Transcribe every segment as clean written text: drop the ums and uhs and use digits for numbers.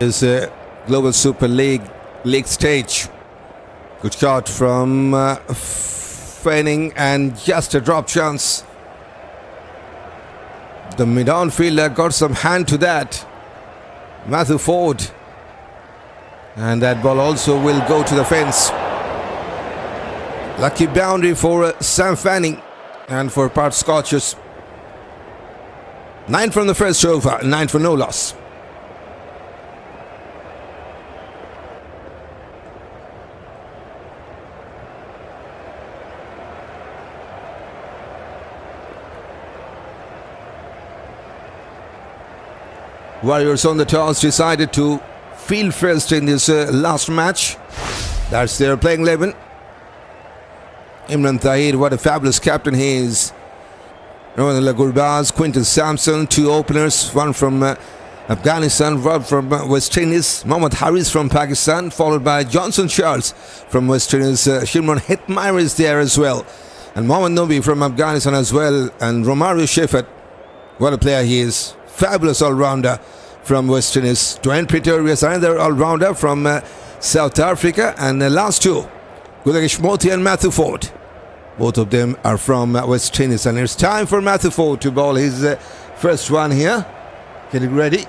Is a Global Super League stage. Good shot from Fanning and just a drop chance. The mid-on fielder got some hand to that. Matthew Ford. And that ball also will go to the fence. Lucky boundary for Sam Fanning and for Perth Scorchers. 9 from the first over, 9 for no loss. Warriors on the toss decided to field first in this last match. That's their playing 11. Imran Tahir, what a fabulous captain he is. Rohan Gurbaz, Quinton Sampson, 2 openers, one from Afghanistan, one from West Indies, Mohammad Haris from Pakistan, followed by Johnson Charles from West Indies. Shimron Hetmyer is there as well, and Mohammad Nobi from Afghanistan as well, and Romario Sheffert, what a player he is. Fabulous all-rounder from West Indies. Dwayne Pretorius, another all-rounder from South Africa. And the last 2, Gudagesh Moti and Matthew Ford. Both of them are from West Indies. And it's time for Matthew Ford to bowl his first one here. Getting ready.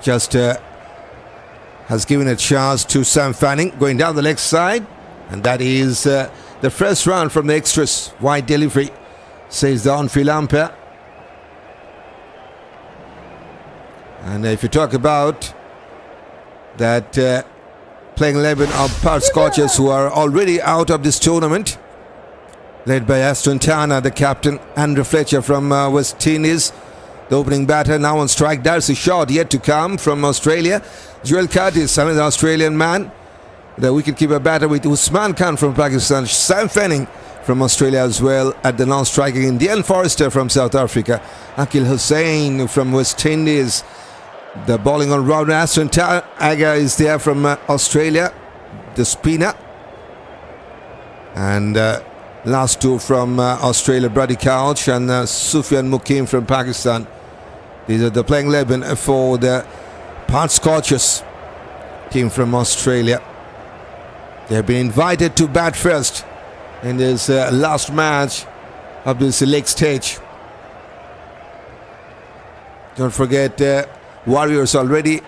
Just has given a chance to Sam Fanning, going down the leg side. And that is the first run from the extras. Wide delivery, says the on-field umpire. And if you talk about that playing 11 of Perth Scorchers who are already out of this tournament, led by Ashton, the captain, Andrew Fletcher from West Indies, the opening batter now on strike. There's a shot yet to come from Australia. Joel Curtis, another Australian man. The wicketkeeper batter with Usman Khan from Pakistan. Sam Fanning from Australia as well at the non-striking in Dian Forrester from South Africa. Akeal Hosein from West Indies. The bowling on round Ashton, Agar is there from Australia, the spinner. And last 2 from Australia, Brody Couch and Sufiyan Muqeem from Pakistan. These are the playing 11 for the Perth Scorchers team from Australia. They have been invited to bat first in this last match of this leg stage. Don't forget, Warriors already,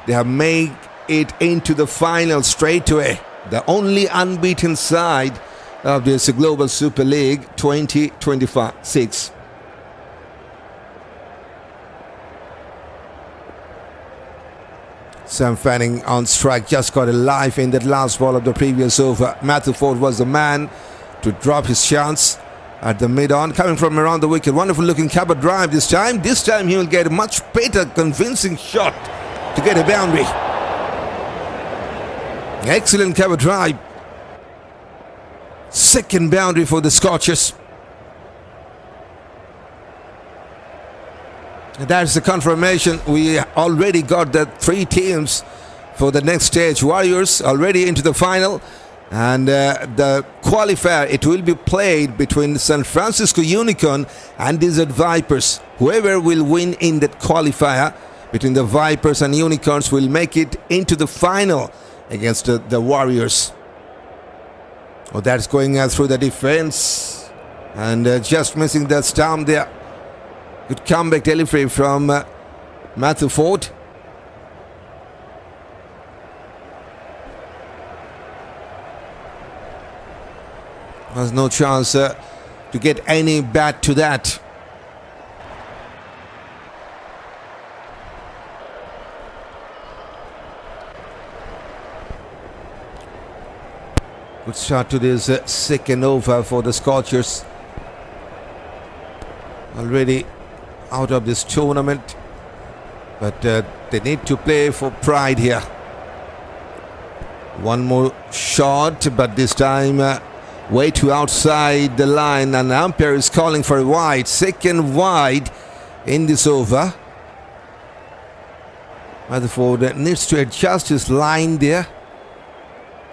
they have made it into the final straight away. The only unbeaten side of this Global Super League 2026. Sam Fanning on strike, just got a life in that last ball of the previous over. Matthew Ford was the man to drop his chance at the mid-on, coming from around the wicket. Wonderful looking cover drive this time. This time he will get a much better convincing shot to get a boundary. Excellent cover drive. Second boundary for the Scorchers. That's the confirmation. We already got the 3 teams for the next stage. Warriors already into the final. And the qualifier, it will be played between San Francisco Unicorn and Desert Vipers. Whoever will win in that qualifier between the Vipers and Unicorns will make it into the final against the Warriors. Oh, that's going through the defense and just missing the stump there. Good comeback delivery from Matthew Ford. There's no chance to get any bat to that. Good start to this second over for the Scorchers. Already out of this tournament, but they need to play for pride here. One more shot, but this time way too outside the line, and the umpire is calling for a wide. Second wide in this over. Rutherford needs to adjust his line there,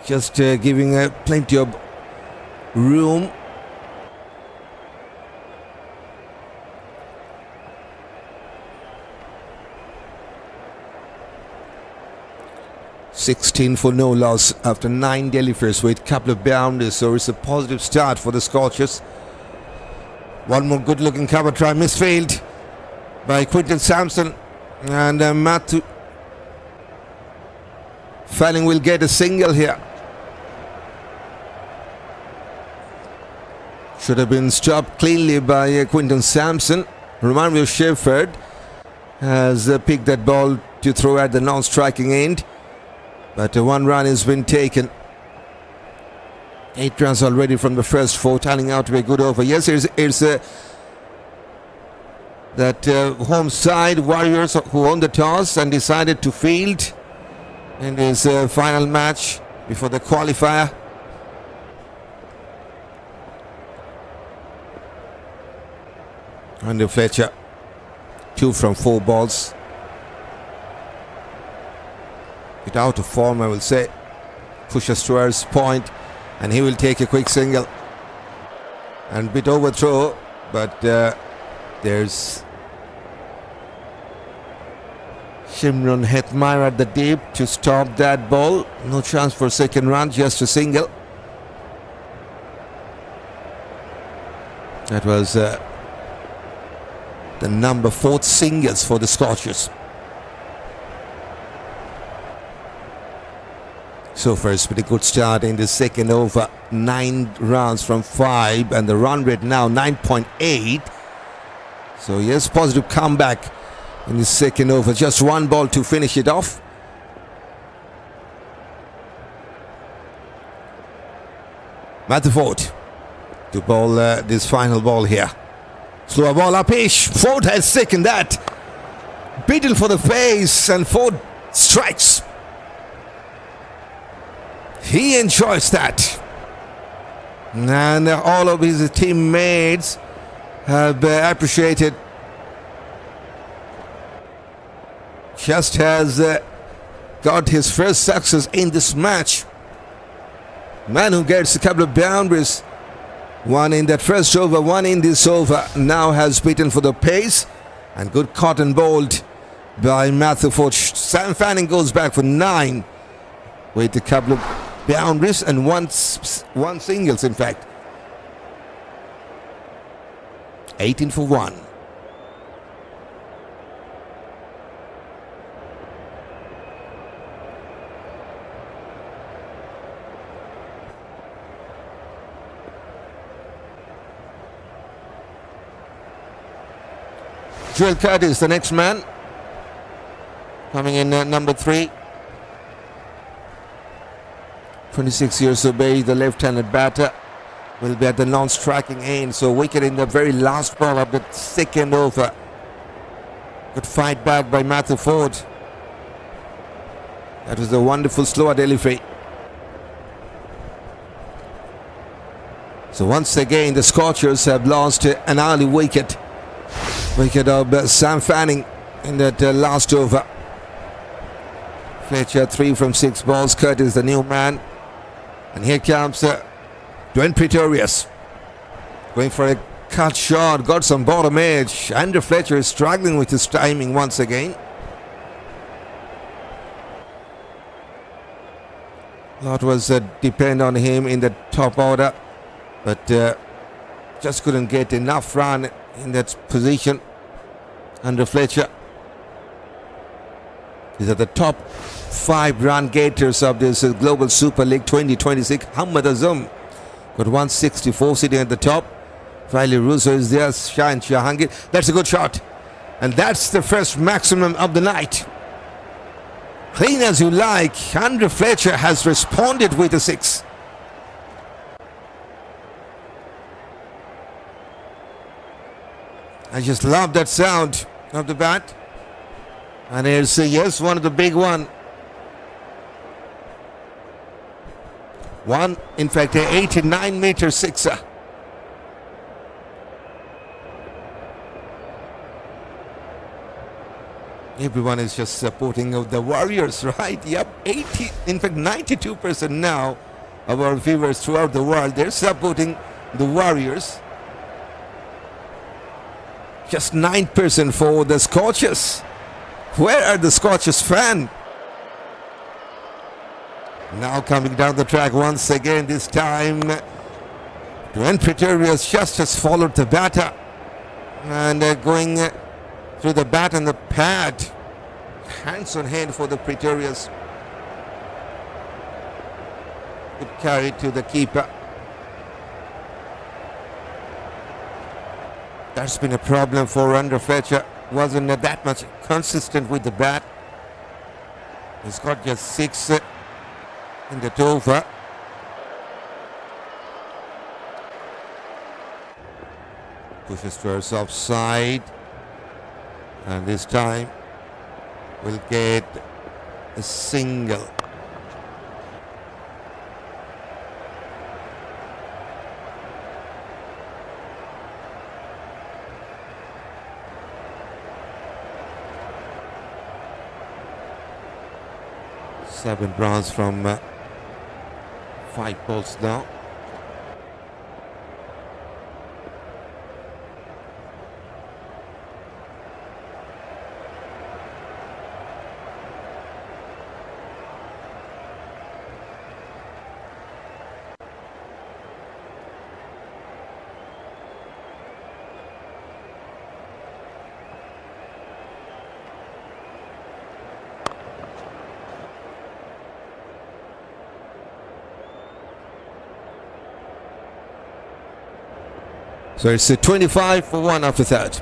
just giving plenty of room. 16 for no loss after 9 deliveries with a couple of boundaries, so it's a positive start for the Scorchers. One more good looking cover try, misfield by Quinton Sampson, and Matthew Fanning will get a single here. Should have been stopped cleanly by Quinton Sampson. Remind me of Shepherd has picked that ball to throw at the non-striking end, but one run has been taken. 8 runs already from the first 4, turning out to be a good over. Yes, it's that home side Warriors who won the toss and decided to field in this final match before the qualifier. Under Fletcher, 2 from 4 balls. Bit out of form, I will say. Pushes towards point, and he will take a quick single. And bit overthrow, but there's Shimron Hetmire at the deep to stop that ball. No chance for second run, just a single. That was the number 4th singles for the Scorchers. So far it's been a good start in the second over. 9 runs from 5, and the run rate now 9.8. So yes, positive comeback in the second over. Just 1 ball to finish it off. Matthew Ford to bowl this final ball here. Slower ball up-ish. Ford has taken that. Beaten for the face, and Ford strikes. He enjoys that. And all of his teammates have appreciated. Just has got his first success in this match. Man who gets a couple of boundaries. 1 in that first over, 1 in this over. Now has beaten for the pace. And good cotton bowled by Matthew Ford. Sam Fanning goes back for 9 with a couple of boundaries and one singles, in fact. 18 for 1. Joel Curtis, the next man, coming in number 3. 26 years of age, the left-handed batter will be at the non-striking end. So wicket in the very last ball of the second over. Good fight back by Matthew Ford. That was a wonderful slower delivery. So once again, the Scorchers have lost an early wicket. Wicket of Sam Fanning in that last over. Fletcher 3 from 6 balls. Curtis the new man. And here comes Dwayne Pretorius. Going for a cut shot. Got some bottom edge. Andrew Fletcher is struggling with his timing once again. A lot was depend on him in the top order. But just couldn't get enough run in that position. Under Fletcher. These are the top 5 run gators of this Global Super League 2026. Hamad Azam got 164 sitting at the top. Riley Russo is there. Shahin Jahangir. That's a good shot. And that's the first maximum of the night. Clean as you like. Andrew Fletcher has responded with a 6. I just love that sound of the bat. And here's yes, one of the big one. One, in fact, an 89-meter sixer. Everyone is just supporting the Warriors, right? Yep, 80, in fact, 92% now of our viewers throughout the world, they're supporting the Warriors. Just 9% for the Scorchers. Where are the Scorchers fans? Now coming down the track once again, this time Dwayne Pretorius just has followed the batter and going through the bat and the pad. Hands on head for the Pretorius. Good carry to the keeper. That's been a problem for Fletcher. Wasn't that much consistent with the bat. He's got just 6 in the over. Pushes towards offside, and this time we'll get a single. Seven runs from 5 balls now. So it's a 25 for 1 after third.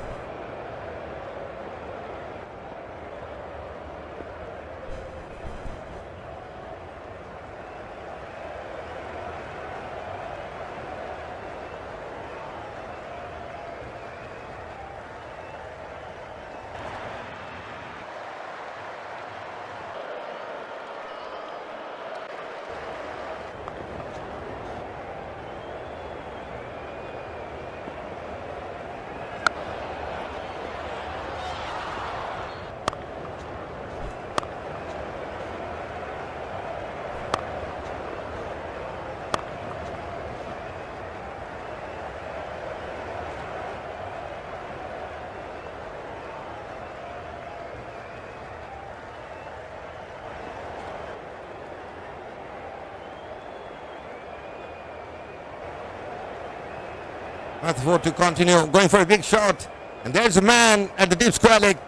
Matthew to continue, going for a big shot. And there's a man at the deep square leg.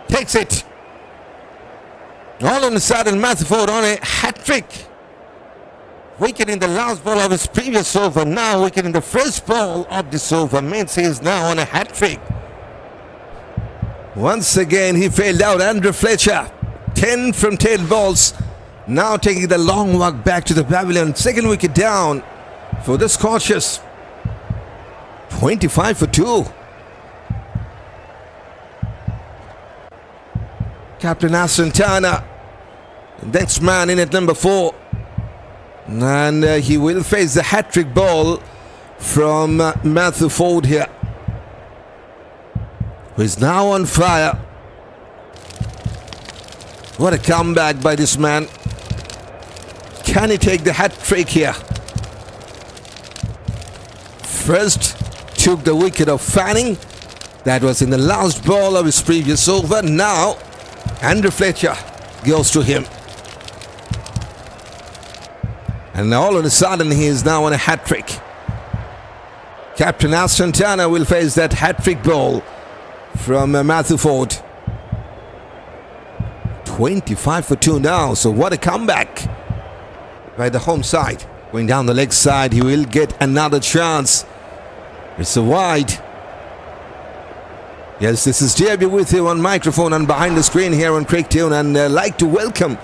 Takes it. All of a sudden, Matthew on a hat-trick. Wicket in the last ball of his previous over. Now wicket in the first ball of this over. Means he is now on a hat-trick. Once again, he failed out. Andrew Fletcher, 10 from 10 balls. Now taking the long walk back to the pavilion. Second wicket down for the Scorchers. 25 for 2. Captain Ashton, next man in at number 4. And he will face the hat-trick ball from Matthew Ford here, who is now on fire. What a comeback by this man. Can he take the hat-trick here? First took the wicket of Fanning. That was in the last ball of his previous over. Now Andrew Fletcher goes to him. And all of a sudden he is now on a hat-trick. Captain Ashton will face that hat-trick ball from Matthew Ford. 25 for 2 now. So what a comeback by the home side. Going down the leg side, he will get another chance. It's a wide. Yes, this is DRB with you on microphone and behind the screen here on Crick Tune, and like to welcome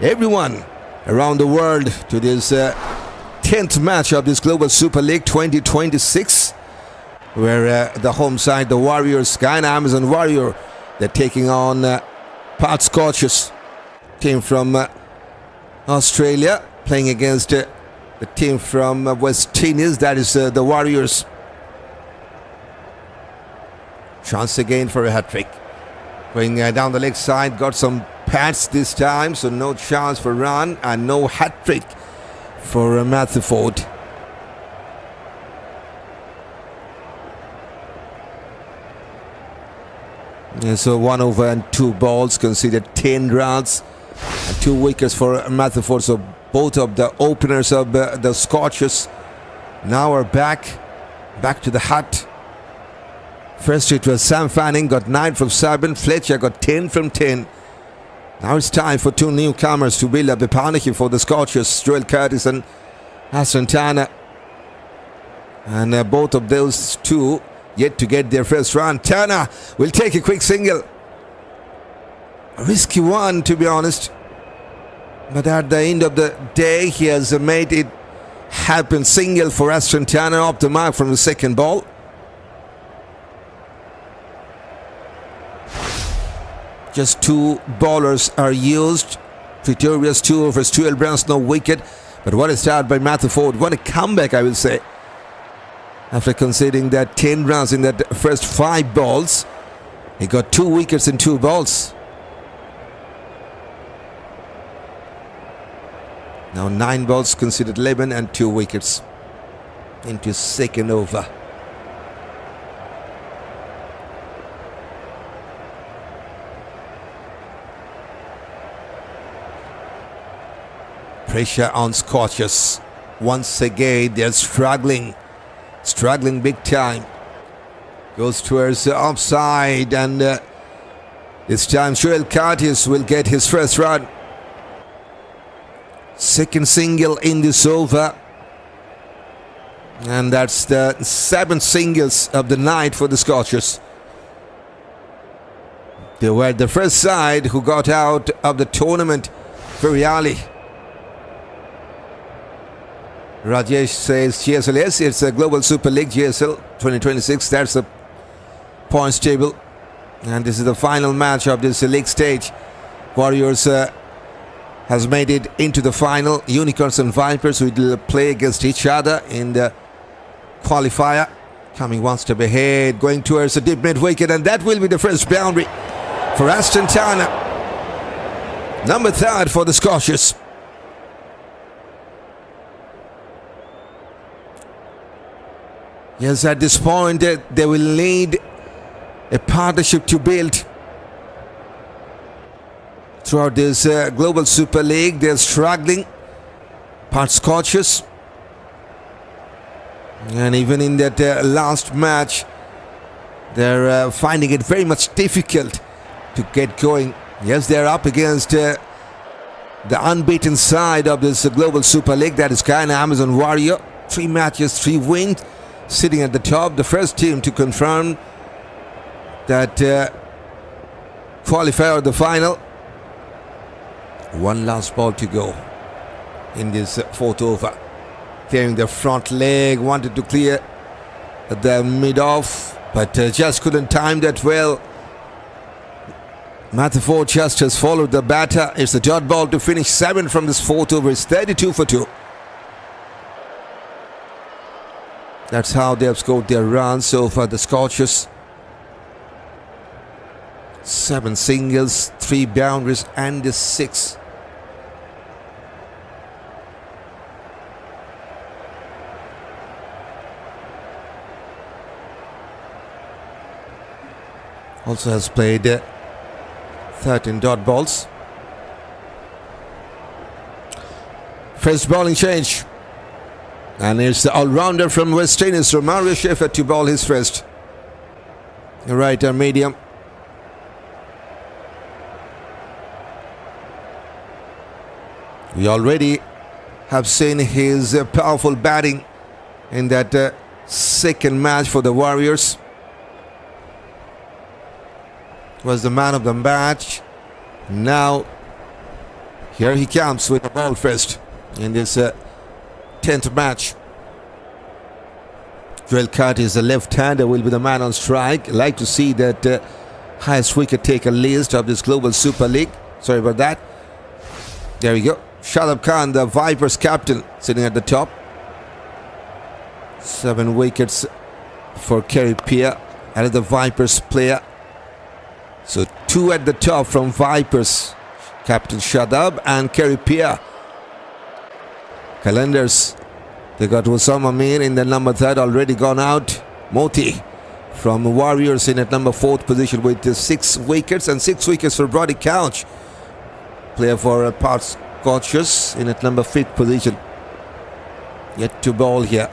everyone around the world to this 10th match of this Global Super League 2026, where the home side, the Warriors, Guyana Amazon Warrior, they're taking on Perth Scorchers, team from Australia, playing against the team from West Indies, that is the Warriors. Chance again for a hat-trick. Going down the leg side, got some pads this time, so no chance for run and no hat-trick for Matthew Ford. And so 1 over and 2 balls, considered 10 runs. and 2 wickets for Matthew Ford. So both of the openers of the Scorchers now are back to the hut. First it was Sam Fanning, got 9 from 7. Fletcher got 10 from 10. Now it's time for 2 newcomers to build up the partnership for the Scorchers, Joel Curtis and Ashton. And both of those two yet to get their first run. Turner will take a quick single. A risky one, to be honest. But at the end of the day, he has made it happen. Single for Ashton Turner, off the mark from the second ball. Just 2 bowlers are used. Pretorius 2 overs, 12 runs, no wicket. But what a start by Matthew Ford. What a comeback, I will say. After conceding that 10 runs in that first 5 balls, he got 2 wickets in 2 balls. Now 9 balls, conceded 11 and 2 wickets into second over. Pressure on Scorchers. Once again, they're struggling big time. Goes towards the offside, and this time Joel Curtis will get his first run. Second single in this over, and that's the 7th singles of the night for the Scorchers. They were the first side who got out of the tournament very early. Rajesh says GSL, yes, it's a Global Super League, GSL 2026. That's the points table, and this is the final match of this league stage. Warriors has made it into the final. Unicorns and Vipers will play against each other in the qualifier. Coming one step ahead, going towards the deep mid wicket, and that will be the first boundary for Ashton Turner. Number 3 for the Scorchers. Yes, at this point, they will need a partnership to build. Throughout this Global Super League, they're struggling. Perth Scorchers. And even in that last match, they're finding it very much difficult to get going. Yes, they're up against the unbeaten side of this Global Super League, that is Guyana Amazon Warrior. 3 matches, 3 wins. Sitting at the top, the first team to confirm that qualifier of the final. 1 last ball to go in this 4th over. Clearing the front leg, wanted to clear the mid-off, but just couldn't time that well. Matthew Ford just has followed the batter. It's the dot ball to finish 7 from this 4th over. It's 32 for 2. That's how they have scored their runs so far, the Scorchers. 7 singles, 3 boundaries, and the 6. Also has played 13 dot balls. First bowling change. And it's the all-rounder from West Indies, Romario Schaefer, to bowl his first. Right arm medium. We already have seen his powerful batting in that second match for the Warriors. Was the man of the match. Now, here he comes with the ball first in this 10th match. Joel Curtis, the left-hander, will be the man on strike. I like to see that highest wicket taker list of this Global Super League. Sorry about that. There we go. Shadab Khan, the Vipers captain, sitting at the top. 7 wickets for Kerry Pierre, another Vipers player. So 2 at the top from Vipers, Captain Shadab and Kerry Pierre. Calendars, they got Usman in the number 3rd, already gone out. Moti from Warriors in at number 4th position with 6 wickets, and 6 wickets for Brody Couch. player for Perth Scorchers in at number 5th position. Yet to ball here.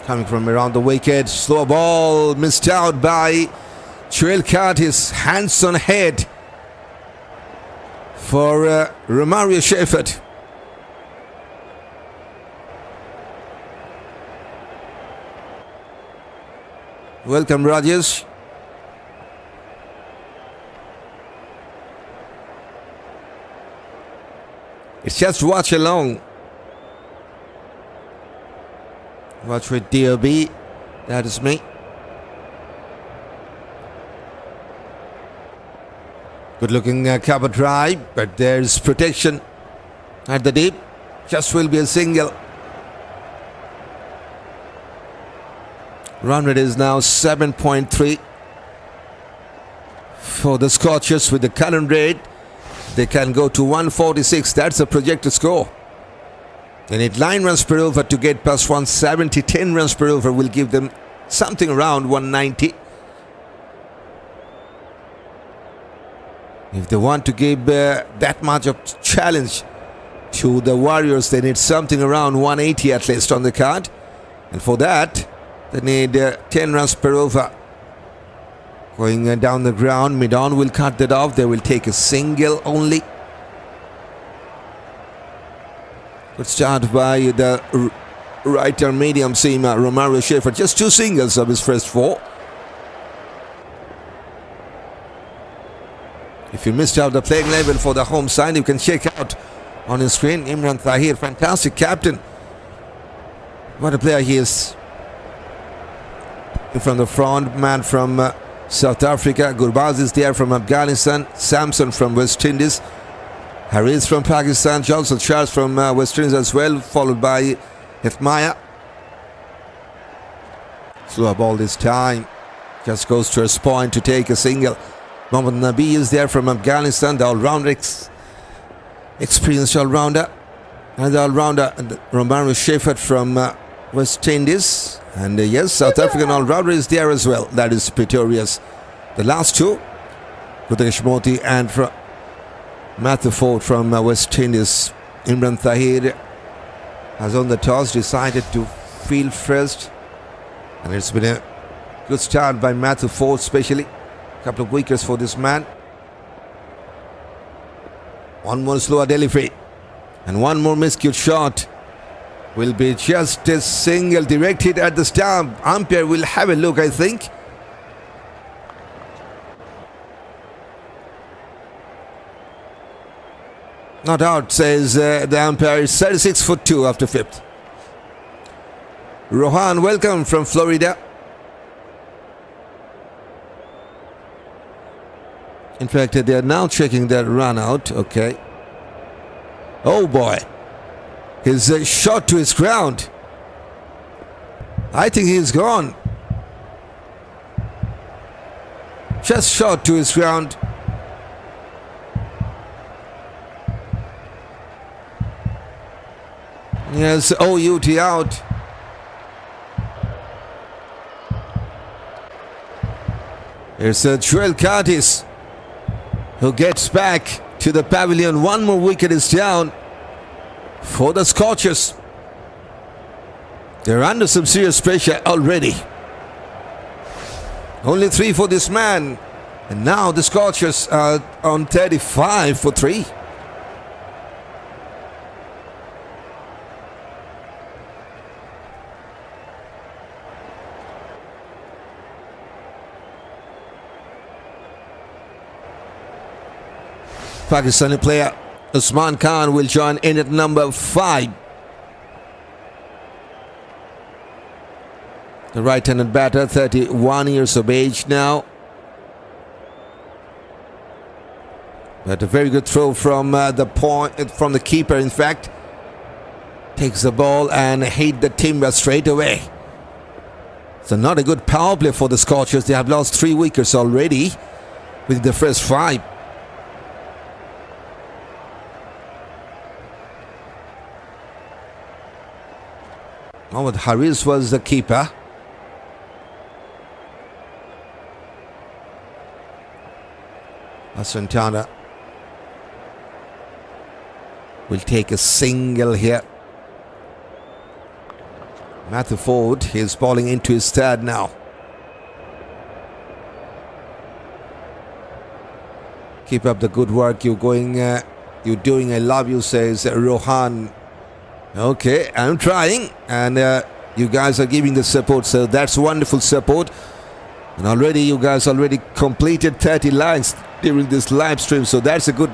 Coming from around the wicket. Slow ball missed out by Trail Curtis. Hands on head for Romario Shepherd. Welcome, Rajesh. It's just watch along. Watch with DRB. That is me. Good looking cover drive, but there's protection at the deep. Just will be a single. Run rate is now 7.3 for the Scorchers. With the current rate, they can go to 146. That's the projected score. They need 9 runs per over to get past 170. 10 runs per over will give them something around 190. If they want to give that much of challenge to the Warriors, they need something around 180 at least on the card. And for that, they need 10 runs per over. Going down the ground, mid-on will cut that off. They will take a single only. Good start by the right-arm medium seamer Romario Shepherd. Just 2 singles of his first 4. If you missed out the playing level for the home side, you can check out on the screen. Imran Tahir, fantastic captain. What a player he is. From the front, man from South Africa. Gurbaz is there from Afghanistan. Samson from West Indies. Harris from Pakistan. Johnson Charles from West Indies as well, followed by Hetmaya. Slow ball this time. Just goes to his point to take a single. Mohammad Nabi is there from Afghanistan. The all-rounder, experienced all-rounder. And the all-rounder, Romario Shepherd from West Indies. And yes, South African all-rounder is there as well. That is Pretorius. The last 2, Kutesh Moti and Matthew Ford from West Indies. Imran Tahir has on the toss, decided to field first. And it's been a good start by Matthew Ford especially. A couple of wickets for this man. One more slower delivery. And one more miscue shot. Will be just a single directed at the stump. Umpire will have a look, I think. Not out, says the umpire. 36'2" after 5th. Rohan, welcome from Florida. In fact, they are now checking that run out. Okay. Oh boy. His shot to his ground. I think he's gone. Just shot to his ground. Yes, OUT out. It's Trail Curtis who gets back to the pavilion. One more wicket is down for the Scorchers. They're under some serious pressure already. Only 3 for this man. And now the Scorchers are on 35 for 3. Pakistani player Usman Khan will join in at number 5. The right-handed batter, 31 years of age now. But a very good throw from from the keeper, in fact. Takes the ball and hit the timber straight away. So not a good power play for the Scorchers. They have lost 3 wickets already with the first 5. Mohammad Harris was the keeper. Santana will take a single here. Matthew Ford is bowling into his third now. Keep up the good work. You're doing. I love you, says Rohan. Okay, I'm trying, and you guys are giving the support, so that's wonderful support. And already you guys already completed 30 lines during this live stream, so that's a good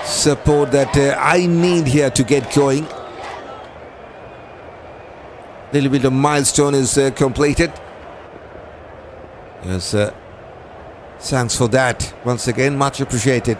support that I need here to get going. Little bit of milestone is completed. Yes, thanks for that once again, much appreciated.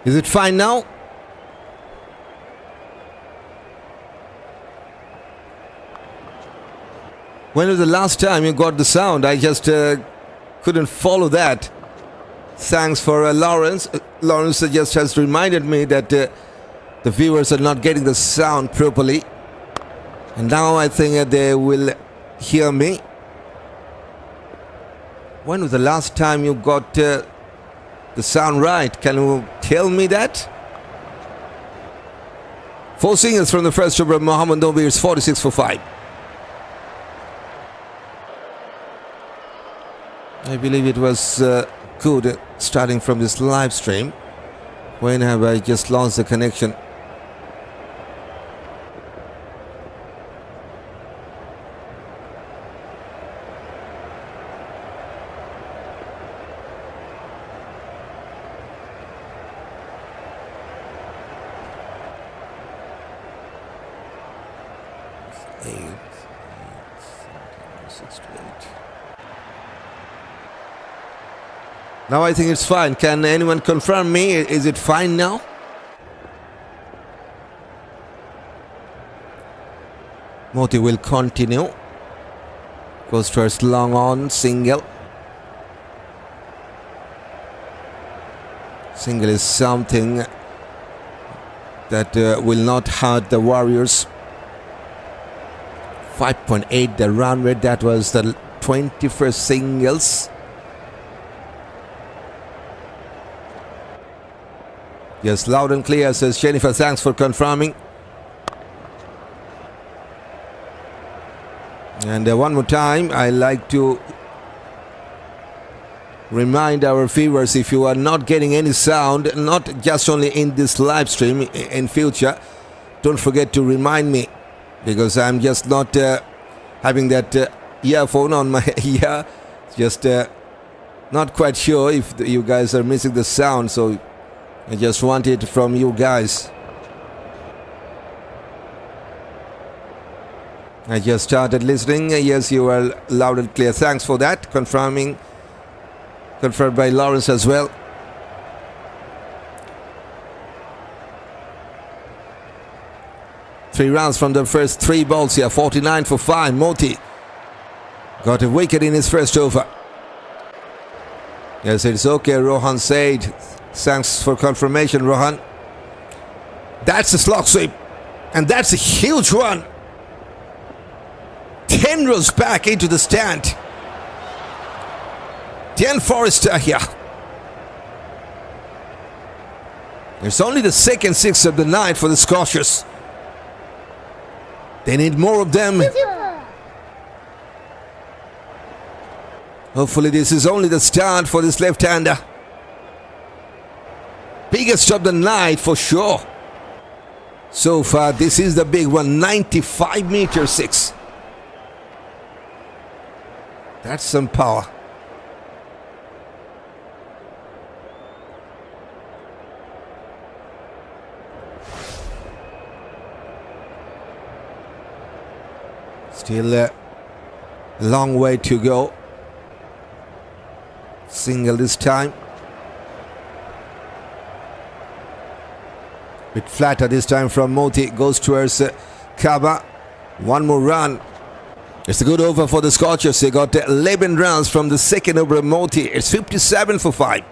Is it fine now? When was the last time you got the sound? I just couldn't follow that. Thanks for Lawrence. Lawrence just has reminded me that the viewers are not getting the sound properly. And now I think they will hear me. When was the last time you got the sound right? Can you tell me that? 4 singles from the first over. Mohammed Nobi is 46 for 5. I believe it was good starting from this live stream. When have I just lost the connection? Now I think it's fine. Can anyone confirm me? Is it fine now? Moti will continue. Goes first long on, single. Single is something that will not hurt the Warriors. 5.8 the run rate. That was the 21st singles. Yes, loud and clear, says Jennifer. Thanks for confirming. And one more time, I like to remind our viewers, if you are not getting any sound, not just only in this live stream, in future, don't forget to remind me, because I'm just not having that earphone on my ear. Just not quite sure if you guys are missing the sound, so I just want it from you guys. I just started listening. Yes, you are loud and clear. Thanks for that. Confirmed by Lawrence as well. Three runs from the first 3 balls here. 49 for 5. Moti got a wicket in his first over. Yes, it's okay, Rohan said. Thanks for confirmation, Rohan. That's a slog sweep. And that's a huge one. 10 rows back into the stand. Dian Forrester here. It's only the second 6 of the night for the Scorchers. They need more of them. Hopefully this is only the start for this left-hander. Biggest of the night for sure. So far, this is the big one. 95 meter 6. That's some power. Still a long way to go. Single this time. Bit flatter this time from Moti. Goes towards Kaba. One more run. It's a good over for the Scorchers. They got 11 runs from the second over of Moti. It's 57 for 5.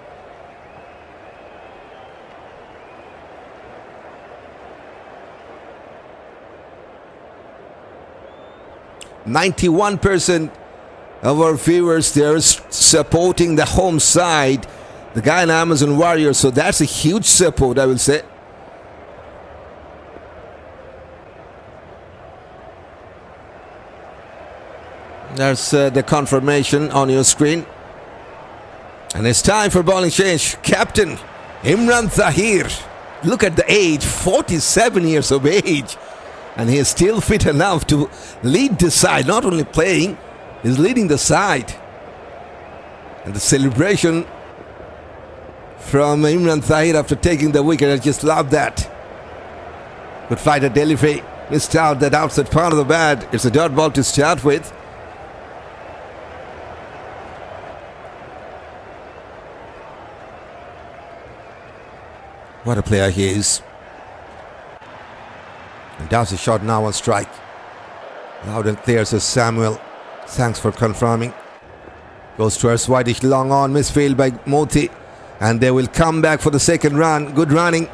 %91% of our viewers, they're supporting the home side, the Guyana Amazon Warriors. So that's a huge support, I will say. There's the confirmation on your screen. And it's time for bowling change. Captain Imran Tahir. Look at the age, 47 years of age. And he is still fit enough to lead the side. Not only playing, he's leading the side. And the celebration from Imran Tahir after taking the wicket, I just love that. Good fighter delivery. Missed out that outside part of the bat. It's a dot ball to start with. What a player he is. And does a shot now on strike. Loud and clear, says Samuel. Thanks for confirming. Goes towards Whitish, long on, misfield by Moti. And they will come back for the second run. Good running.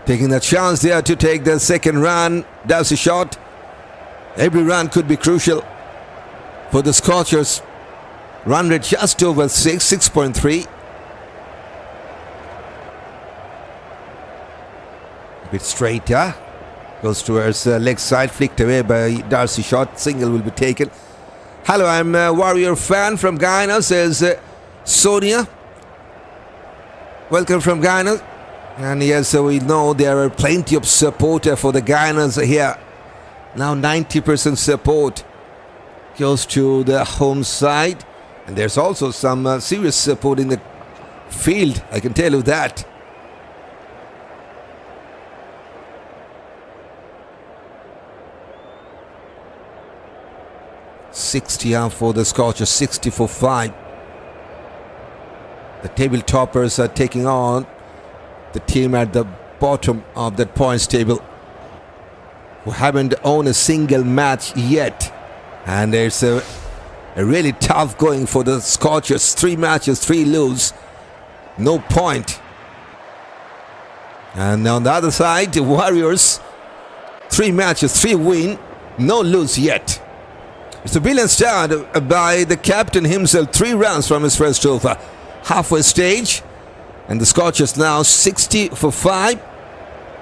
Taking the chance there to take the second run. Does a shot. Every run could be crucial for the Scorchers. Run rate just over 6.3. A bit straighter. Goes towards leg side, flicked away by Darcy shot. Single will be taken. Hello, I'm a Warrior fan from Guyana, says Sonia. Welcome from Guyana. And yes, we know there are plenty of support for the Guyanans here. Now 90% support goes to the home side. And there's also some serious support in the field, I can tell you that. $60 out for the Scorchers, 60 for 5. The table toppers are taking on the team at the bottom of that points table, who haven't won a single match yet. And there's a really tough going for the Scorchers. 3 matches, 3 lose, no point. And on the other side, the Warriors, 3 matches, 3 win, no lose yet. It's a brilliant start by the captain himself. 3 runs from his first over. Halfway stage. And the Scorchers now 60 for 5.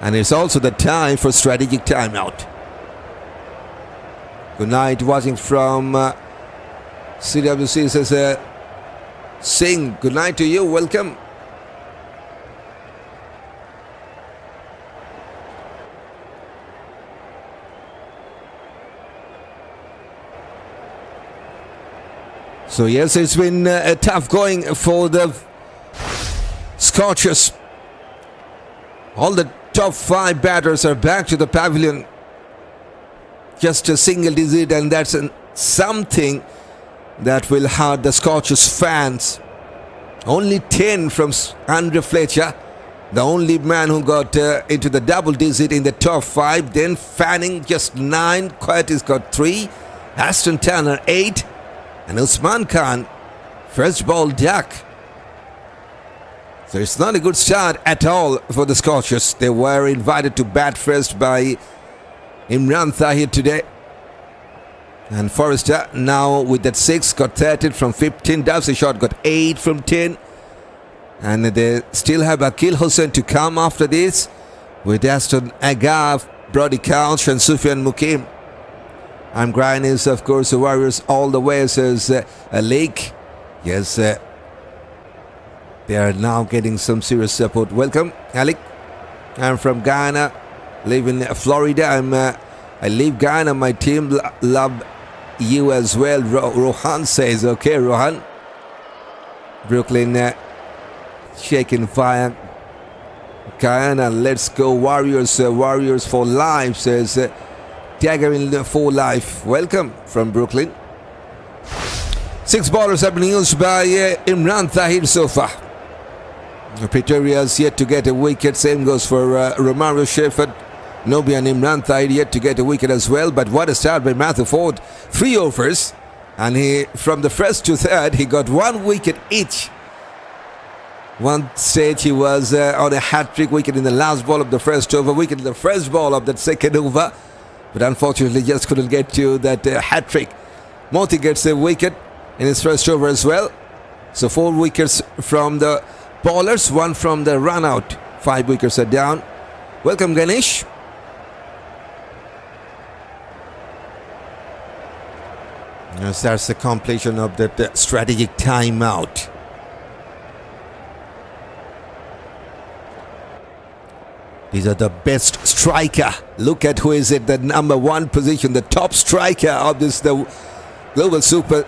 And it's also the time for strategic timeout. Good night, watching from CWC, says Singh. Good night to you. Welcome. So yes, it's been a tough going for the Scorchers. All the top 5 batters are back to the pavilion. Just a single digit, and that's something that will hurt the Scorchers fans. Only 10 from Andre Fletcher, the only man who got into the double digit in the top 5. Then Fanning just 9, Curtis got 3, Ashton Tanner 8. And Usman Khan, first ball duck. So it's not a good start at all for the Scorchers. They were invited to bat first by Imran Tahir today. And Forrester now with that 6 got 13 from 15. Doves a shot got 8 from 10. And they still have Akeal Hosein to come after this, with Ashton, Agar, Brody Couch and Sufiyan Muqeem. I'm Brian is, of course, the Warriors all the way, says a lake. Yes, they are now getting some serious support. Welcome, Alec. I'm from Guyana, live in Florida. I leave Guyana. My team love you as well. Rohan says, okay, Rohan. Brooklyn shaking fire. Guyana, let's go Warriors. Warriors for life, says Dagger in for life. Welcome from Brooklyn. 6 ballers have been used by Imran Tahir so far. Pretoria's yet to get a wicket. Same goes for Romario Shepherd. Nobi and Imran Tahir yet to get a wicket as well. But what a start by Matthew Ford. 3 overs. And he, from the first to third, he got 1 wicket each. One stage he was on a hat-trick, wicket in the last ball of the first over, wicket in the first ball of that second over. But unfortunately just couldn't get to that hat-trick. Moti gets a wicket in his first over as well. So 4 wickets from the bowlers, 1 from the run-out. 5 wickets are down. Welcome, Ganesh. Yes, that's the completion of that strategic timeout. These are the best striker. Look at who is at the number 1 position, the top striker of this the Global Super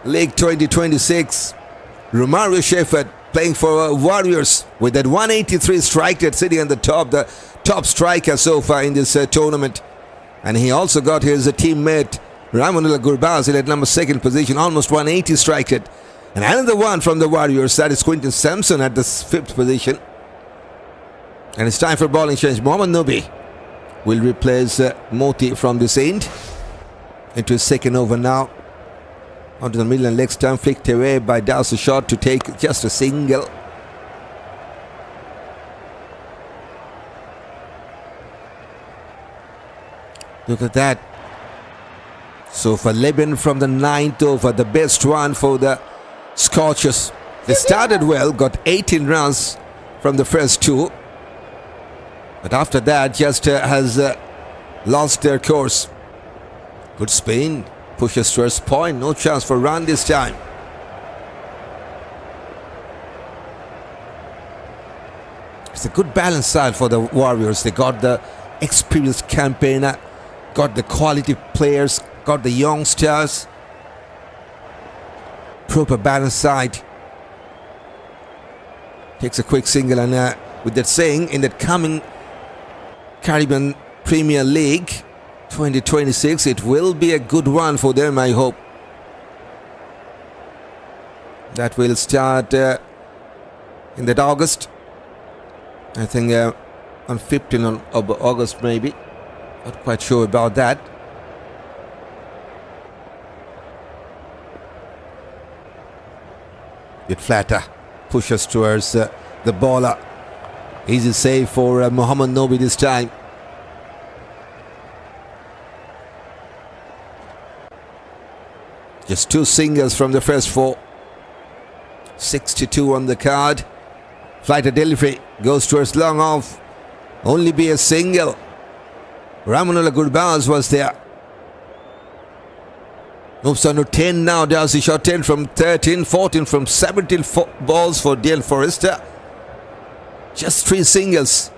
League 2026. Romario Shepherd playing for Warriors with that 183 strike rate, sitting on the top striker so far in this tournament. And he also got his teammate Ramanullah Gurbaz at number 2nd position, almost 180 strike rate. And another one from the Warriors, that is Quinton Sampson at the 5th position. And it's time for bowling change. Mohammad Nobi will replace Moti from this end into his second over now. Onto the middle and leg stump, flicked away by Dow's shot to take just a single. Look at that. So for Lebanon from the 9th over, the best one for the Scorchers. They started well, got 18 runs from the first two. But after that, just has lost their course. Good spin. Pushes first point. No chance for run this time. It's a good balance side for the Warriors. They got the experienced campaigner, got the quality players, got the youngsters. Proper balance side. Takes a quick single, and with that saying, in that coming Caribbean Premier League 2026, it will be a good one for them, I hope. That will start in that August. I think on 15th of August maybe. Not quite sure about that. With Fletcher pushes towards the bowler. Easy save for Mohammad Nobi this time. Just two singles from the first four. 62 on the card. Flight delivery goes towards long off. Only be a single. Ramanullah Gurbaz was there. Moves on to 10 now. Does he shot 10 from 13, 14 from 17 balls for Dian Forrester. Just three singles.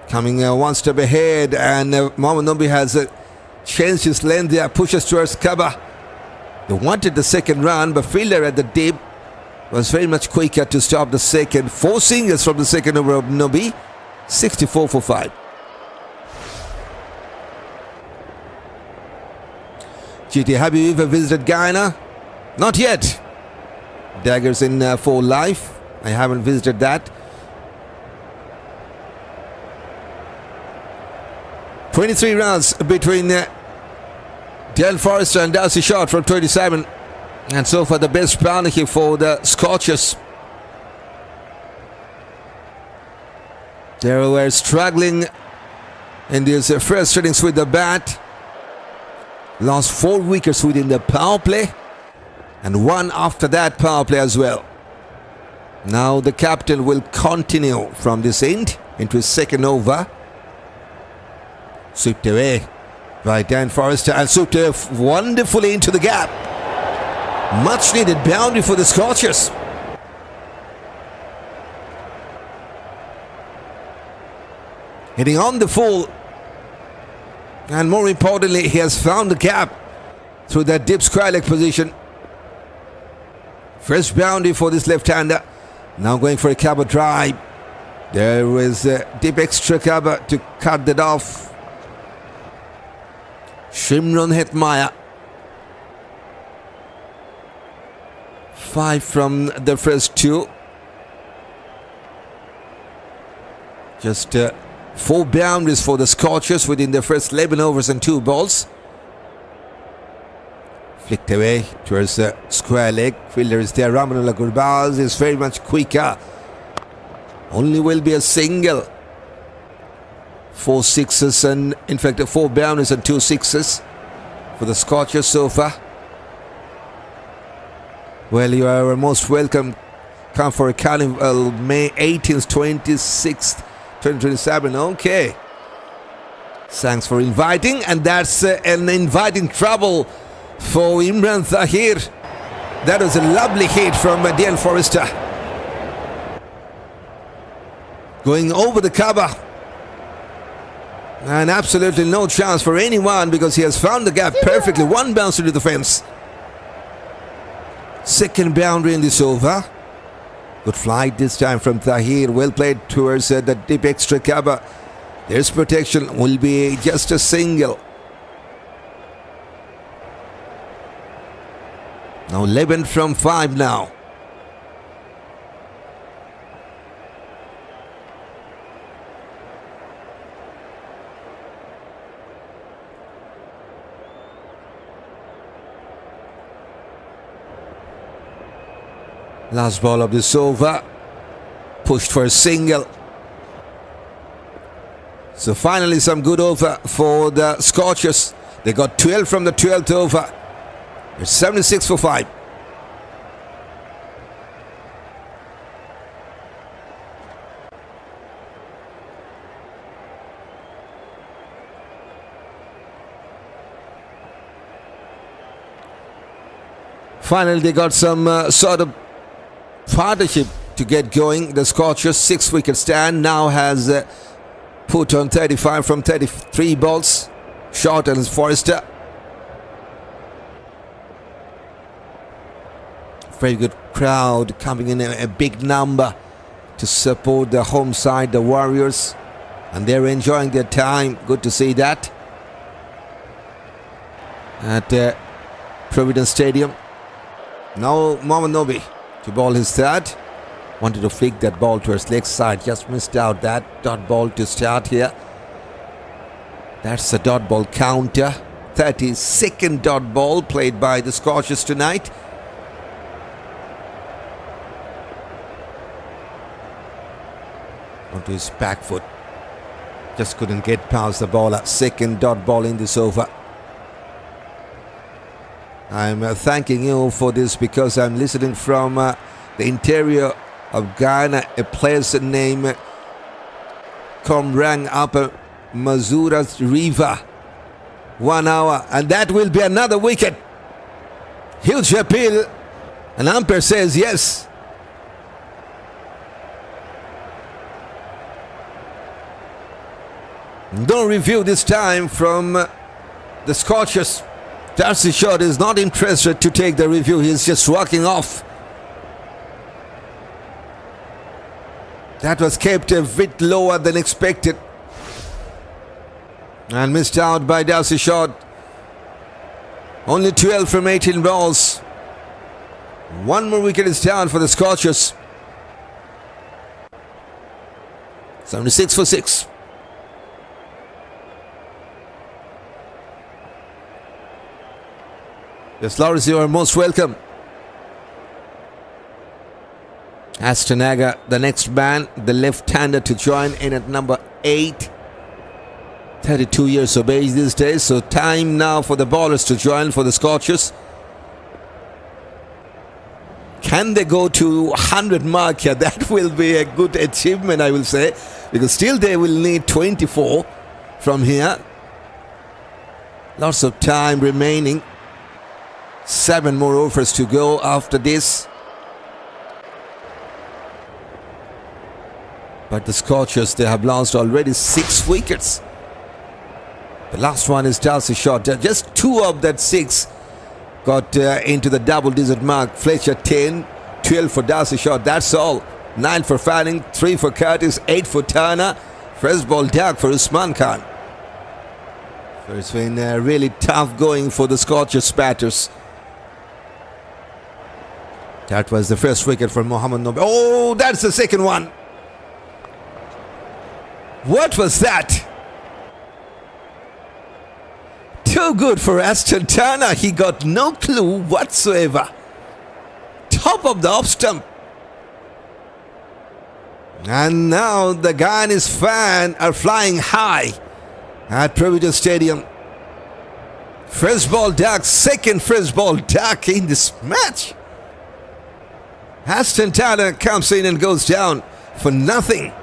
Coming one step ahead, and Mohammad Nobi has changed his lane there. Pushes towards cover. They wanted the second run, but fielder at the dip was very much quicker to stop the second. Four singles from the second over of Nobi. 64 for 5. GT, have you ever visited Guyana? Not yet. Daggers in for life. I haven't visited that. 23 runs between Dian Forrester and Darcy Short from 27. And so far the best bounty here for the Scorchers. They were struggling in these first innings with the bat. Lost 4 wickets within the power play, and one after that power play as well. Now the captain will continue from this end into his second over. Swept away by Dian Forrester, and swept wonderfully into the gap. Much needed boundary for the Scorchers. Hitting on the full. And more importantly, he has found the gap through that deep square leg position. First boundary for this left-hander. Now going for a cover drive. There was a deep extra cover to cut that off. Shimron Hetmaya. 5 from the first two. Just 4 boundaries for the Scorchers within the first 11 overs and 2 balls. Flicked away towards the square leg. Fielder is there. Ramanullah Gurbaz is very much quicker. Only will be a single. 4 sixes, and in fact 4 boundaries and 2 sixes for the Scorchers so far. Well, you are most welcome. Come for a carnival May 18th, 26th. 2027. Okay. Thanks for inviting, and that's an inviting trouble for Imran Tahir. That was a lovely hit from Dian Forrester. Going over the cover. And absolutely no chance for anyone because he has found the gap perfectly. One bounce to the fence. Second boundary in this over. Good flight this time from Tahir. Well played towards the deep extra cover. There's protection. Will be just a single. Now 11 from 5 now. Last ball of this over. Pushed for a single. So finally some good over for the Scorchers. They got 12 from the 12th over. It's 76 for 5. Finally, they got some sort of partnership to get going. The Scorchers, 6-wicket stand, now has put on 35 from 33 balls. Short and Forrester. Very good crowd coming in a big number to support the home side, the Warriors. And they're enjoying their time. Good to see that. At Providence Stadium. Now Mohammad Nobi to bowl his third. Wanted to flick that ball to his leg side. Just missed out that dot ball to start here. That's a dot ball counter. 32nd dot ball played by the Scorchers tonight. Onto his back foot. Just couldn't get past the bowler. Second dot ball in this over. I'm thanking you for this because I'm listening from the interior of Guyana, a place named Comrang Upper Mazura's River. 1 hour, and that will be another wicket. Huge appeal. An umpire says yes. No review this time from the Scorchers. Darcy Short is not interested to take the review. He's just walking off. That was kept a bit lower than expected. And missed out by Darcy Short. Only 12 from 18 balls. One more wicket is down for the Scorchers. 76 for 6. Yes, Lawrence, you are most welcome. Ashton Agar, the next man, the left-hander to join in at number 8. 32 years of age these days, so time now for the bowlers to join for the Scorchers. Can they go to 100 mark here? That will be a good achievement, I will say, because still they will need 24 from here. Lots of time remaining. 7 more overs to go after this. But the Scorchers, they have lost already 6 wickets. The last one is Darcy Short. Just 2 of that 6 got into the double-digit mark. Fletcher 10, 12 for Darcy Short. That's all. 9 for Fanning, 3 for Curtis, 8 for Turner. First ball dark for Usman Khan. So it's been really tough going for the Scorchers batters. That was the first wicket for Mohammad Nobi. Oh, that's the second one. What was that? Too good for Ashton Turner. He got no clue whatsoever. Top of the off stump. And now the Guyanese fans are flying high at Providence Stadium. First ball duck, second first ball duck in this match. Ashton Turner comes in and goes down for nothing.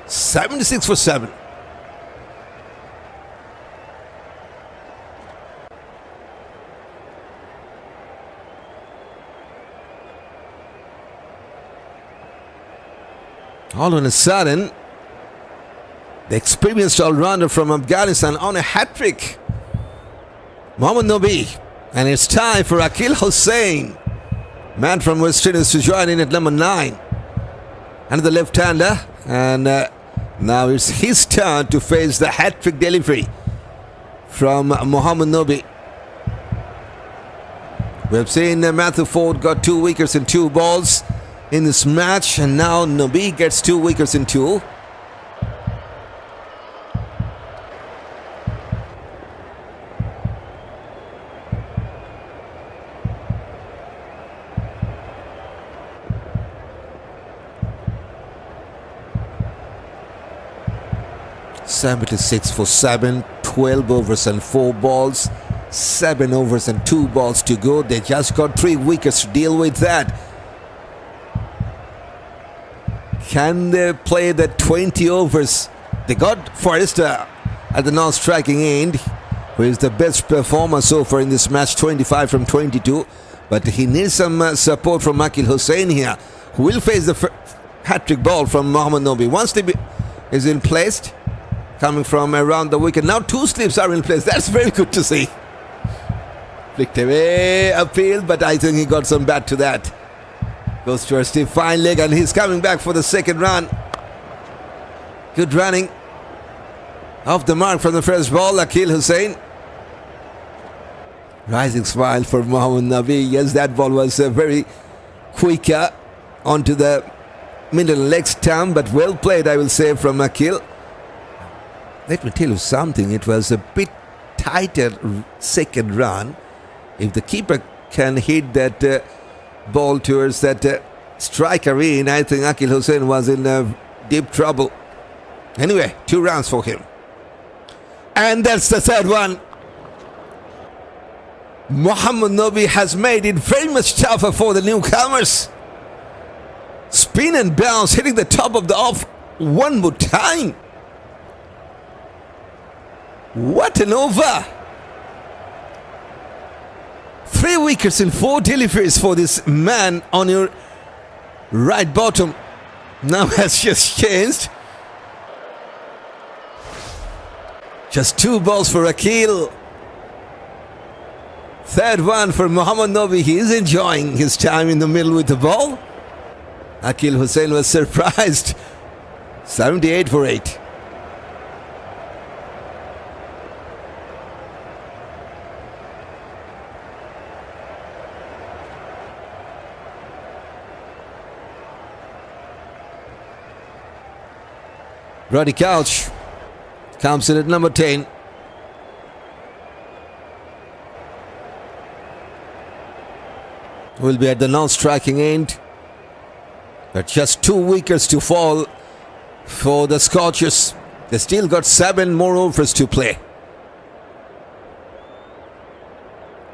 76 for 7. All of a sudden, the experienced all-rounder from Afghanistan on a hat-trick. Mohammad Nobi. And it's time for Akeal Hosein, man from West Indies, to join in at number 9. And the left-hander. And now it's his turn to face the hat-trick delivery from Mohammad Nobi. We have seen Matthew Ford got 2 wickets in 2 balls in this match, and now Nobi gets 2 wickets in 2. 76 for 7, 12 overs and 4 balls, 7 overs and 2 balls to go. They just got 3 wickets to deal with that. Can they play the 20 overs? They got Forrester at the non-striking end, who is the best performer so far in this match, 25 from 22. But he needs some support from Akeal Hosein here, who will face the hat-trick ball from Mohammad Nabi. One slip is in place, coming from around the wicket. Now 2 slips are in place. That's very good to see. Flicked away upfield, but I think he got some bat to that. Goes to a stiff fine leg, and he's coming back for the second run. Good running. Off the mark from the first ball, Akeal Hosein. Rising smile for Mohammad Nabi. Yes, that ball was very quicker onto the middle leg stump, but well played, I will say, from Akeal. Let me tell you something. It was a bit tighter second run. If the keeper can hit that ball towards that striker in, I think Akeal Hosein was in deep trouble. Anyway, 2 runs for him. And that's the third one. Mohammad Nabi has made it very much tougher for the newcomers. Spin and bounce, hitting the top of the off one more time. What an over. 3 wickets in 4 deliveries for this man on your right bottom. Now has just changed. Just 2 balls for Akeal. Third one for Mohammad Nabi. He is enjoying his time in the middle with the ball. Akeal Hosein was surprised. 78 for 8. Brody Couch comes in at number 10. Will be at the non-striking end. But just 2 wickets to fall for the Scorchers. They still got 7 more overs to play.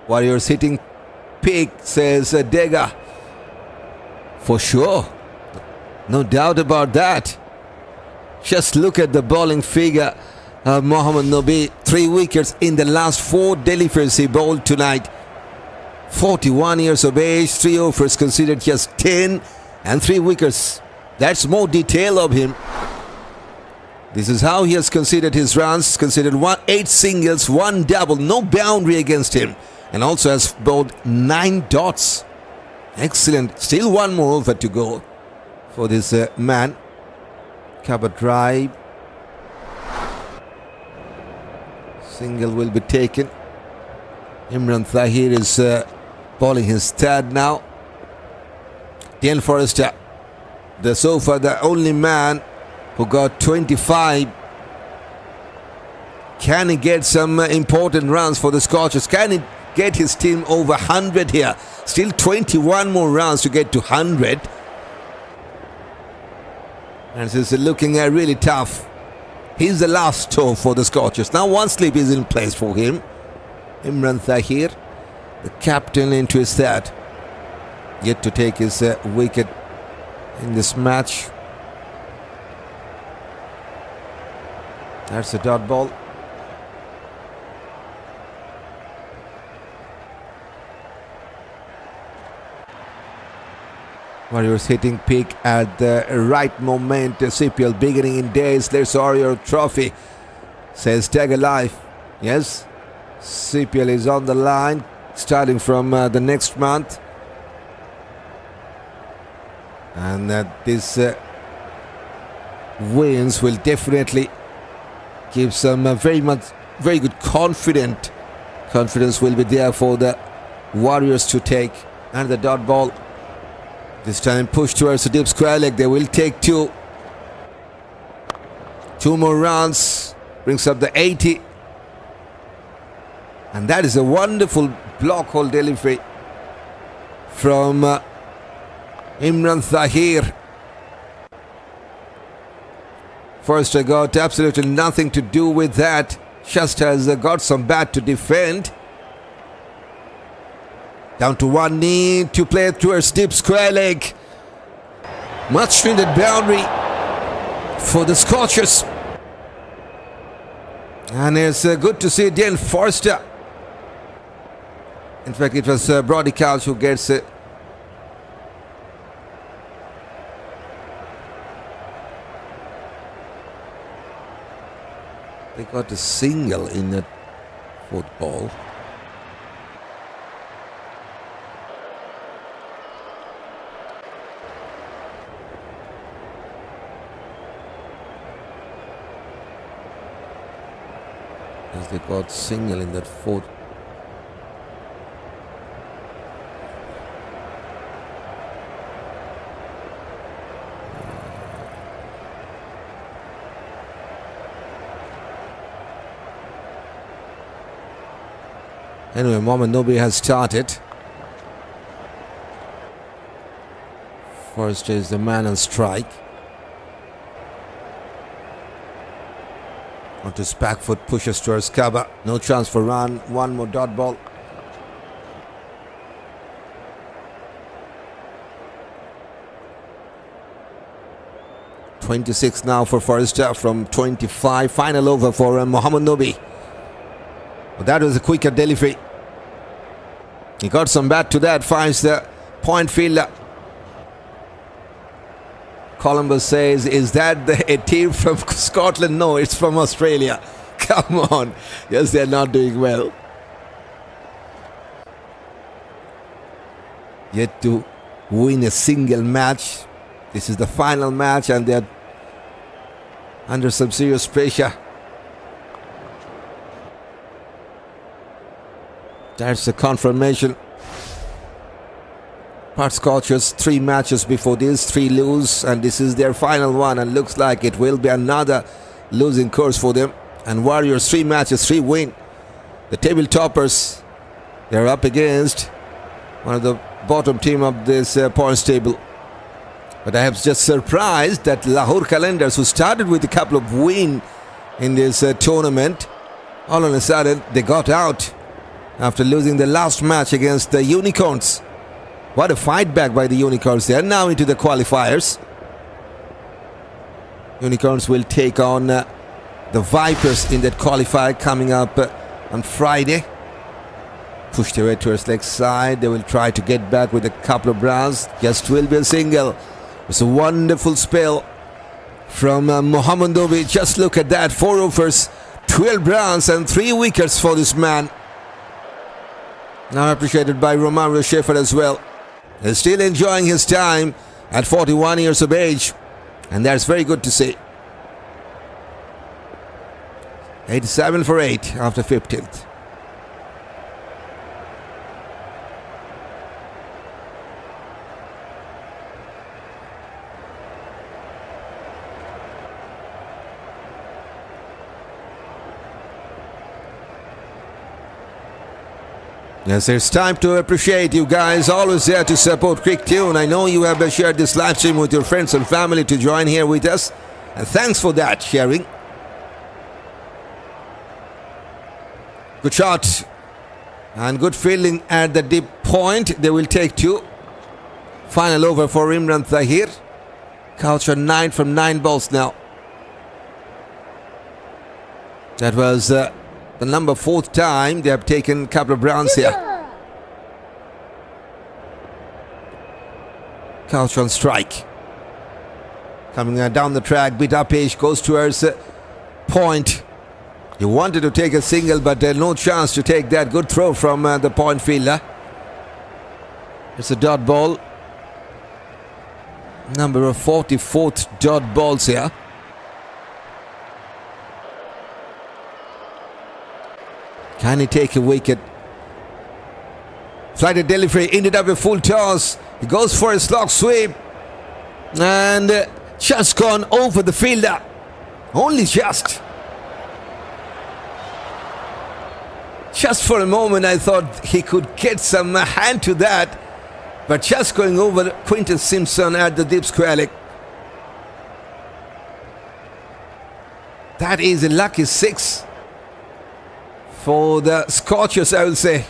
Warriors hitting peak, says Agar. For sure. No doubt about that. Just look at the bowling figure of Mohammad Nabi. 3 wickets in the last 4 deliveries he bowled tonight. 41 years of age, 3 overs considered, just 10 and 3 wickets. That's more detail of him. This is how he has considered his runs. Considered 8 singles, 1 double, no boundary against him. And also has bowled 9 dots. Excellent. Still 1 more over to go for this man. Cover drive. Single will be taken. Imran Tahir is bowling his third now. Dian Forrester, so far the only man who got 25. Can he get some important runs for the Scorchers? Can he get his team over 100 here? Still 21 more runs to get to 100. And this is looking really tough. He's the last toe for the Scorchers. Now 1 slip is in place for him. Imran Tahir, the captain, into his third. Yet to take his wicket in this match. That's a dot ball. Warriors hitting peak at the right moment. CPL beginning in days. Let's Warrior Trophy, says Tag Alive. Yes, CPL is on the line starting from the next month. And these wins will definitely give some very good confidence will be there for the Warriors to take. And the dot ball, this time push towards the deep square leg. They will take 2. 2 more runs, brings up the 80. And that is a wonderful block hole delivery from Imran Tahir. Forrester got absolutely nothing to do with that. Just has got some bat to defend. Down to one knee to play towards deep square leg. Much needed boundary for the Scorchers. And it's good to see Dian Forrester. In fact, it was Brody Akeal who gets it. They got a single in the football. As they got single in that fourth. Anyway, Mohamed Nobi has started. Forrester is the man on strike. Onto his back foot, pushes towards cover. No chance for run. One more dot ball. .26 now for Forrester from 25. Final over for Mohamed Nobi. But that was a quicker delivery. He got some bat to that. Finds the point fielder. Columbus says, is that a team from Scotland? No, it's from Australia. Come on. Yes, they're not doing well. Yet to win a single match. This is the final match and they're under some serious pressure. That's the confirmation. Perth Scorchers, 3 matches before this, 3 lose, and this is their final one, and looks like it will be another losing course for them. And Warriors, 3 matches, 3 win. The table toppers, they're up against one of the bottom team of this points table. But I was just surprised that Lahore Calendars, who started with a couple of wins in this tournament, all of a sudden they got out after losing the last match against the Unicorns. What a fight back by the Unicorns. They are now into the qualifiers. Unicorns will take on the Vipers in that qualifier coming up on Friday. Pushed their way towards leg side. They will try to get back with a couple of runs. Just will be a single. It's a wonderful spell from Mohamed Nobi. Just look at that. 4 overs, 12 runs and 3 wickets for this man. Now appreciated by Romario Schaefer as well. He's still enjoying his time at 41 years of age. And that's very good to see. 87 for 8 after 15th. Yes, it's time to appreciate you guys. Always there to support Crick Tune. I know you have shared this live stream with your friends and family to join here with us. And thanks for that sharing. Good shot. And good fielding at the deep point. They will take 2. Final over for Imran Tahir. Culture 9 from 9 balls now. That was the number 4th time they have taken a couple of rounds here. Culture on strike. Coming down the track, bit up age, goes towards point. He wanted to take a single, but no chance to take that. Good throw from the point fielder. It's a dot ball. Number of 44th dot balls here. Can he take a wicket? Flighted delivery, ended up a full toss. He goes for a slog sweep. And just gone over the fielder. Only just. Just for a moment I thought he could get some hand to that. But just going over Quinton Simpson at the deep square leg. That is a lucky 6 for the Scorchers, I will say.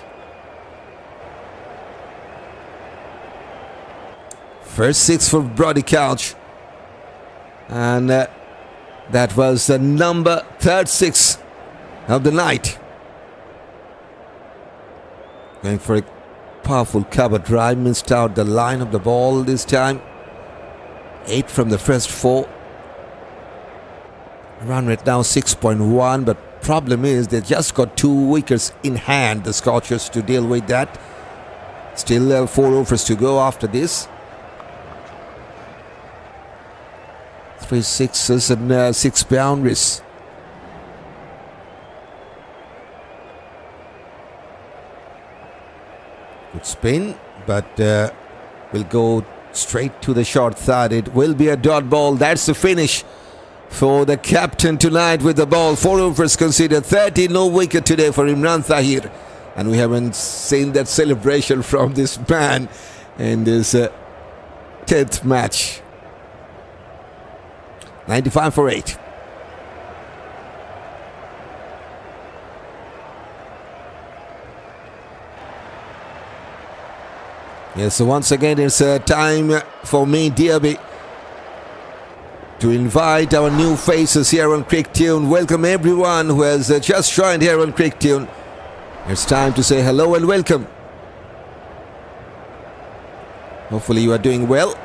First 6 for Brody Couch. And that was the number 36 of the night. Going for a powerful cover drive. Missed out the line of the ball this time. 8 from the first 4. Run rate now 6.1. But problem is they just got 2 wickets in hand, the Scorchers, to deal with that. Still 4 overs to go after this. 3 sixes and 6 boundaries. Good spin, but will go straight to the short side. It will be a dot ball. That's the finish for the captain tonight with the ball. 4 overs considered, 30, no wicket today for Imran Tahir. And we haven't seen that celebration from this man in this 10th match. 95 for 8. Yes, so once again it's time for me, DRB, to invite our new faces here on Cricket Tune. Welcome everyone who has just joined here on Cricket Tune. It's time to say hello and welcome. Hopefully you are doing well.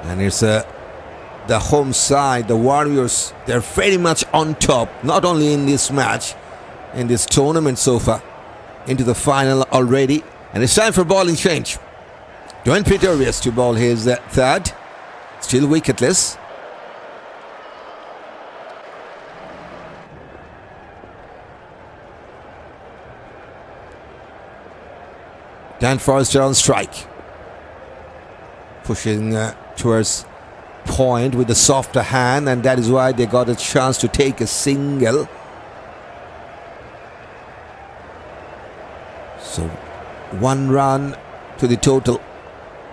And it's the home side, the Warriors, they're very much on top, not only in this match, in this tournament so far, into the final already. And it's time for bowling change. Dian Pretorius to bowl his third, still wicketless. Dan Forrester on strike, pushing towards point with a softer hand, and that is why they got a chance to take a single. So 1 run to the total.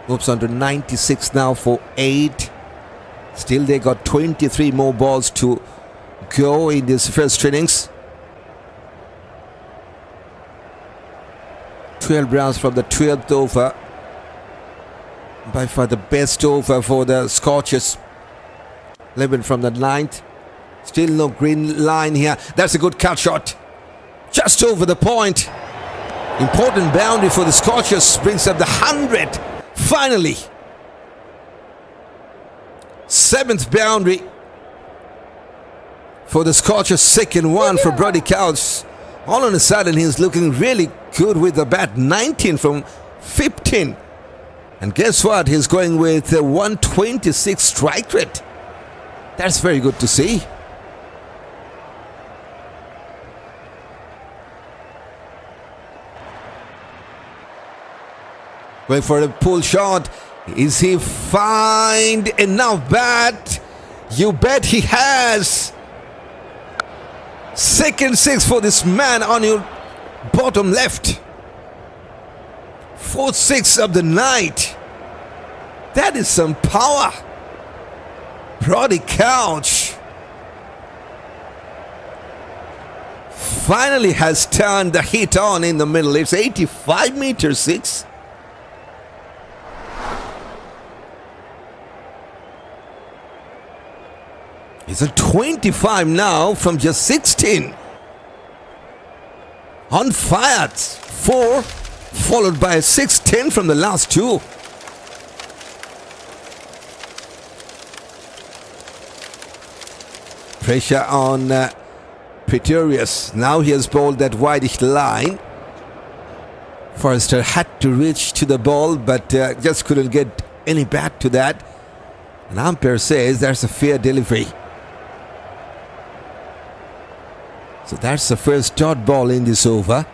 Moves on to 96 now for 8. Still they got 23 more balls to go in this first innings. 12 runs from the 12th over. By far the best over for the Scorchers. 11 from the 9th. Still no green line here. That's a good cut shot. Just over the point. Important boundary for the Scorchers. Brings up the 100. Finally. 7th boundary for the Scorchers. Second one for Brody Couch. All on a sudden he's looking really good with the bat. 19 from 15. And guess what? He's going with a 126 strike rate. That's very good to see. Going for a pull shot. Is he find enough bat? You bet he has. Second 6 for this man on your bottom left. 4th 6 of the night. That is some power. Brody Couch finally has turned the heat on in the middle. It's 85 meters 6. It's a 25 now from just 16. On fire. 4. Followed by a 6-10 from the last 2. Pressure on Pretorius. Now he has bowled that wideish line. Forrester had to reach to the ball, but just couldn't get any bat to that. And umpire says that's a fair delivery. So that's the first dot ball in this over.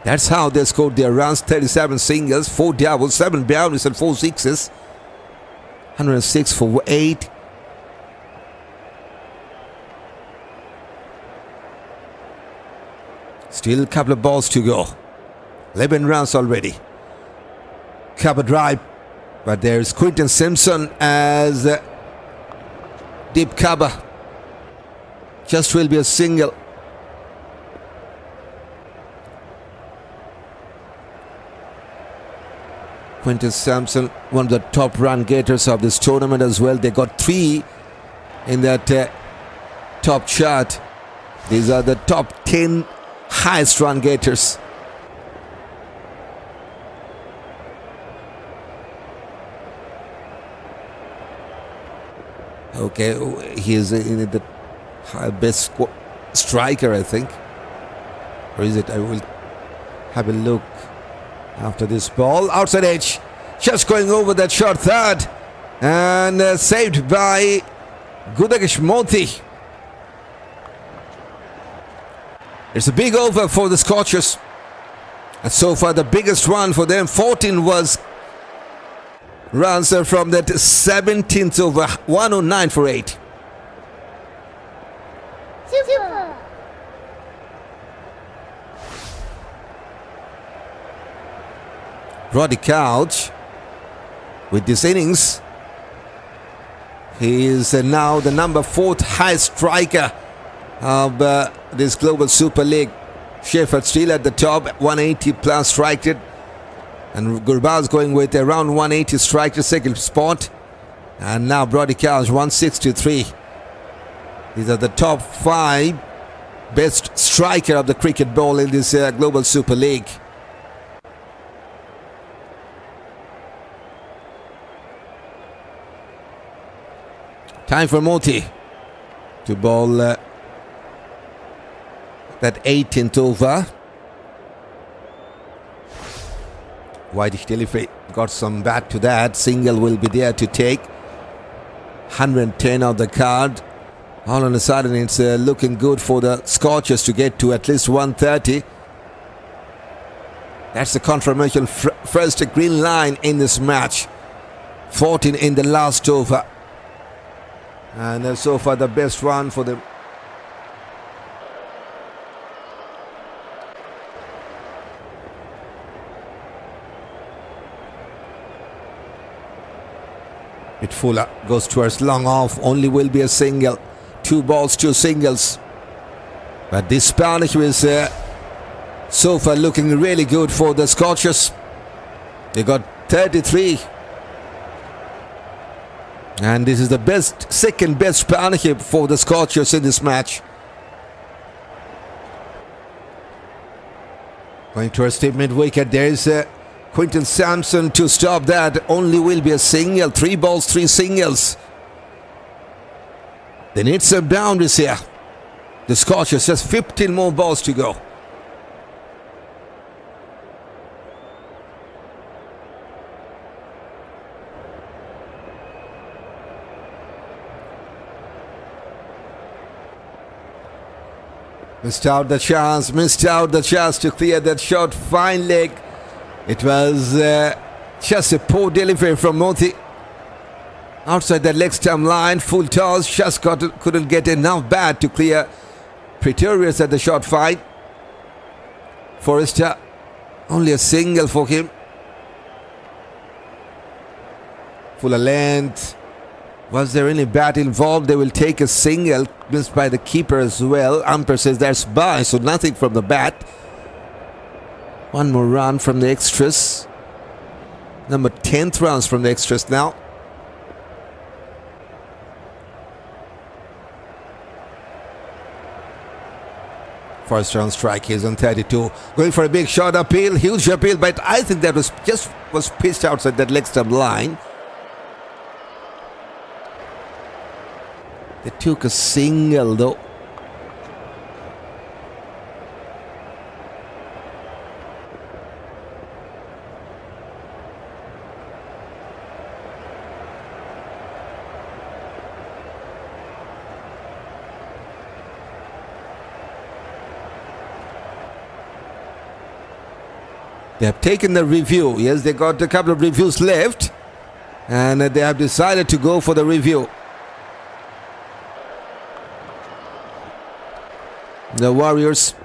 That's how they scored their runs. 37 singles, 4 doubles, 7 boundaries and 4 sixes. 106 for 8. Still a couple of balls to go. 11 runs already. Cover drive. But there's Quinton Simpson as deep cover. Just will be a single. Quintus Sampson, one of the top run getters of this tournament as well. They got 3 in that top chart. These are the top 10 highest run getters. Okay, he is in the best striker, I think. Or is it? I will have a look after this ball. Outside edge. Just going over that short third. And saved by Gudagesh Moti. It's a big over for the Scorchers. And so far the biggest one for them. 14 was runs from that 17th over. 109 for 8. Super. Brody Couch with this innings. He is now the number 4th highest striker of this Global Super League. Shepherd still at the top, 180 plus strike rate. And Gurbaz going with around 180 strike rate, second spot. And now Brody Couch, 163. These are the top 5 best striker of the cricket ball in this Global Super League. Time for Moti to bowl that 18th over. Wideish delivery, got some bat to that. Single will be there to take. 110 on the card. All on a sudden it's looking good for the Scorchers to get to at least 130. That's the confirmation first green line in this match. 14 in the last over. And so far the best one for them. It Fuller goes towards long off. Only will be a single. 2 balls, 2 singles. But this Spanish is so far looking really good for the Scorchers. They got 33. And this is the best, second best partnership for the Scorchers in this match. Going towards deep mid wicket. There is Quinton Sampson to stop that. Only will be a single. 3 balls, 3 singles. They need some boundaries here. The Scorchers just 15 more balls to go. Missed out the chance to clear that short fine leg. It was just a poor delivery from Moti. Outside that leg stump line, full toss, just couldn't get enough bat to clear Pretorius at the short fine. Forrester, only a single for him. Fuller length. Was there any bat involved? They will take a single, missed by the keeper as well. Umpire says that's by, so nothing from the bat. 1 more run from the extras. Number 10th runs from the extras now. First round strike, he's on 32. Going for a big shot appeal, huge appeal, but I think that was pitched outside that leg stump line. They took a single though. They have taken the review. Yes, they got a couple of reviews left. And they have decided to go for the review. The Warriors.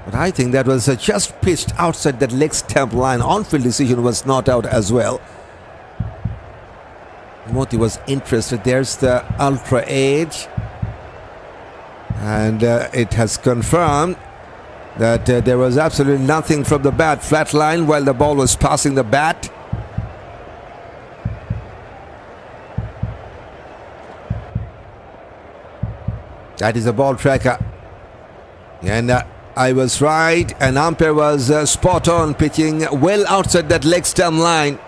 But I think that was just pitched outside that leg stump line. On-field decision was not out as well. Moti was interested. There's the ultra edge. And it has confirmed that there was absolutely nothing from the bat. Flat line while the ball was passing the bat. That is a ball tracker. And I was right. And umpire was spot on, pitching well outside that leg stump line.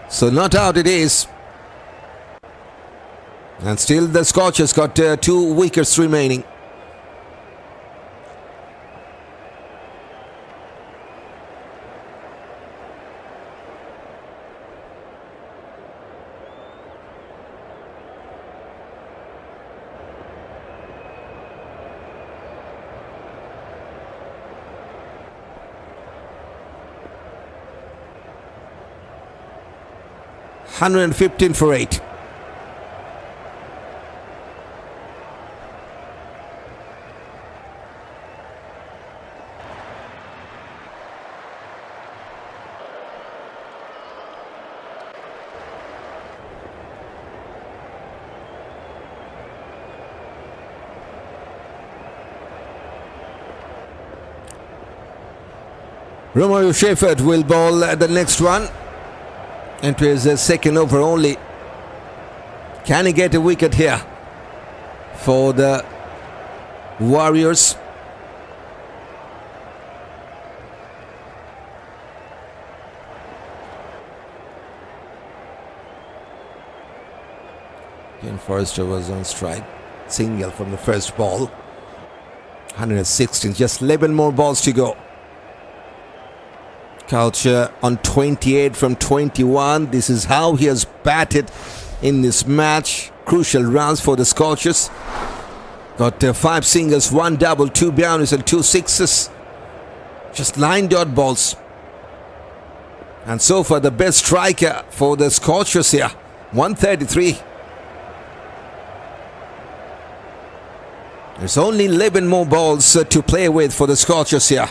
So not out it is. And still the Scorchers got 2 wickets remaining. $115 for 8. Romeo Shepherd will bowl the next one. Into his second over only. Can he get a wicket here for the Warriors? Again, Forrester was on strike. Single from the first ball. 116, just 11 more balls to go. Culture on 28 from 21. This is how he has batted in this match. Crucial runs for the Scorchers. Got 5 singles, 1 double, 2 boundaries and 2 sixes. Just 9 dot balls. And so far the best striker for the Scorchers here. 133. There's only 11 more balls to play with for the Scorchers here.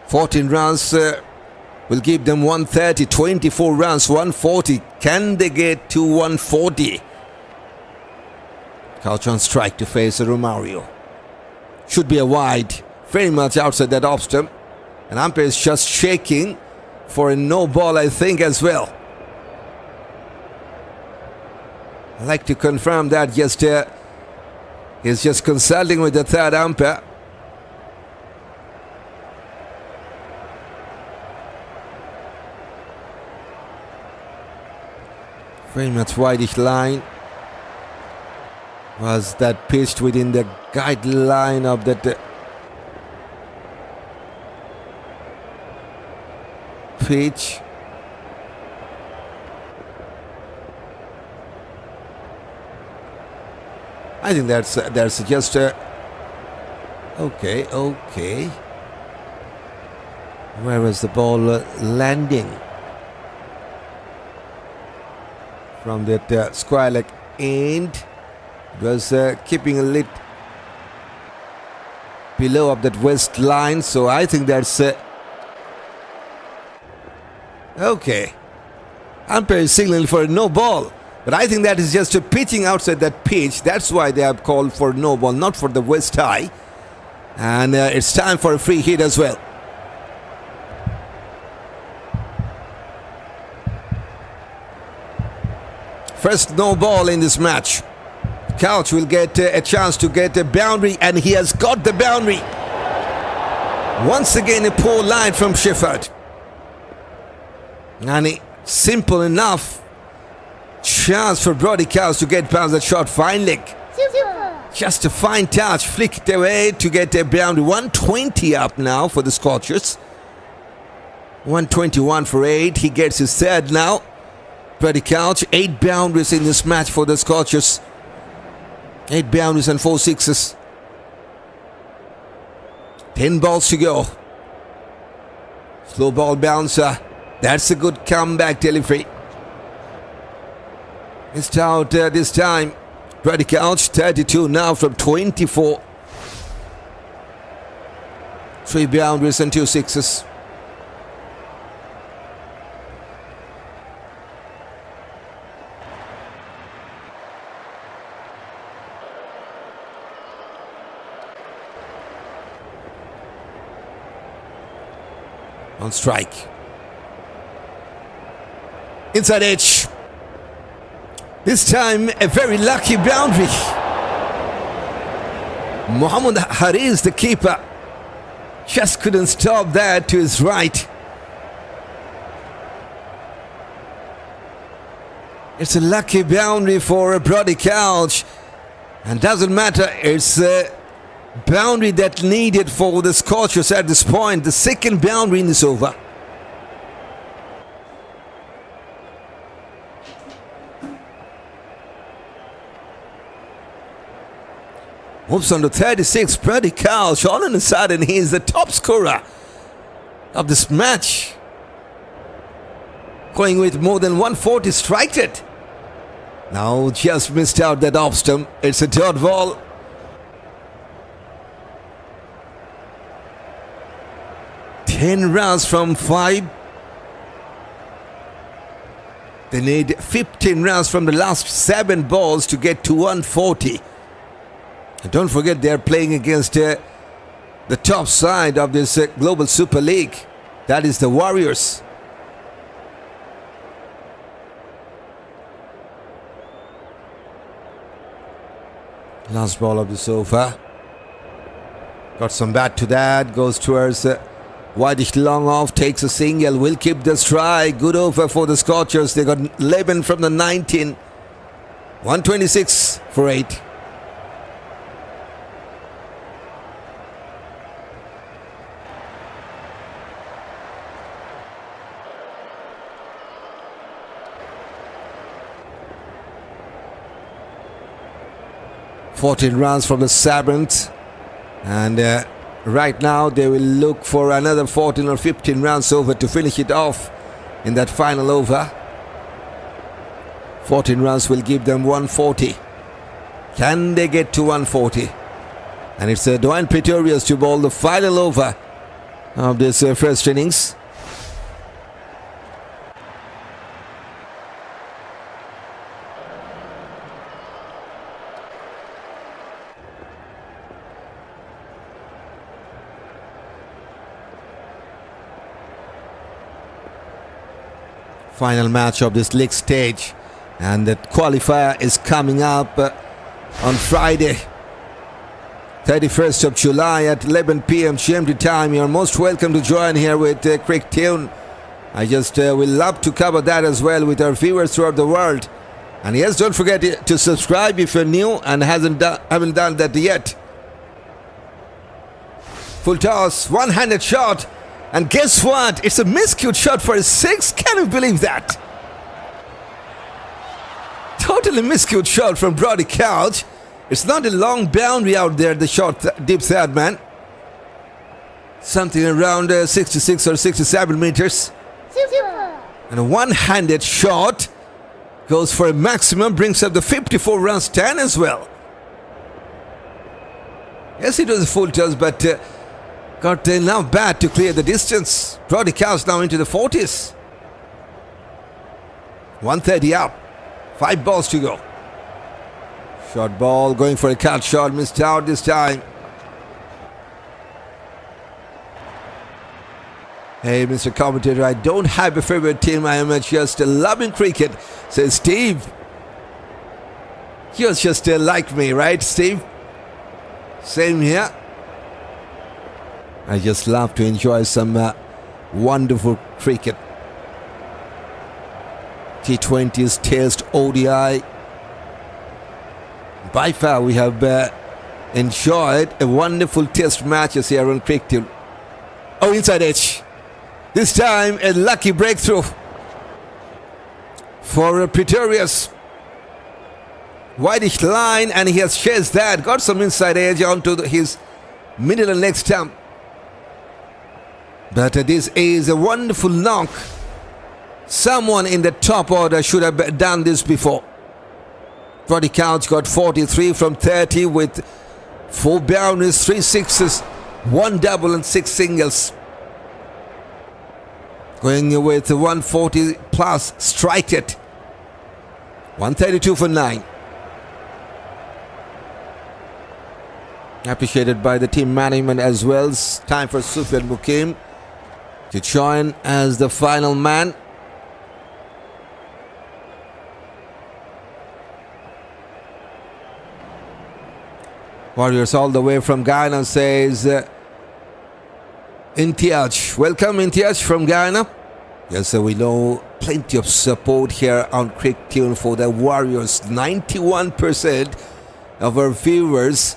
14 runs will give them 130, 24 runs, 140. Can they get to 140? Couch on strike to face Romario. Should be a wide, very much outside that off stump. And umpire is just shaking for a no ball, I think, as well. I'd like to confirm that. Just he's just consulting with the third umpire. Very much wideish line. Was that pitched within the guideline of that pitch? I think that's just okay. Where was the ball landing? From that square leg end. It was keeping a little below of that west line. So I think that's okay. Umpire is signaling for a no ball. But I think that is just a pitching outside that pitch. That's why they have called for no ball, not for the west high. And it's time for a free hit as well. First no ball in this match. Couch will get a chance to get a boundary, and he has got the boundary. Once again a poor line from Shepherd. And simple enough chance for Brody to get past that short, fine leg. Super. Just a fine touch, flicked away to get a boundary. 120 up now for the Scorchers. 121 for 8. He gets his third now. Brody Couch, 8 boundaries in this match for the Scorchers. 8 boundaries and 4 sixes. 10 balls to go. Slow ball bouncer. That's a good comeback delivery. It's out this time. Brody Couch, 32 now from 24. 3 boundaries and 2 sixes. on strike. Inside edge. This time a very lucky boundary. Mohammad Haris, the keeper, just couldn't stop that to his right. It's a lucky boundary for Brody Couch, and doesn't matter, it's a boundary that needed for the Scorchers at this point, the second boundary in this over. Moves on to 36, Brody Couch all on the side, and he is the top scorer of this match, going with more than 140 strike rate. Now just missed out that off stump. It's a dot ball. Ten runs from 5. They need 15 runs from the last 7 balls to get to 140. And don't forget, they're playing against the top side of this Global Super League. That is the Warriors. Last ball of this over. Got some bat to that. Goes towards Wadish long off. Takes a single. Will keep the strike. Good over for the Scorchers. They got 11 from the 19. 126 for 8. Runs from the 7th, and right now they will look for another 14 or 15 runs over to finish it off in that final over. 14 runs will give them 140. Can they get to 140? And it's Dian Pretorius to bowl the final over of this first innings. Final match of this league stage, and the qualifier is coming up on Friday, 31st of July at 11 p.m. GMT time. You're most welcome to join here with Crick Tune. I just will love to cover that as well with our viewers throughout the world. And yes, don't forget to subscribe if you're new and haven't done that yet. Full toss, one-handed shot. And guess what? It's a miscued shot for a 6. Can you believe that? Totally miscued shot from Brody Couch. It's not a long boundary out there, the shot, deep third man. Something around 66 or 67 meters. Super. And a one-handed shot goes for a maximum, brings up the 54 runs, 10 as well. Yes, it was a full toss, but got enough bat to clear the distance. Brody Couch now into the 40s. 130 up. 5 balls to go. Short ball, going for a cut shot, missed out this time. Hey, Mr. Commentator, I don't have a favorite team. I am just loving cricket, says Steve. You're just like me, right, Steve? Same here. I just love to enjoy some wonderful cricket. T20s, Test, ODI. By far, we have enjoyed a wonderful Test matches here on Cricket. Oh, inside edge. This time, a lucky breakthrough for Pretorius. Wideish line, and he has chased that. Got some inside edge onto his middle and leg stump. But this is a wonderful knock. Someone in the top order should have done this before. Brody Couch got 43 from 30 with 4 boundaries, 3 sixes, 1 double and 6 singles. Going with 140 plus strike it. 132 for 9. Appreciated by the team management as well. It's time for Sufiyan Muqeem to join as the final man. Warriors all the way from Guyana, says Intiaj. Welcome, Intiaj from Guyana. Yes, so we know plenty of support here on Crick Tune for the Warriors. 91% of our viewers,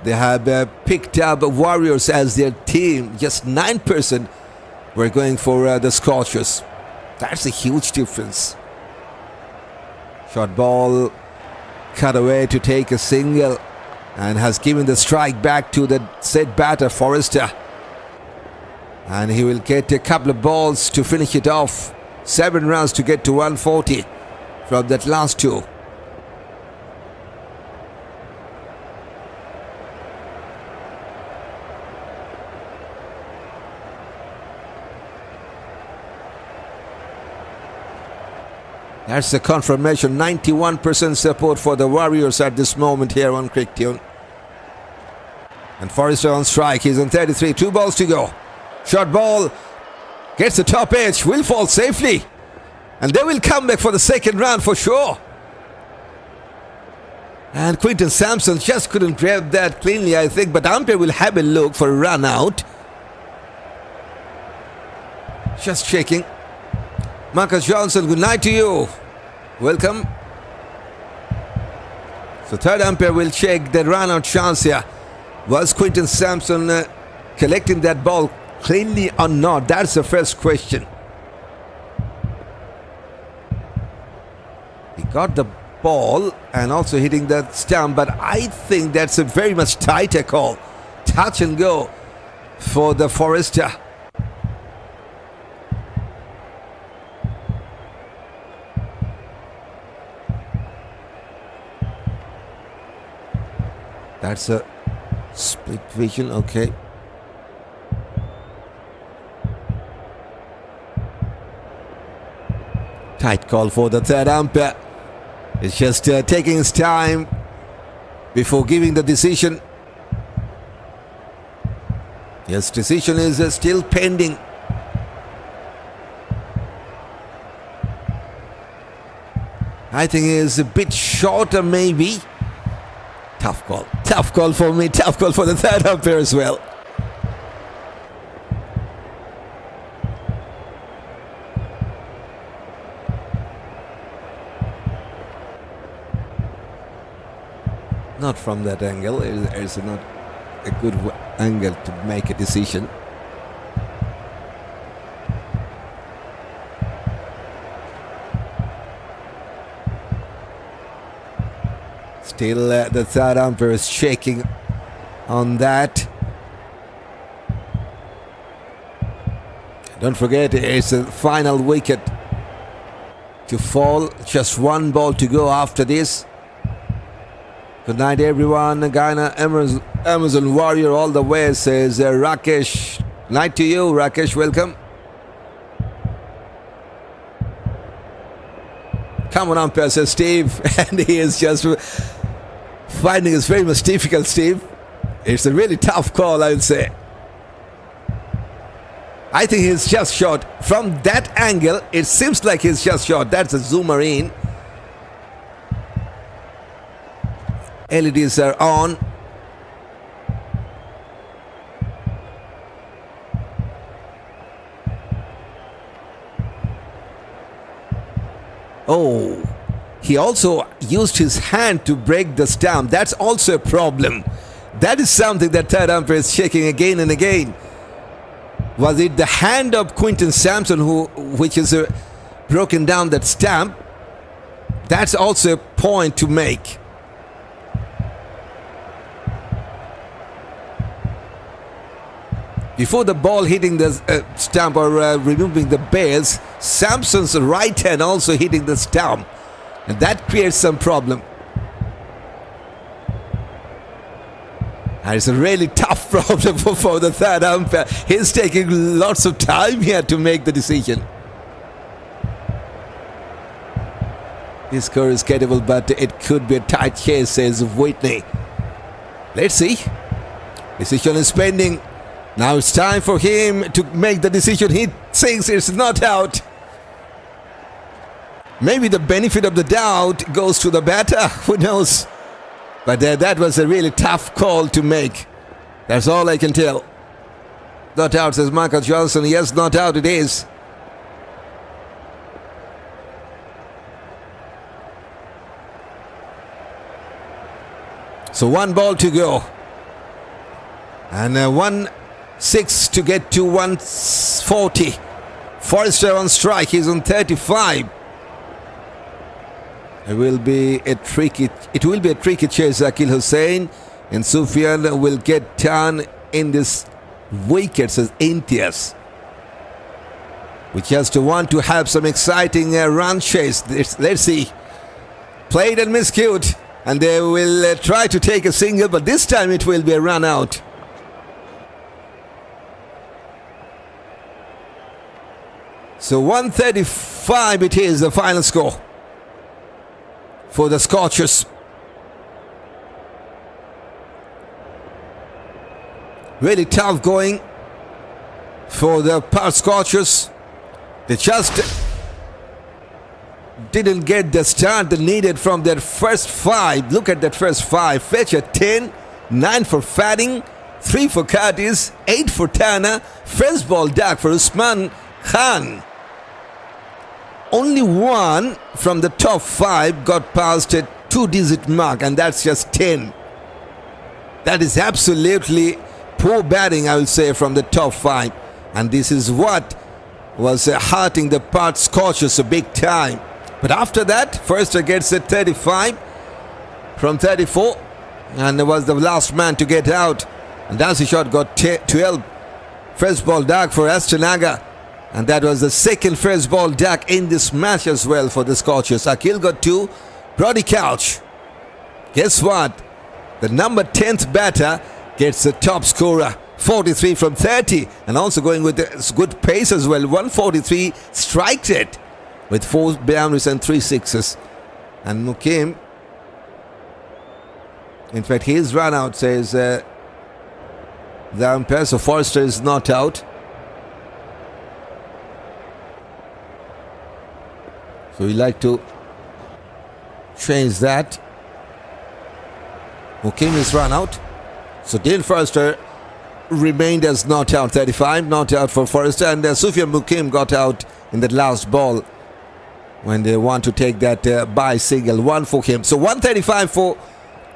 they have picked up Warriors as their team. Just 9% were going for the Scorchers. That's a huge difference. Short ball cut away to take a single, and has given the strike back to the set batter, Forrester. And he will get a couple of balls to finish it off. 7 runs to get to 140 from that last 2. That's the confirmation. 91% support for the Warriors at this moment here on Crick Tune. And Forrester on strike. He's on 33. 2 balls to go. Short ball gets the top edge. Will fall safely. And they will come back for the second round for sure. And Quinton Sampson just couldn't grab that cleanly, I think. But umpire will have a look for a run out. Just checking. Marcus Johnson, good night to you. Welcome. So third umpire will check the run-out chance here. Was Quinton Sampson collecting that ball cleanly or not? That's the first question. He got the ball and also hitting that stump, but I think that's a very much tighter call. Touch and go for the Forrester. That's a split vision, okay. Tight call for the third umpire. It's just taking his time before giving the decision. Yes, decision is still pending. I think it's a bit shorter maybe. Tough call. Tough call for me. Tough call for the third umpire as well. Not from that angle. It's not a good angle to make a decision. Still, the third umpire is shaking on that. Don't forget, it's a final wicket to fall. Just 1 ball to go after this. Good night, everyone. Guyana Amazon Warrior all the way, says Rakesh. Night to you, Rakesh. Welcome. Come on, umpire, says Steve. And he is just finding it very much difficult, Steve. It's a really tough call, I would say. I think he's just short. From that angle, it seems like he's just short. That's a zoomer in. LEDs are on. Oh, he also used his hand to break the stump. That's also a problem. That is something that third umpire is checking again and again. Was it the hand of Quinton Sampson which is broken down that stump? That's also a point to make. Before the ball hitting the stump or removing the bails, Sampson's right hand also hitting the stump. And that creates some problem. And it's a really tough problem for the third umpire. He's taking lots of time here to make the decision. This score is gettable, but it could be a tight chase, says Whitney. Let's see. Decision is pending. Now it's time for him to make the decision. He thinks it's not out. Maybe the benefit of the doubt goes to the batter. Who knows? But that was a really tough call to make. That's all I can tell. Not out, says Michael Johnson. Yes, not out it is. So 1 ball to go. And 1-6 to get to 140. Forrester on strike. He's on 35. It will be a tricky chase. Akeal Hosein and Sufiyan will get down in this wicket, says Intias. We just want to have some exciting run chase. Let's see. Played and miscued. And they will try to take a single, but this time it will be a run out. So 135 it is, the final score for the Scorchers. Really tough going for the Perth Scorchers. They just didn't get the start they needed from their first 5. Look at that first 5. Fletcher 10, 9 for Fadding, 3 for Curtis, 8 for Tana, first ball duck for Usman Khan. Only 1 from the top 5 got past a 2-digit mark, and that's just 10. That is absolutely poor batting, I will say, from the top 5. And this is what was hurting the Perth Scorchers a big time. But after that, Forrester gets a 35 from 34, and was the last man to get out. And Dancy shot got 12. First ball duck for Ashton Agar, and that was the second first ball duck in this match as well for the Scorchers. Akeal got 2. Brody couch. Guess what? The number 10th batter gets the top scorer. 43 from 30, and also going with a good pace as well. 143 strike rate with 4 boundaries and 3 sixes. And Muqeem, in fact, his run out, says the umpire. So Forrester is not out. So we like to change that. Muqeem is run out. So Dian Forrester remained as not out. 35 not out for Forrester, and Sufiyan Muqeem got out in that last ball when they want to take that by single. 1 for him. So 135 for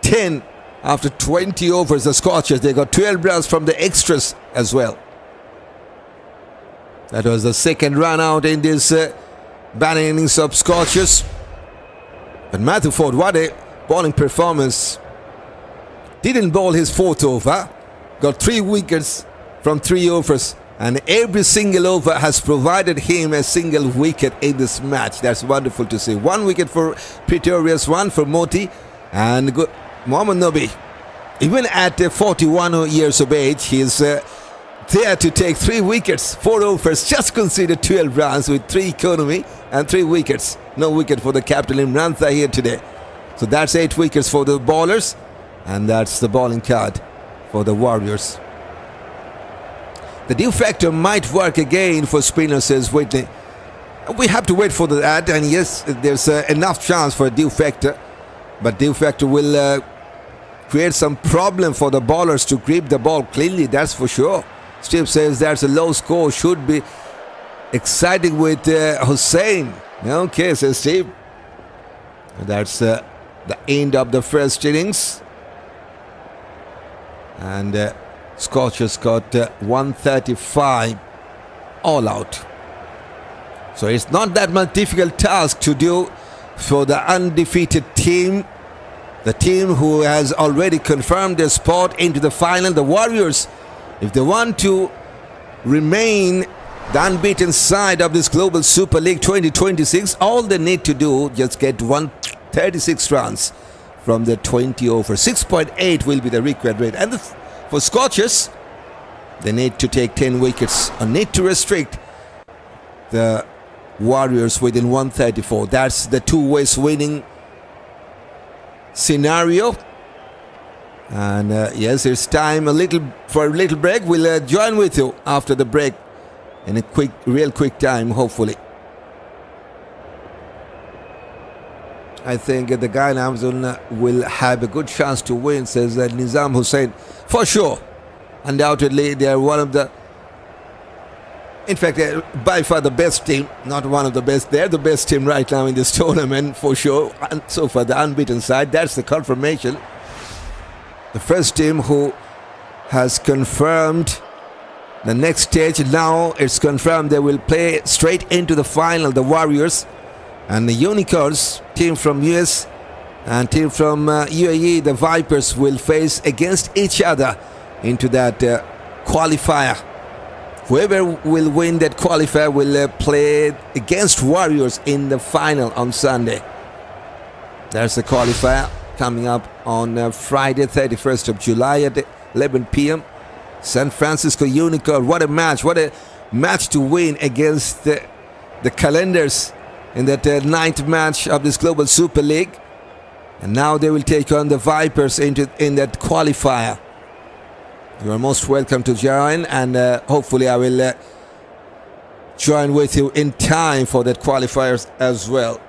10 after 20 overs. The Scorchers, they got 12 runs from the extras as well. That was the second run out in this batting innings of Scorchers. But Matthew Ford, what a bowling performance. Didn't bowl his 4th over. Got 3 wickets from 3 overs. And every single over has provided him a single wicket in this match. That's wonderful to see. 1 wicket for Pretorius, 1 for Moti, and good Mohammad Nabi. Even at 41 years of age, he's there to take 3 wickets, 4 overs, just considered 12 runs with 3 economy and 3 wickets. No wicket for the captain Imran here today. So that's 8 wickets for the bowlers, and that's the bowling card for the Warriors. The dew factor might work again for spinners, says Whitney. We have to wait for that, and yes, there's enough chance for a dew factor, but dew factor will create some problem for the bowlers to grip the ball cleanly, that's for sure. Steve says that's a low score, should be exciting with Hosein. Okay, says Steve. That's the end of the first innings. And Scorchers got 135 all out. So it's not that much difficult task to do for the undefeated team. The team who has already confirmed their spot into the final, the Warriors. If they want to remain the unbeaten side of this Global Super League 2026, all they need to do, just get 136 runs from the 20 over. 6.8 will be the required rate. And for Scorchers, they need to take 10 wickets or need to restrict the Warriors within 134. That's the 2 ways winning scenario. And yes, it's time for a little break. We'll join with you after the break in a real quick time, hopefully. I think the Guyana will have a good chance to win, says Nizam Hosein. For sure. Undoubtedly, they are one of the... In fact, by far the best team. Not one of the best. They're the best team right now in this tournament, for sure. And so far, the unbeaten side. That's the confirmation. The first team who has confirmed the next stage. Now it's confirmed they will play straight into the final, the Warriors. And the Unicorns, team from US and team from UAE, the Vipers, will face against each other into that qualifier. Whoever will win that qualifier will play against Warriors in the final on Sunday. There's the qualifier coming up on Friday, 31st of July at 11 p.m. San Francisco Unicorn. What a match. What a match to win against the Calendars in that ninth match of this Global Super League. And now they will take on the Vipers in that qualifier. You are most welcome to join, and hopefully I will join with you in time for that qualifiers as well.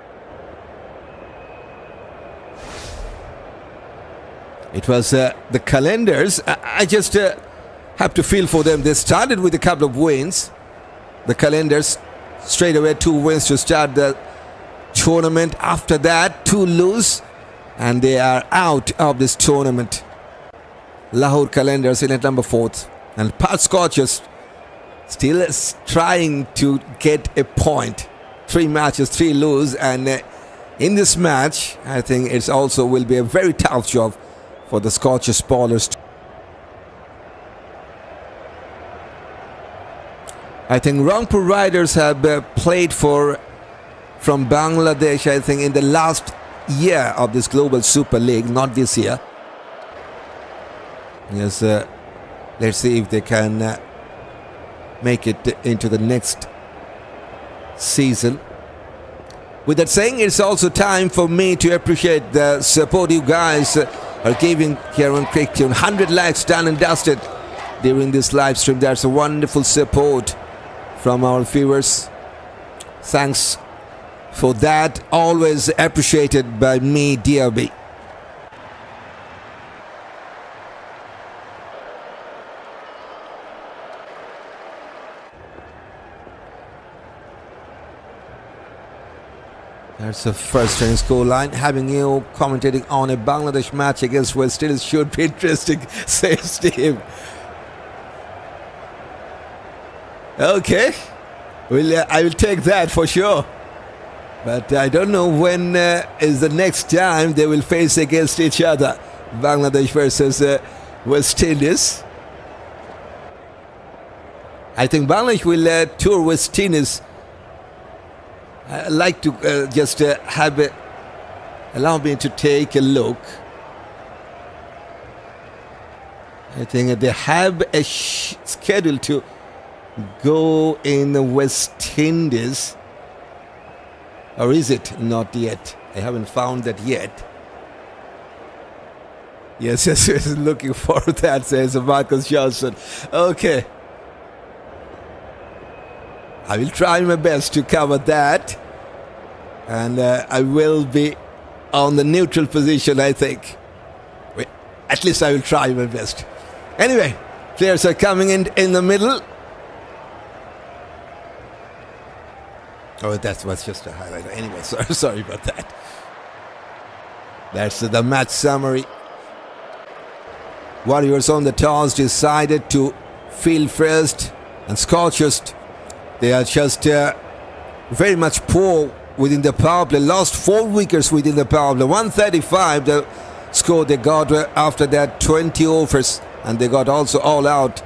It was the Calendars. I just have to feel for them. They started with a couple of wins. The Calendars straight away 2 wins to start the tournament. After that, 2 lose, and they are out of this tournament. Lahore Calendars in at number 4th, and Perth Scorchers still trying to get a point. 3 matches, 3 lose, and in this match, I think it also will be a very tough job for the Scorchers bowlers. I think Rangpur Riders have played from Bangladesh, I think, in the last year of this Global Super League, not this year. Yes, let's see if they can make it into the next season. With that saying, it's also time for me to appreciate the support you guys are giving here on Cricket. 100 likes done and dusted during this live stream. There's a wonderful support from our viewers. Thanks for that. Always appreciated by me, DRB. That's the first training score line. Having you commentating on a Bangladesh match against West Indies should be interesting, says Steve. Okay, I will take that for sure. But I don't know when is the next time they will face against each other. Bangladesh versus West Indies. I think Bangladesh will tour West Indies. I'd like to just allow me to take a look. I think they have a schedule to go in the West Indies. Or is it not yet? I haven't found that yet. Yes, looking for that, says Marcus Johnson. Okay. I will try my best to cover that. And I will be on the neutral position, I think. At least I will try my best. Anyway, players are coming in the middle. Oh, that was just a highlight. Anyway, sorry about that. That's the match summary. Warriors on the toss decided to field first. And Scorchers, they are just very much poor within the power play. Lost 4 wickets within the power play. 135 the score they got after that 20 overs. And they got also all out.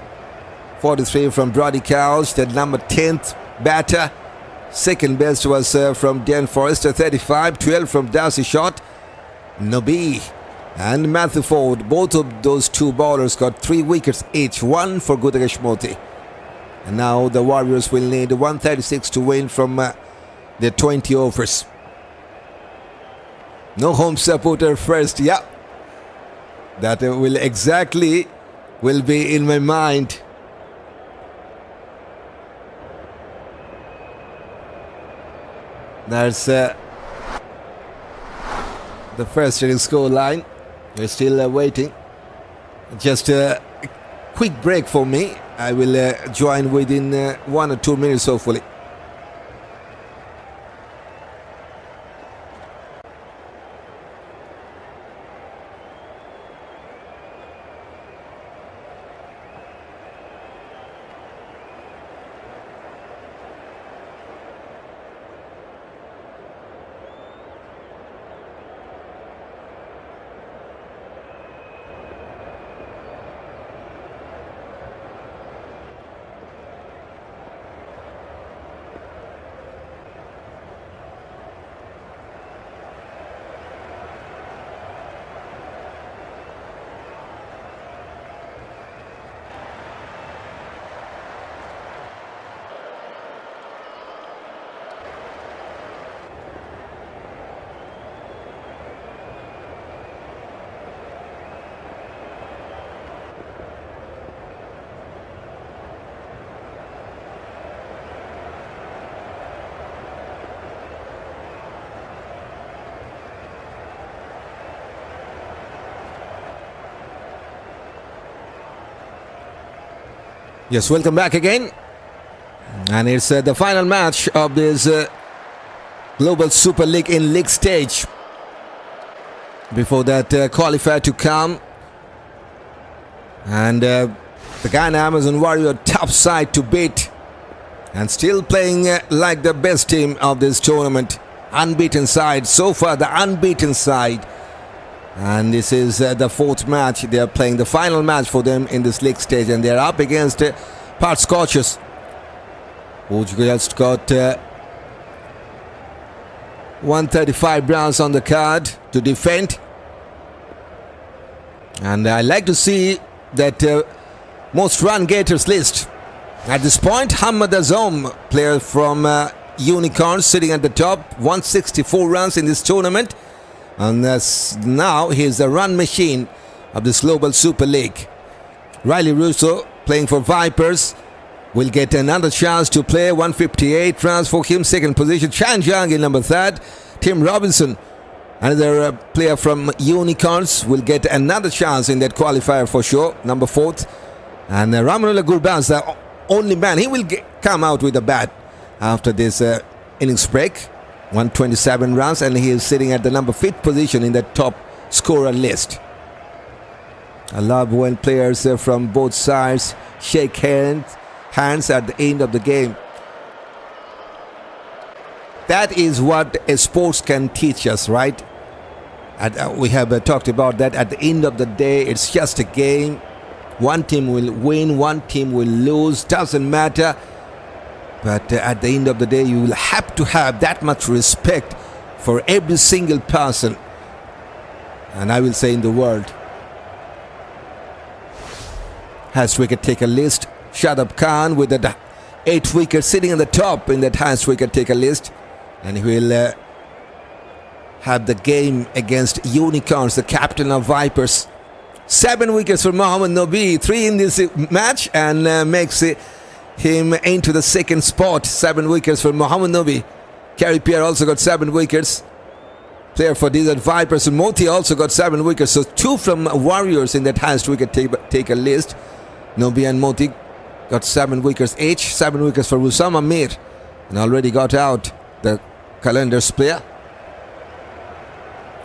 43 from Brody, the number 10th batter. Second best was from Dian Forrester, 35. 12 from Darcy Shot. Nabi and Matthew Ford. Both of those 2 bowlers got 3 wickets each. 1 for Gudagesh Moti. And now the Warriors will need 136 to win from their 20 overs. No home supporter first. Yeah. That will be in my mind. That's the first inning score line. We're still waiting. Just a quick break for me. I will join within 1 or 2 minutes, hopefully. Yes, welcome back again. And it's the final match of this Global Super League in league stage. Before that qualifier to come. And the Guyana Amazon Warrior top side to beat. And still playing like the best team of this tournament. Unbeaten side. So far the unbeaten side. And this is the fourth match. They are playing the final match for them in this league stage. And they are up against Perth Scorchers, who just got 135 rounds on the card to defend. And I like to see that most run getters list. At this point, Hamad Azom, player from Unicorns, sitting at the top. 164 runs in this tournament. And now he's the run machine of this Global Super League. Riley Russo, playing for Vipers, will get another chance to play. 158 runs for him. Second position, Chan Jiang in number third. Tim Robinson, another player from Unicorns, will get another chance in that qualifier for sure. Number fourth. And Ramanullah Gurbaz, the only man. He will come out with a bat after this innings break. 127 runs, and he is sitting at the number 5th position in the top scorer list. I love when players from both sides shake hands at the end of the game. That is what a sports can teach us, right? And we have talked about that. At the end of the day, it's just a game. One team will win, one team will lose, doesn't matter. But at the end of the day, you will have to have that much respect for every single person. And I will say in the world. Highest wicket taker list. Shadab Khan with the 8 wickets sitting on the top in that highest wicket taker list. And he will have the game against Unicorns, the captain of Vipers. 7 wickets for Mohammad Nabi. 3 in this match, and makes it him into the second spot. 7 wickets for Mohammad Nabi. Kerry Pierre also got 7 wickets. Player for Desert Vipers. And Moti also got 7 wickets. So 2 from Warriors in that highest wicket taker list. Nabi and Moti got 7 wickets each. 7 wickets for Usama Mir. And already got out the Calendars player.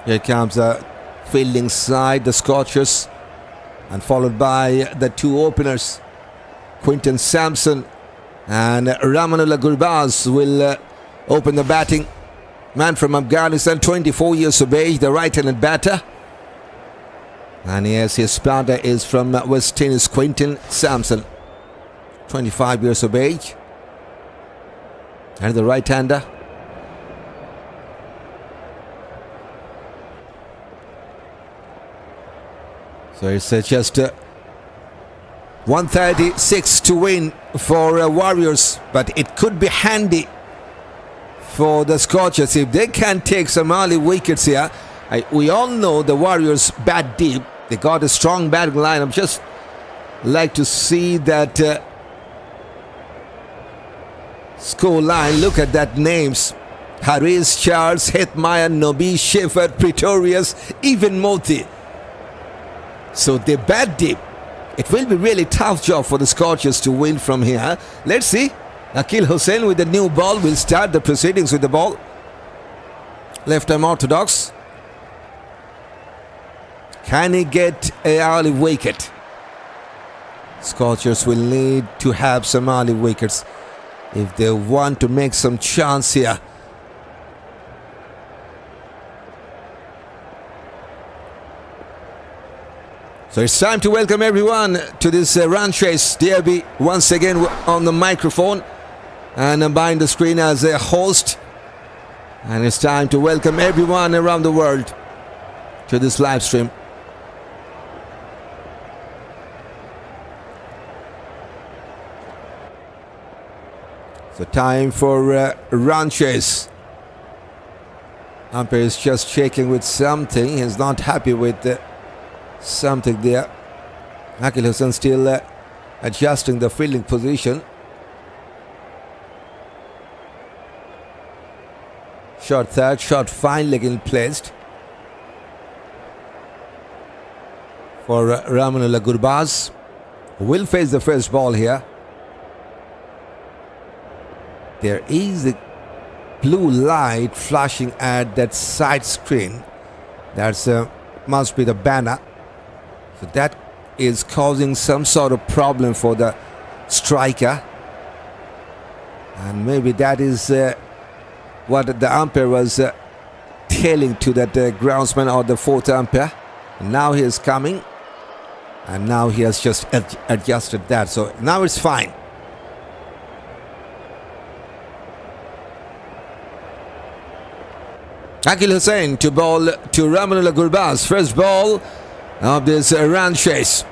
Here comes the fielding side, the Scorchers. And followed by the 2 openers. Quinton Sampson and Ramanullah Gurbaz will open the batting. Man from Afghanistan, 24 years of age, the right-handed batter. And yes, his starter is from West Indies, Quinton Sampson, 25 years of age. And the right-hander. So it's just 136 to win for Warriors, but it could be handy for the Scorchers if they can take some early wickets here. We all know the Warriors bat deep, They got a strong batting lineup. Just like to see that score line. Look at that names. Haris, Charles, Hetmaya, Nobi, Shepherd, Pretorius, even Moti. So they bat deep. It will be really tough job for the Scorchers to win from here. Let's see. Akeal Hosein with the new ball will start the proceedings with the ball. Left arm orthodox. Can he get an early wicket? Scorchers will need to have some early wickets if they want to make some chance here. So it's time to welcome everyone to this run chase. DRB once again on the microphone and behind the screen as a host. And it's time to welcome everyone around the world to this live stream. So time for a run chase. Umpire is just shaking with something. He's not happy with something there. Akeal Hosein still adjusting the fielding position. Short third, short fine leg in placed for Ramanullah Gurbaz. Will face the first ball here. There is a blue light flashing at that side screen. That's must be the banner. So that is causing some sort of problem for the striker. And maybe that is what the umpire was telling to that groundsman or the fourth umpire. And now he is coming. And now he has just adjusted that. So now it's fine. Akeal Hosein to ball to Ramanullah Gurbaz. First ball of this run chase.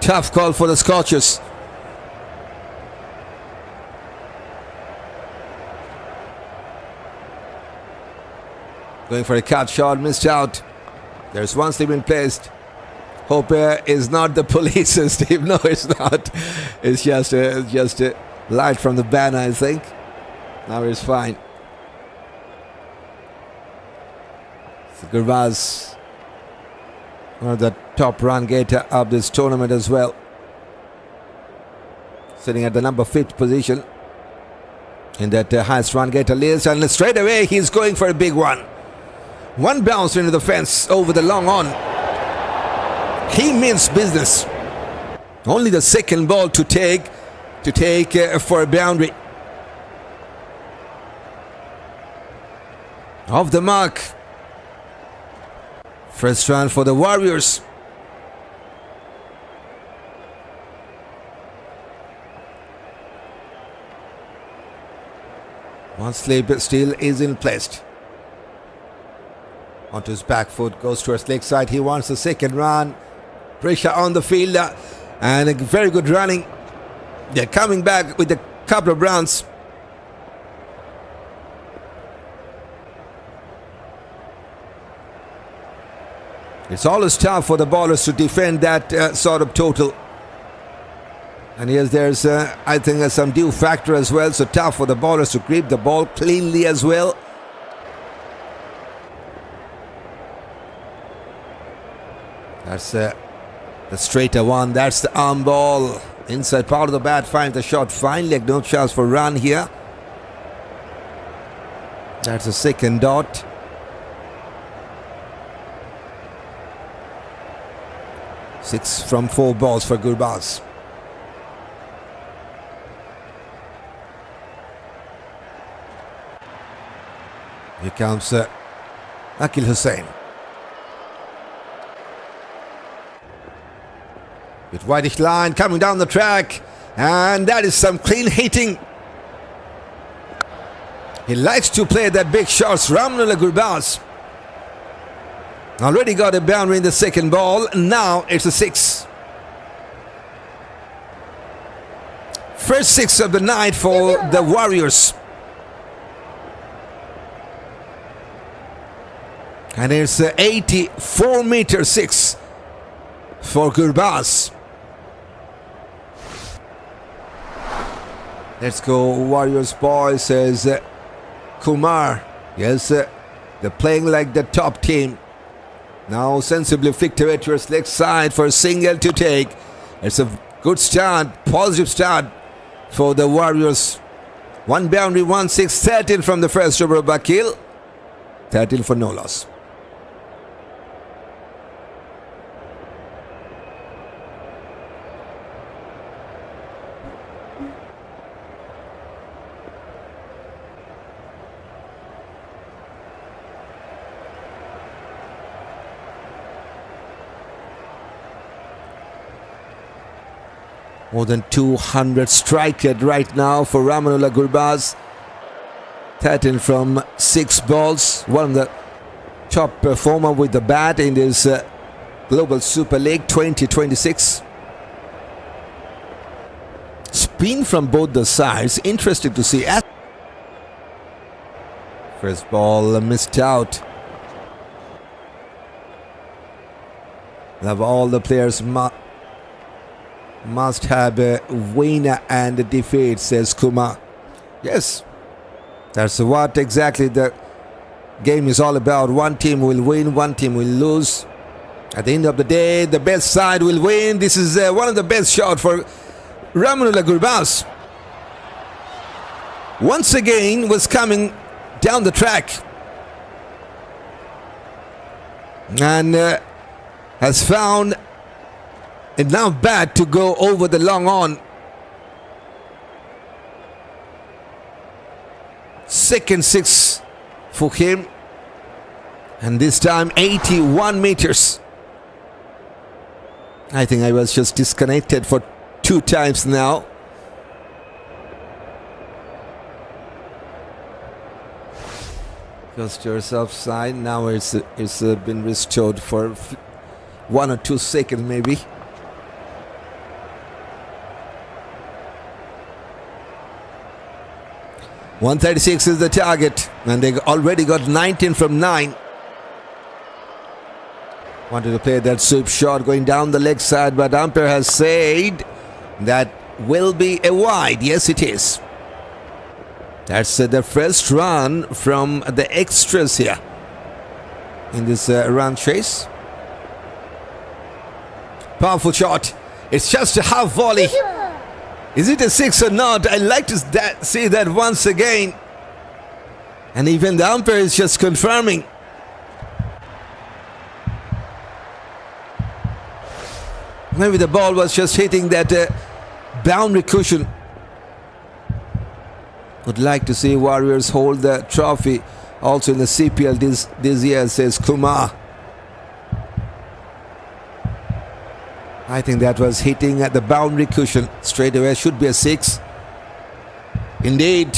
Tough call for the Scorchers. Going for a cut shot, missed out. There's one slip in placed. Hope is not the police, Steve. No, it's not. It's just a light from the banner, I think. Now it's fine. So Gurbaz, one of the top run getter of this tournament as well. Sitting at the number 5th position in that highest run getter list. And straight away he's going for a big one. One bounce into the fence over the long on. He means business. Only the second ball to take for a boundary. Off the mark. First run for the Warriors. One slip still is in place. Onto his back foot, goes towards leg side. He wants the second run. Pressure on the field and a very good running. They're coming back with a couple of runs. It's always tough for the bowlers to defend that sort of total. And yes, there's, I think, some due factor as well. So tough for the bowlers to grip the ball cleanly as well. That's the straighter one. That's the arm ball. Inside part of the bat finds the shot fine leg. No chance for run here. That's the second dot. Six from 4 balls for Gurbaz. Here comes Akeal Hosein. With whitish line coming down the track. And that is some clean hitting. He likes to play that big shots. Ramanullah Gurbaz. Already got a boundary in the second ball. Now it's a 6. First 6 of the night for the Warriors. And it's 84 meter 6. for Gurbaz. Let's go Warriors boys, says Kumar. Yes, they're playing like the top team. Now sensibly flicked away towards leg side for a single to take. It's a good start, positive start for the Warriors. One boundary, 1-6, 13 from the first over of Akeal. 13 for no loss. More than 200 strike rate right now for Ramanullah Gurbaz. 13 from 6 balls. One of the top performer with the bat in this Global Super League 2026. Spin from both the sides. Interesting to see. First ball missed out. Love all the players must have a winner and a defeat, says Kumar. Yes, that's what exactly the game is all about. One team will win, one team will lose. At the end of the day, the best side will win. This is one of the best shots for Ramanullah Gurbaz. Once again was coming down the track and has found enough bat to go over the long on. Second 6 for him, and this time 81 meters. I think I was just disconnected for 2 times now. Just yourself side. Now it's been restored for 1 or 2 seconds maybe. .136 is the target, and they already got 19 from 9. Wanted to play that sweep shot going down the leg side, but umpire has said that will be a wide. Yes, it is. That's the first run from the extras here in this run chase. Powerful shot. It's just a half volley. Is it a 6 or not? I'd like to see that once again. And even the umpire is just confirming. Maybe the ball was just hitting that boundary cushion. Would like to see Warriors hold the trophy also in the CPL this year, says Kumar. I think that was hitting at the boundary cushion straight away. Should be a 6. Indeed.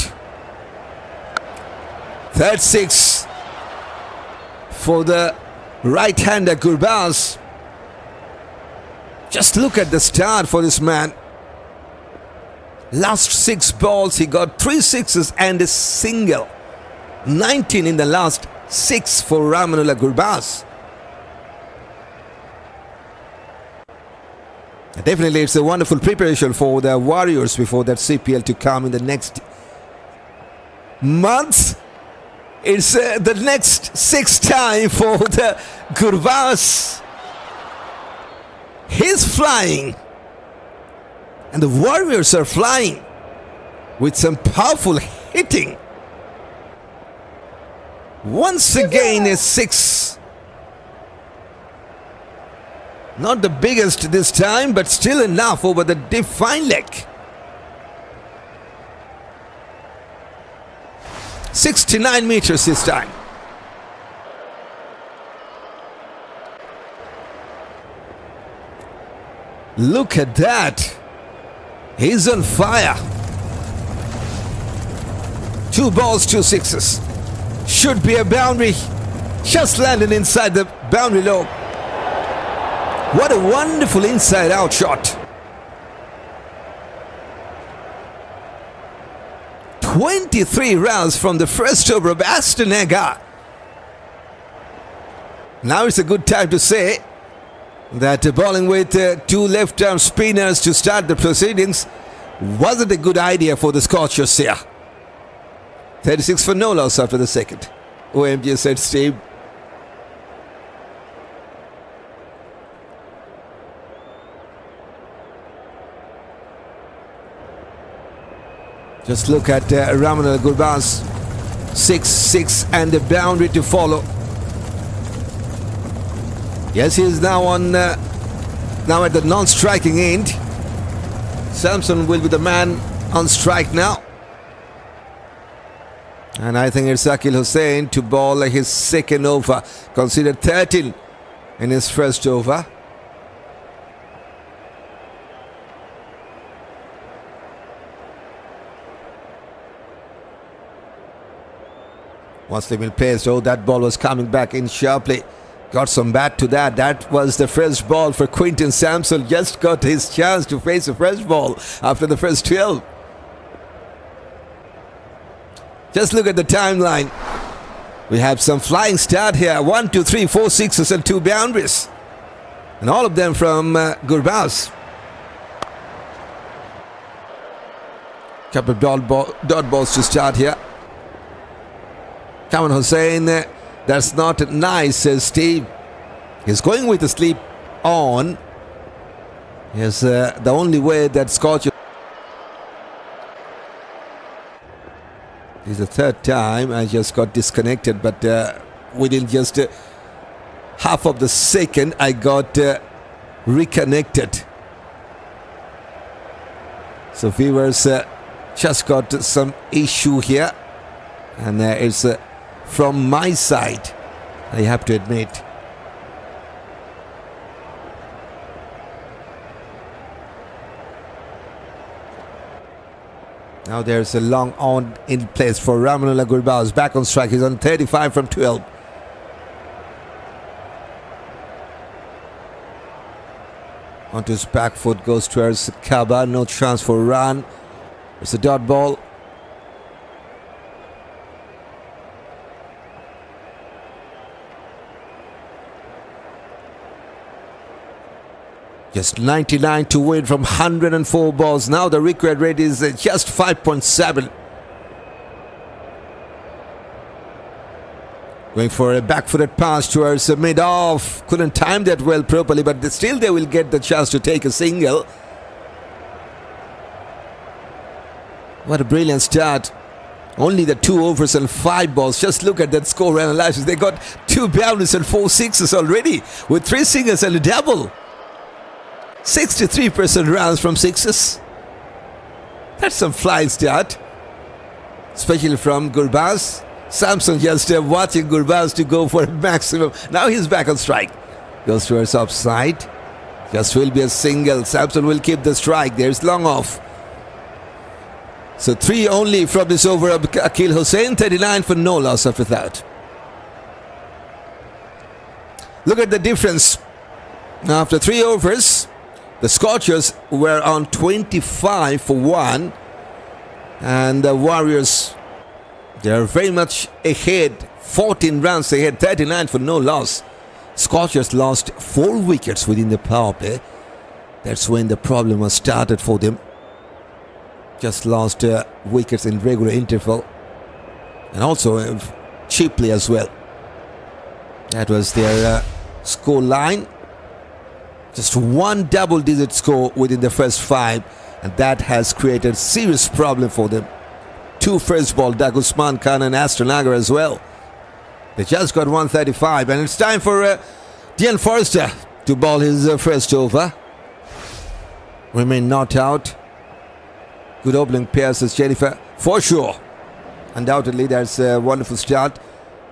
Third 6 for the right-hander Gurbaz. Just look at the start for this man. Last 6 balls, he got 3 sixes and a single. 19 in the last 6 for Ramanullah Gurbaz. Definitely, it's a wonderful preparation for the Warriors before that CPL to come in the next month. It's the next 6th time for the Gurbaz. He's flying, and the Warriors are flying with some powerful hitting. Once again, a 6. Not the biggest this time, but still enough over the defined leg. 69 meters this time. Look at that. He's on fire. 2 balls, 2 sixes. Should be a boundary. Just landed inside the boundary lobe. What a wonderful inside-out shot. 23 runs from the first over of Ashton Agar. Now it's a good time to say that bowling with two left-arm spinners to start the proceedings wasn't a good idea for the Scorchers here. 36 for no loss after the second. OMG said Steve. Just look at Ramanal Gurbaz. 6-6 and the boundary to follow. Yes, he is now on now at the non-striking end. Samson will be the man on strike now. And I think it's Akeal Hosein to bowl his second over. Considered 13 in his first over. Once will pace. Oh, that ball was coming back in sharply. Got some bat to that. That was the first ball for Quinton Sampson. Just got his chance to face a fresh ball after the first 12. Just look at the timeline. We have some flying start here. 1, 2, 3, 4 sixes and 2 boundaries. And all of them from Gurbaz. Couple of dot balls to start here. Come on, Hosein. That's not nice, says Steve. He's going with the sleep on. Yes, the only way that Scorchers. This is the third time I just got disconnected, but within just half of the second I got reconnected. So viewers just got some issue here, and it's from my side, I have to admit. Now there's a long on in place for Ramanal Gurbaz. Back on strike. He's on 35 from 12. Onto his back foot goes towards Kaba. No chance for a run. It's a dot ball. Just 99 to win from 104 balls. Now the required rate is just 5.7. Going for a back-footed pass towards the mid-off. Couldn't time that well properly, but still they will get the chance to take a single. What a brilliant start. Only the 2 overs and 5 balls. Just look at that score analysis. They got 2 boundaries and 4 sixes already, with 3 singles and a double. 63% runs from sixes. That's some flying start, especially from Gurbaz. Samson just watching Gurbaz to go for a maximum. Now he's back on strike. Goes towards offside. Just will be a single. Samson will keep the strike. There's long off. So 3 only from this over of Akeal Hosein. 39 for no loss after that. Look at the difference. After 3 overs, the Scorchers were on 25 for 1, and the Warriors, they are very much ahead, 14 runs ahead, 39 for no loss. Scorchers lost 4 wickets within the power play. That's when the problem was started for them. Just lost wickets in regular interval, and also cheaply as well. That was their score line. Just 1 double-digit score within the first 5, and that has created serious problem for them. 2 first ball, Usman Khan and Ashton Agar as well. They just got 135, and it's time for Dian Forrester to bowl his first over. Remain not out. Good opening pair, says Jennifer. For sure. Undoubtedly, that's a wonderful start.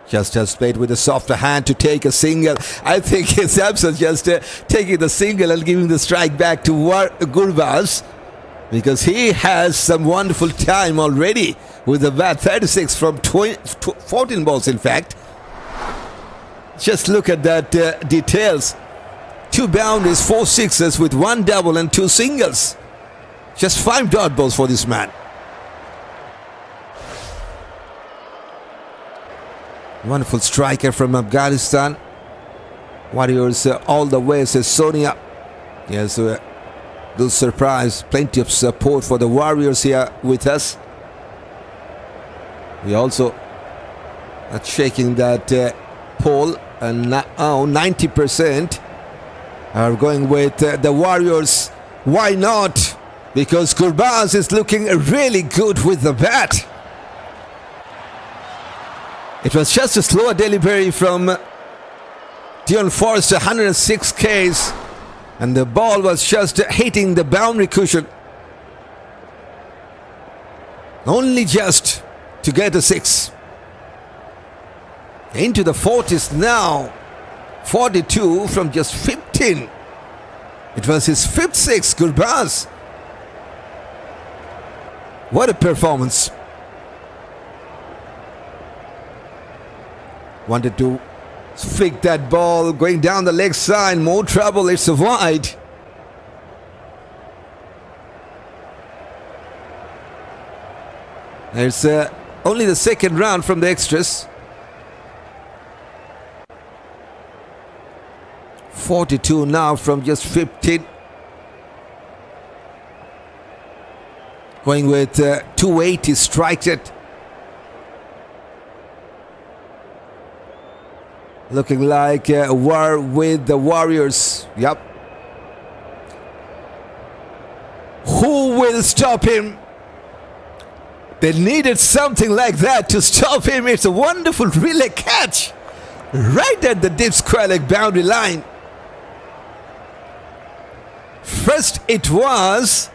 Just has played with a softer hand to take a single. I think it's Samson just taking the single and giving the strike back to Gurbaz, because he has some wonderful time already with the bat. 36 from 14 balls, in fact. Just look at that details. 2 boundaries, 4 sixes with 1 double and 2 singles. Just 5 dot balls for this man. Wonderful striker from Afghanistan. Warriors all the way, says Sonia. Yes, no surprise. Plenty of support for the Warriors here with us. We also are shaking that poll, and now 90% are going with the Warriors. Why not? Because Gurbaz is looking really good with the bat. It was just a slower delivery from Dian Forrester, 106 Ks, and the ball was just hitting the boundary cushion. Only just to get a 6. Into the 40s now. 42 from just 15. It was his 5th 6, Gurbaz. What a performance. Wanted to flick that ball, going down the leg side, more trouble, it's a wide. It's only the second round from the extras. 42 now from just 15. Going with 280 strikes it. Looking like a war with the Warriors. Yep. Who will stop him? They needed something like that to stop him. It's a wonderful relay catch right at the deep square leg boundary line. First it was,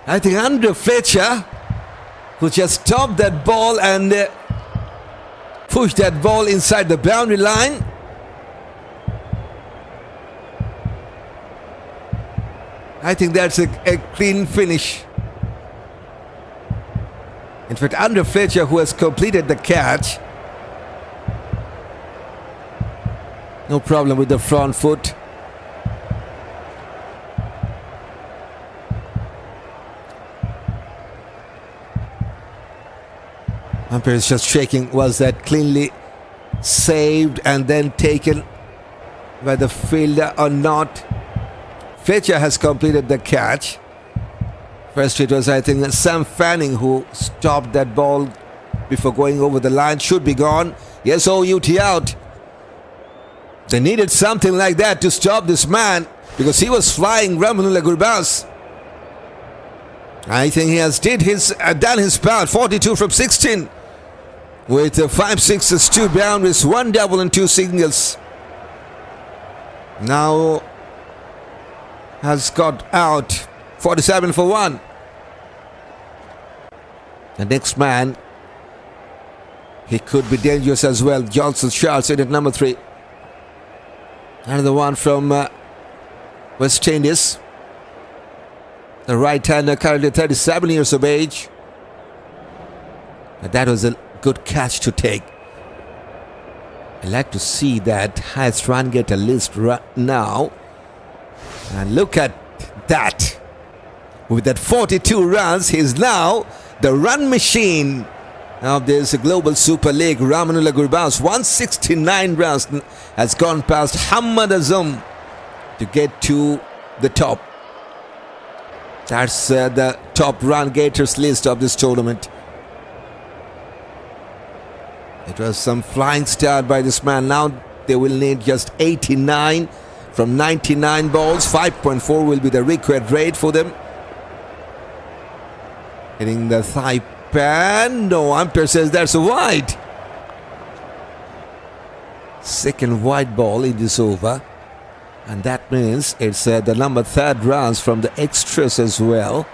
I think, under Fletcher, who just stopped that ball and pushed that ball inside the boundary line. I think that's a clean finish. In fact, under Fletcher, who has completed the catch. No problem with the front foot. Umpire is just shaking. Was that cleanly saved and then taken by the fielder or not? Fletcher has completed the catch. First it was, I think, Sam Fanning who stopped that ball before going over the line. Should be gone. Yes, OUT out. They needed something like that to stop this man because he was flying Ramanullah Gurbaz. I think he has done his part. 42 from 16 with 5 sixes, 2 boundaries, 1 double and 2 singles. Now has got out 47 for 1. The next man, he could be dangerous as well. Johnson Charles in at number 3. Another one from West Indies. The right-hander, currently 37 years of age. But that was a good catch to take. I'd like to see that highest run getter list now. And look at that. With that 42 runs, he's now the run machine of this Global Super League. Ramanullah Gurbaz, 169 runs, has gone past Hamad Azam to get to the top. That's the top run gators list of this tournament. It was some flying start by this man. Now they will need just 89 from 99 balls. 5.4 will be the required rate for them. Hitting the thigh pan. No, umpire says that's a wide. Second wide ball in this over. And that means it's the number 3rd runs from the extras as well.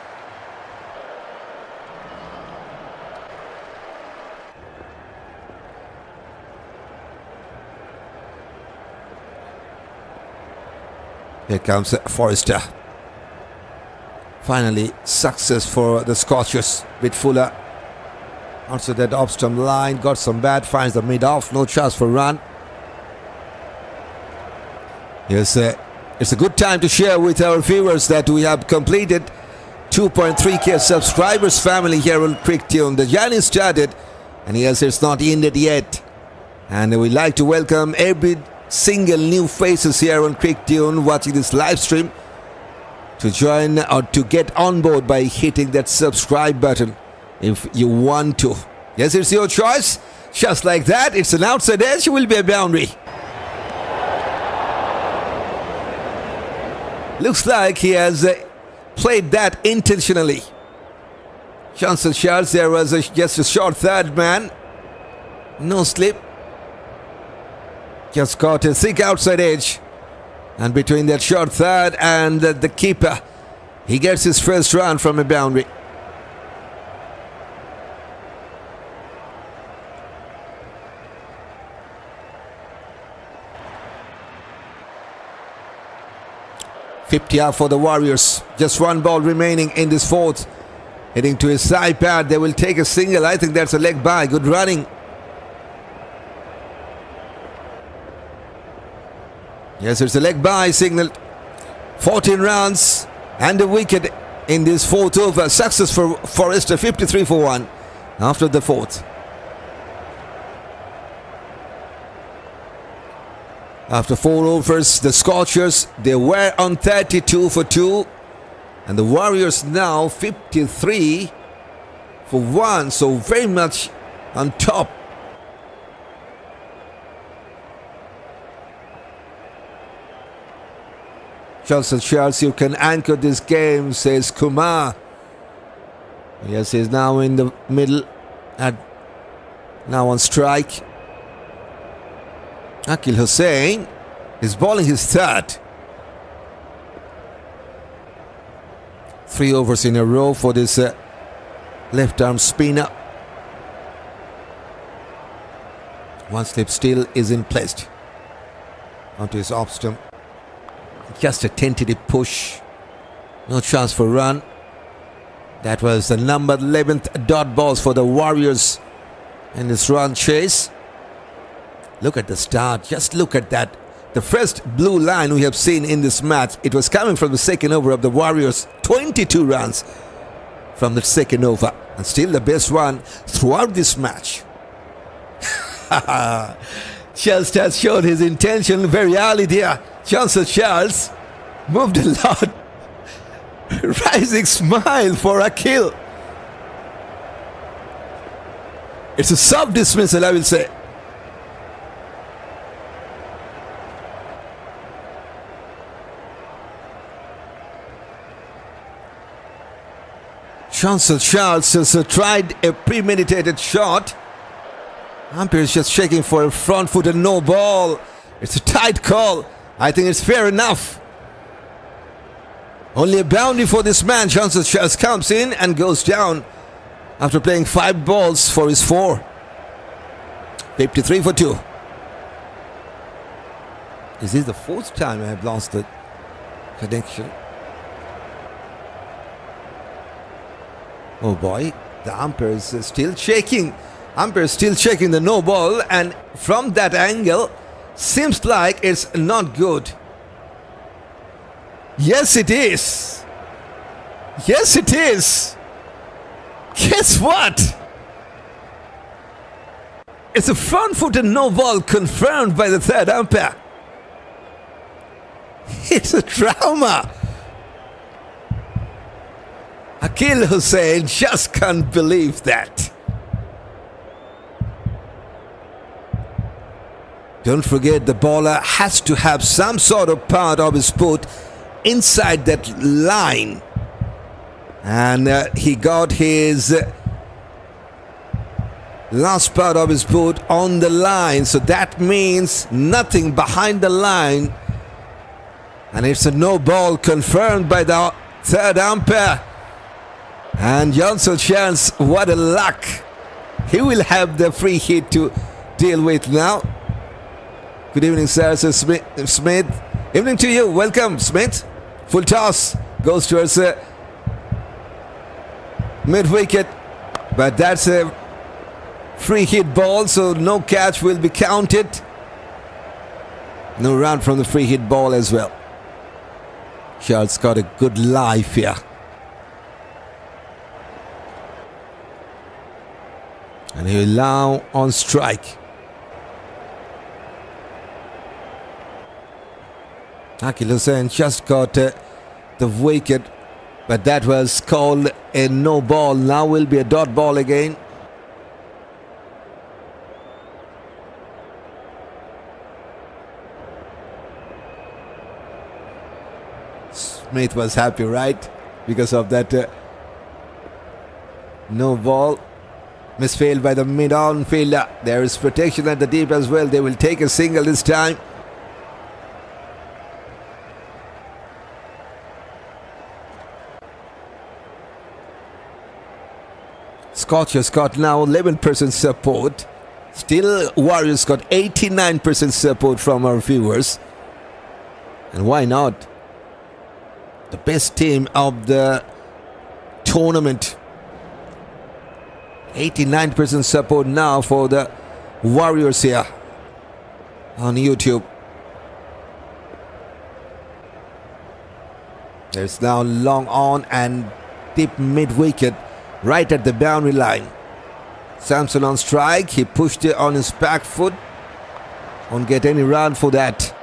Here comes Forrester. Finally, success for the Scorchers. Bit Fuller. Also that off-stump line. Got some bat. Finds the mid-off. No chance for run. Yes, it's a good time to share with our viewers that we have completed 2.3k subscribers family here on Cricket Tune. The journey started, and yes, it's not ended yet. And we'd like to welcome every single new faces here on Quick Tune watching this live stream to join or to get on board by hitting that subscribe button if you want to. Yes, it's your choice. Just like that, it's an outside edge, will be a boundary. Looks like he has played that intentionally. Johnson Charles, there was just a short third man. No slip. Just got a thick outside edge. And between that short third and the keeper, he gets his first run from a boundary. .50 for the Warriors. Just one ball remaining in this fourth. Heading to his side pad. They will take a single. I think that's a leg by. Good running. Yes, it's a leg by signal. 14 runs and a wicket in this fourth over. Success for Forrester. 53 for 1 after the fourth. After 4 overs, the Scorchers, they were on 32 for 2. And the Warriors now 53 for 1. So very much on top. Johnson Charles, you can anchor this game, says Kumar. Yes, he's now in the middle. Now on strike. Akeal Hosein is bowling his third. 3 overs in a row for this left arm spinner. One slip still is in place. Onto his off stump. Just a tentative push. No chance for run. That was the number 11th dot balls for the Warriors in this run chase. Look at the start. Just look at that. The first blue line we have seen in this match, it was coming from the second over of the Warriors. 22 runs from the second over. And still the best one throughout this match. Just has shown his intention very early there. Johnson Charles moved a lot. Rising smile for Akeal. It's a soft dismissal, I will say. Johnson Charles has tried a premeditated shot. Umpire is just shaking for a front foot and no ball. It's a tight call. I think it's fair enough. Only a boundary for this man. Johnson Charles comes in and goes down after playing 5 balls for his 4. 53 for 2. Is this the 4th time I have lost the connection? Oh boy, the umpire is still shaking. Umpire is still checking the no ball, and from that angle, seems like it's not good. Yes, it is. Yes, it is. Guess what? It's a front foot and no ball confirmed by the third umpire. It's a trauma. Akeal Hosein just can't believe that. Don't forget, the bowler has to have some sort of part of his foot inside that line. And he got his last part of his foot on the line. So that means nothing behind the line. And it's a no ball confirmed by the third umpire. And Johnson Charles, what a luck. He will have the free hit to deal with now. Good evening, sir. So Smith. Evening to you. Welcome, Smith. Full toss. Goes towards mid-wicket. But that's a free hit ball, so no catch will be counted. No run from the free hit ball as well. Charles got a good life here. And he'll now on strike. Akeal Hosein just got the wicket, but that was called a no ball. Now will be a dot ball again. Smith was happy, right? Because of that no ball. Misfield by the mid-on fielder. There is protection at the deep as well. They will take a single this time. Scorchers got now 11% support. Still, Warriors got 89% support from our viewers. And why not? The best team of the tournament. 89% support now for the Warriors here on YouTube. There's now long on and deep mid wicket right at the boundary line. Samson on strike. He pushed it on his back foot. Won't get any run for that.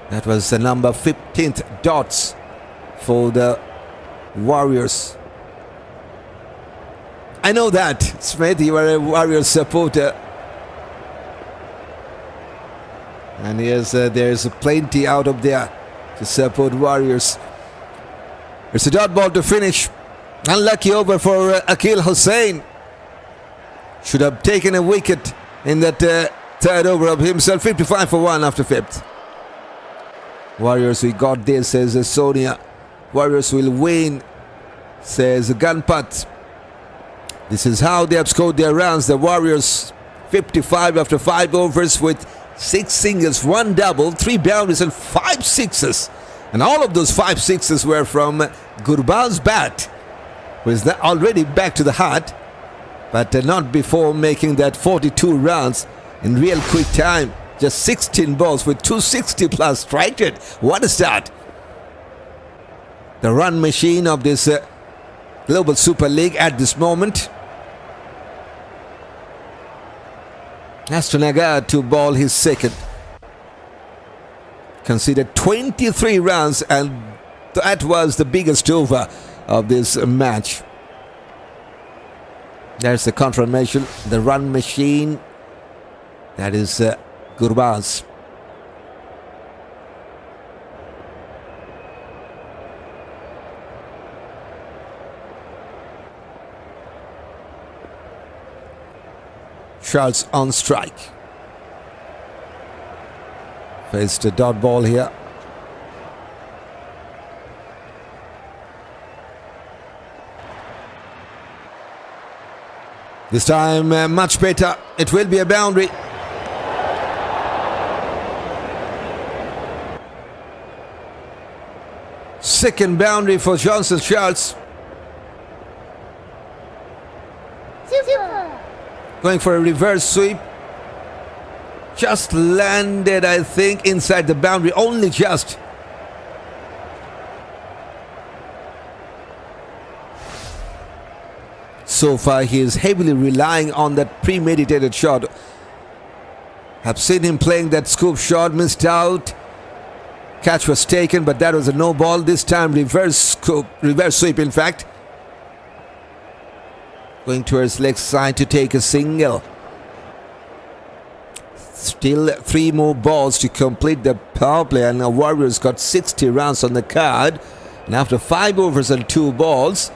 That was the number 15th dots for the Warriors. I know that, Smith, you are a Warriors supporter. And yes, there's plenty out of there to support Warriors. It's a dot ball to finish. Unlucky over for Akeal Hosein. Should have taken a wicket in that third over of himself. 55 for 1 after fifth. Warriors, we got this, says Sonia. Warriors will win, says Gunpat. This is how they have scored their runs. The Warriors 55 after 5 overs with 6 singles, 1 double, 3 boundaries and 5 sixes. And all of those 5 sixes were from Gurbaz's bat, who is already back to the hut, but not before making that 42 runs in real quick time. Just 16 balls with 260 plus strike rate. What a start. The run machine of this Global Super League at this moment. Ashton Agar to ball his second. Conceded 23 runs, and that was the biggest over of this match. There's the confirmation. The run machine. That is Gurbaz. Charles on strike. Faced a dot ball here. This time much better. It will be a boundary. Second boundary for Johnson Charles. Going for a reverse sweep. Just landed, I think, inside the boundary. Only just. So far, he is heavily relying on that premeditated shot. Have seen him playing that scoop shot, missed out. Catch was taken, but that was a no ball. This time, reverse sweep, in fact. Going towards leg side to take a single. Still 3 more balls to complete the power play, and the Warriors got 60 runs on the card. And after 5 overs and 2 balls,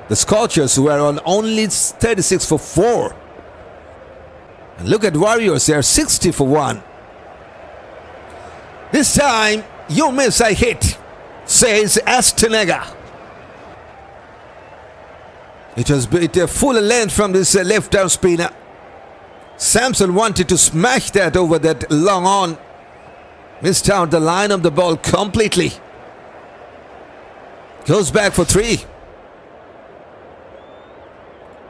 the Scorchers were on only 36 for 4. And look at Warriors, they are 60 for 1. This time, you miss a hit, says Ashton Agar. It was a full length from this left-arm spinner. Samson wanted to smash that over that long on. Missed out the line of the ball completely. Goes back for 3.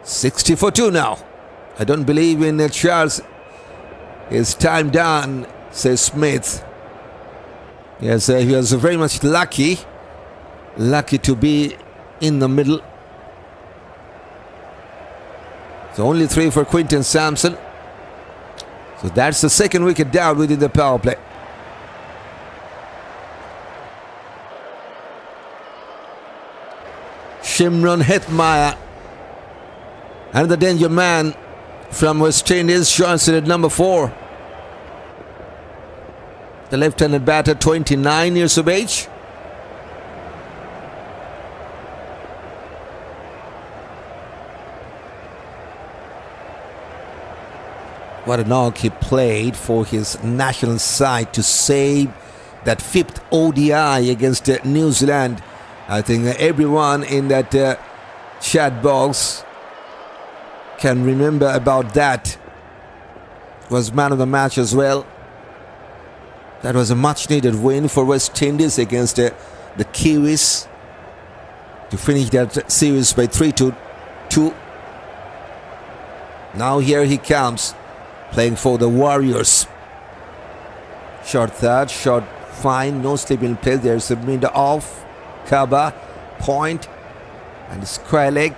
60 for 2 now. I don't believe in Charles. His time done, says Smith. Yes, he was very much lucky to be in the middle. So only 3 for Quinton Sampson. So that's the second wicket down within the power play. Shimron Hetmyer, another danger man from West Indies, showing at number 4. The left-handed batter, 29 years of age. What a knock he played for his national side to save that 5th ODI against New Zealand. I think everyone in that chat box can remember about that. Was man of the match as well. That was a much needed win for West Indies against the Kiwis to finish that series by 3-2. Now here he comes, playing for the Warriors. Short third, short fine, no slip in place. There's a mid off, cover, point, and square leg.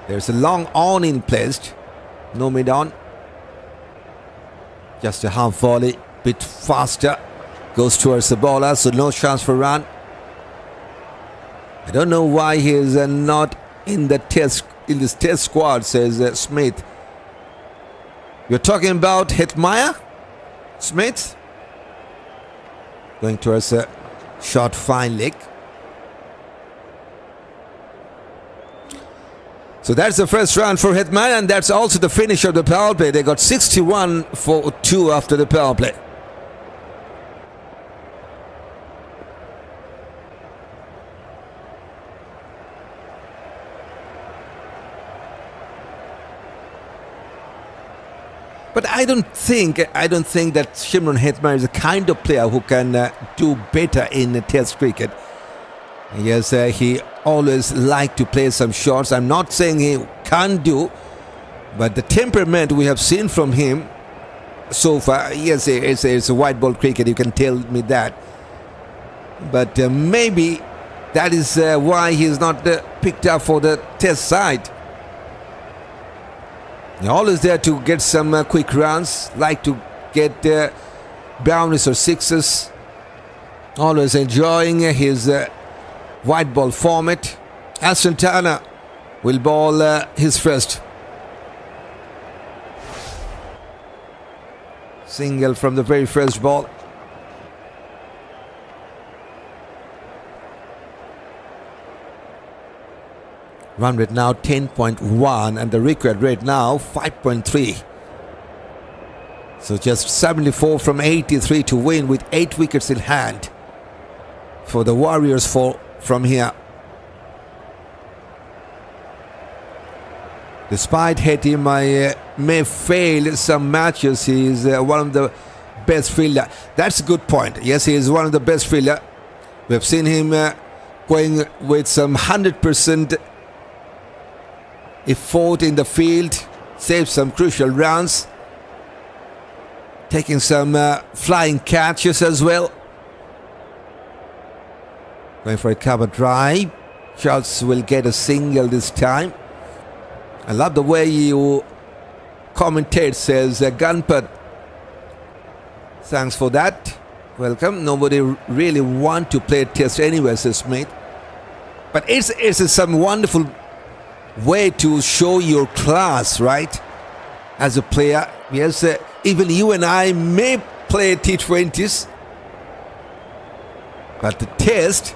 There's a long on in place, no mid on. Just a half volley, bit faster, goes towards the bowler, so no chance for run. I don't know why he is not in the this test squad, says Smith. You're talking about Hetmyer, Smith? Going towards a short fine leg. So that's the first run for Hetmyer, and that's also the finish of the power play. They got 61 for 2 after the power play. But I don't think that Shimron Hetmyer is the kind of player who can do better in Test cricket. Yes, he always liked to play some shots. I'm not saying he can't do, but the temperament we have seen from him so far, yes, it's a white ball cricket, you can tell me that. But maybe that is why he's not picked up for the Test side. He's always there to get some quick runs, like to get boundaries or sixes. Always enjoying his white ball format. Ashton will bowl his first. Single from the very first ball. Run rate now 10.1 and the required rate now 5.3. So just 74 from 83 to win with 8 wickets in hand for the Warriors from here. Despite Hetty may fail some matches, he is one of the best fielder. That's a good point. Yes, he is one of the best fielder. We have seen him going with some 100% effort in the field, saved some crucial runs, taking some flying catches as well. Going for a cover drive. Charles will get a single this time. I love the way you commentate, says Gunpert. Thanks for that. Welcome. Nobody really want to play a Test anyway, says Smith. But it's some wonderful way to show your class, right? As a player. Yes, even you and I may play T20s, but the Test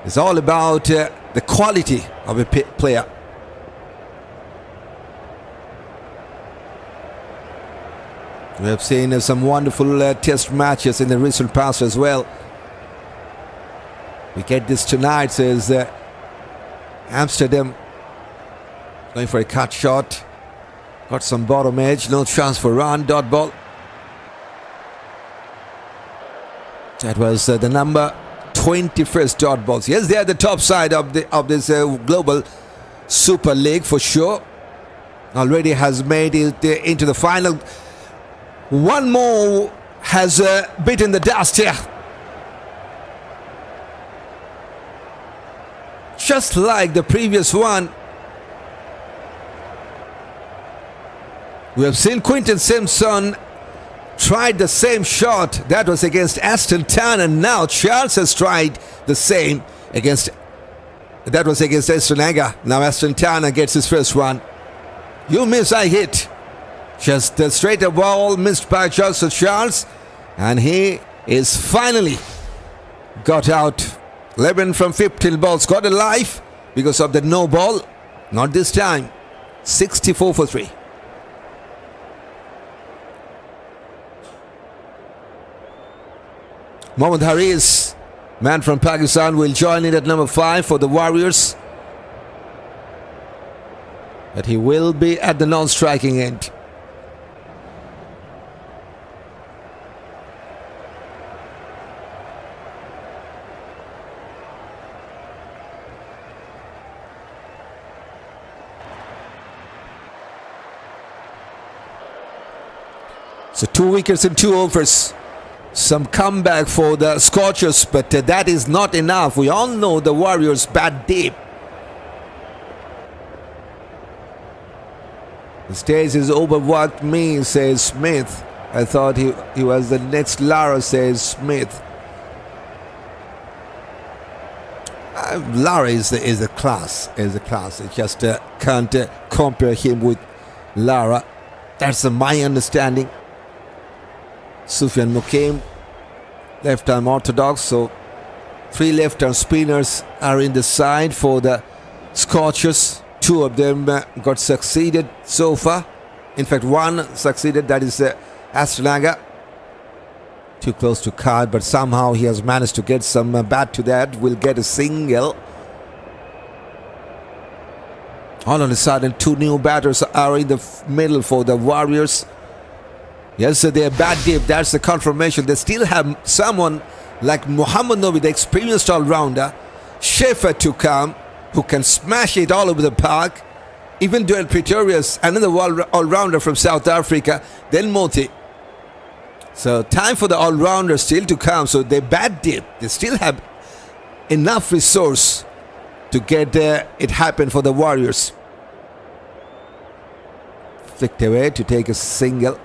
is all about the quality of a player. We have seen some wonderful Test matches in the recent past as well. We get this tonight, says Amsterdam. Going for a cut shot. Got some bottom edge. No chance for run. Dot ball. That was the number 21st dot balls. Yes, they are the top side of this global Super League for sure. Already has made it into the final. One more has beaten the dust here. Just like the previous one. We have seen Quinton Simpson tried the same shot. That was against Ashton, and now Charles has tried the same against. That was against Ashton Agar. Now Ashton gets his first one. You miss, I hit. Just the straighter ball missed by Charles, and he is finally got out. 11 from 15 balls got a life because of the no ball. Not this time. 64 for 3. Mohammad Haris, man from Pakistan, will join in at number 5 for the Warriors. But he will be at the non-striking end. So 2 wickets in 2 overs. Some comeback for the Scorchers, but that is not enough. We all know the Warriors bat deep. The stage is overworked me, says Smith. I thought he was the next Lara, says Smith. Lara is a class. Is a class. I just can't compare him with Lara. That's my understanding. Sufiyan Muqeem, left-arm orthodox, so 3 left-arm spinners are in the side for the Scorchers. 2 of them got succeeded so far. In fact, 1 succeeded, that is Ashton Agar. Too close to card, but somehow he has managed to get some bat to that. Will get a single. All of a sudden, 2 new batters are in the middle for the Warriors. Yes, so they are bat deep. That's the confirmation. They still have someone like Muhammad Nobi, the experienced all-rounder, Schaefer to come, who can smash it all over the park. Even Duel Pretorius, another all-rounder from South Africa, then Moti. So time for the all-rounder still to come. So they bat deep. They still have enough resource to get it happen for the Warriors. Flicked away to take a single.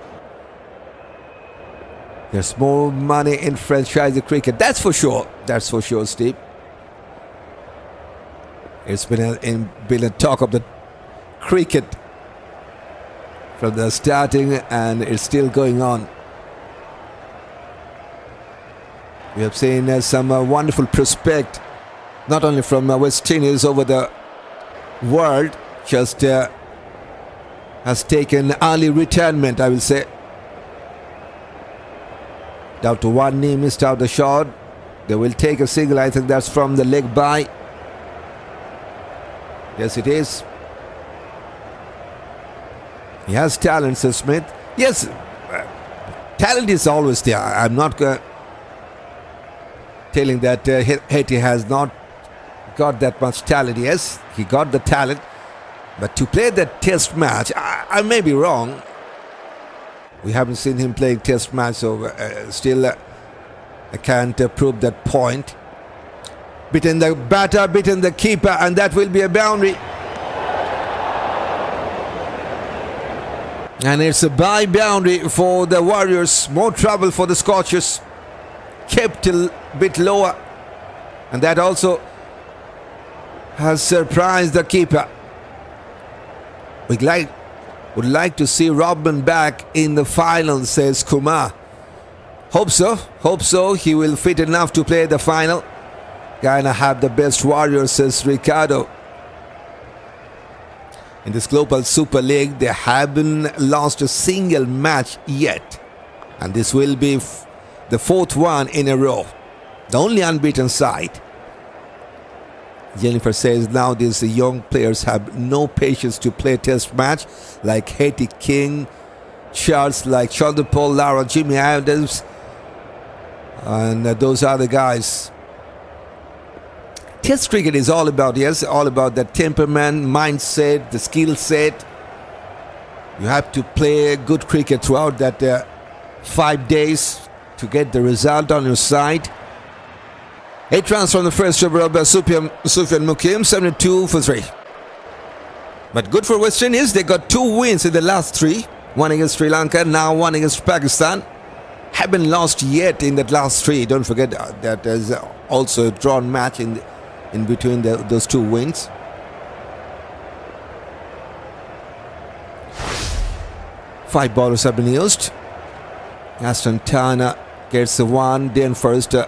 There's more money in franchise cricket. That's for sure. That's for sure, Steve. It's been a talk of the cricket from the starting, and it's still going on. We have seen some wonderful prospect, not only from West Indies over the world, just has taken early retirement, I will say. Down to 1 knee, missed out the shot. They will take a single. I think that's from the leg by. Yes, it is. He has talent, says Smith. Yes, talent is always there. I'm not telling that Haiti has not got that much talent. Yes, he got the talent. But to play that test match, I may be wrong. We haven't seen him playing test match, so still I can't prove that point. Beaten the batter, beaten the keeper, and that will be a boundary. And it's a by boundary for the Warriors. More trouble for the Scorchers. Kept a bit lower, and that also has surprised the keeper. Would like to see Robin back in the final, says Kumar. Hope so. He will fit enough to play the final. Guyana have the best Warriors, says Ricardo. In this Global Super League, they haven't lost a single match yet. And this will be the 4th one in a row. The only unbeaten side. Jennifer says now these young players have no patience to play test match like Haiti King, Charles, like Chandrapal, Lara, Jimmy Adams, and those other guys. Test cricket is all about, yes, all about the temperament, mindset, the skill set. You have to play good cricket throughout that 5 days to get the result on your side. 8 runs from the first over of Sufiyan Muqeem, 72 for 3. But good for West Indies, they got 2 wins in the last 3. One against Sri Lanka, now one against Pakistan. haven't lost yet in that last three. Don't forget that there's also a drawn match in between those two wins. Five bowlers have been used. Ashton gets the one. Dian Forrester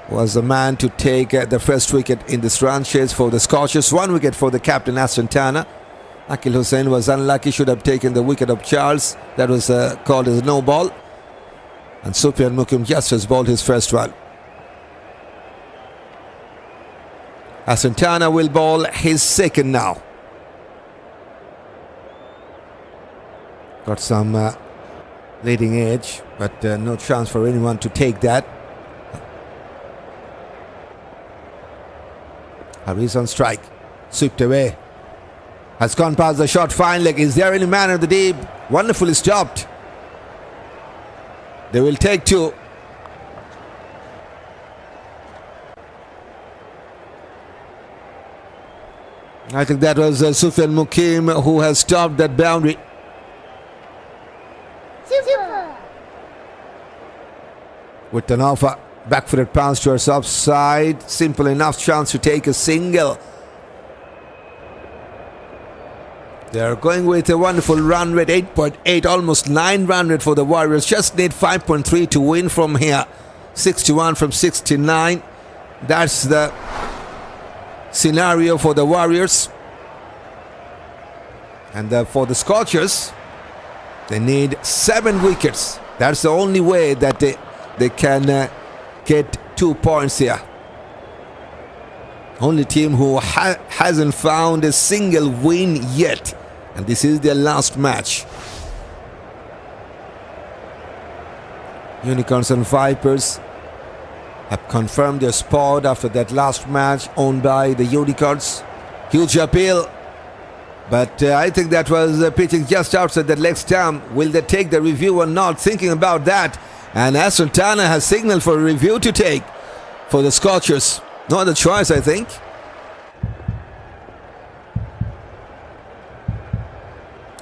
was the man to take the first wicket in this run chase for the Scorchers. One wicket for the captain, Ashton. Akeal Hosein was unlucky, should have taken the wicket of Charles. That was called as no ball. And Sufiyan Muqeem just has bowled his first one. Ashton will bowl his second now. Got some leading edge, but no chance for anyone to take that. Harris on strike. Swept away. Has gone past the short fine leg. Is there any man at the deep? Wonderfully stopped. They will take two. I think that was Sufiyan Muqeem who has stopped that boundary. With an offer, back-footed bounce towards offside. Simple enough chance to take a single. They are going with a wonderful run rate, 8.8, almost 9 run rate for the Warriors. Just need 5.3 to win from here. 61 from 69. That's the scenario for the Warriors. And for the Scorchers, they need 7 wickets. That's the only way that they can get 2 points here. Only team who hasn't found a single win yet. And this is their last match. Unicorns and Vipers have confirmed their spot after that last match owned by the Unicorns. Huge appeal. But I think that was pitching just outside that leg stump. Will they take the review or not? Thinking about that. And Ashton has signaled for a review to take for the Scorchers. No other choice, I think.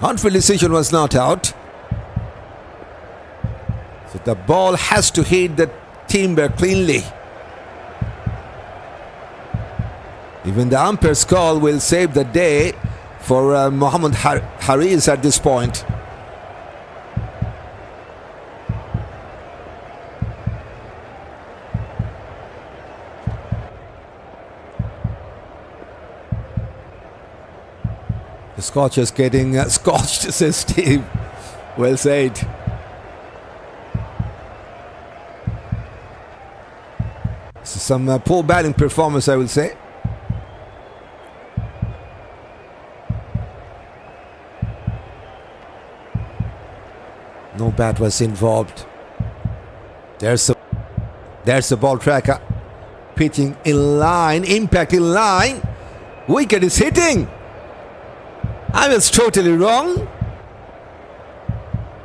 On-field decision was not out. So the ball has to hit the timber cleanly. Even the umpire's call will save the day for Mohammad Harris at this point. The Scorchers getting scorched, says Steve. Well said. This is some poor batting performance, I will say. No bat was involved. There's a ball tracker. Pitching in line, impact in line. Wicket is hitting. I was totally wrong.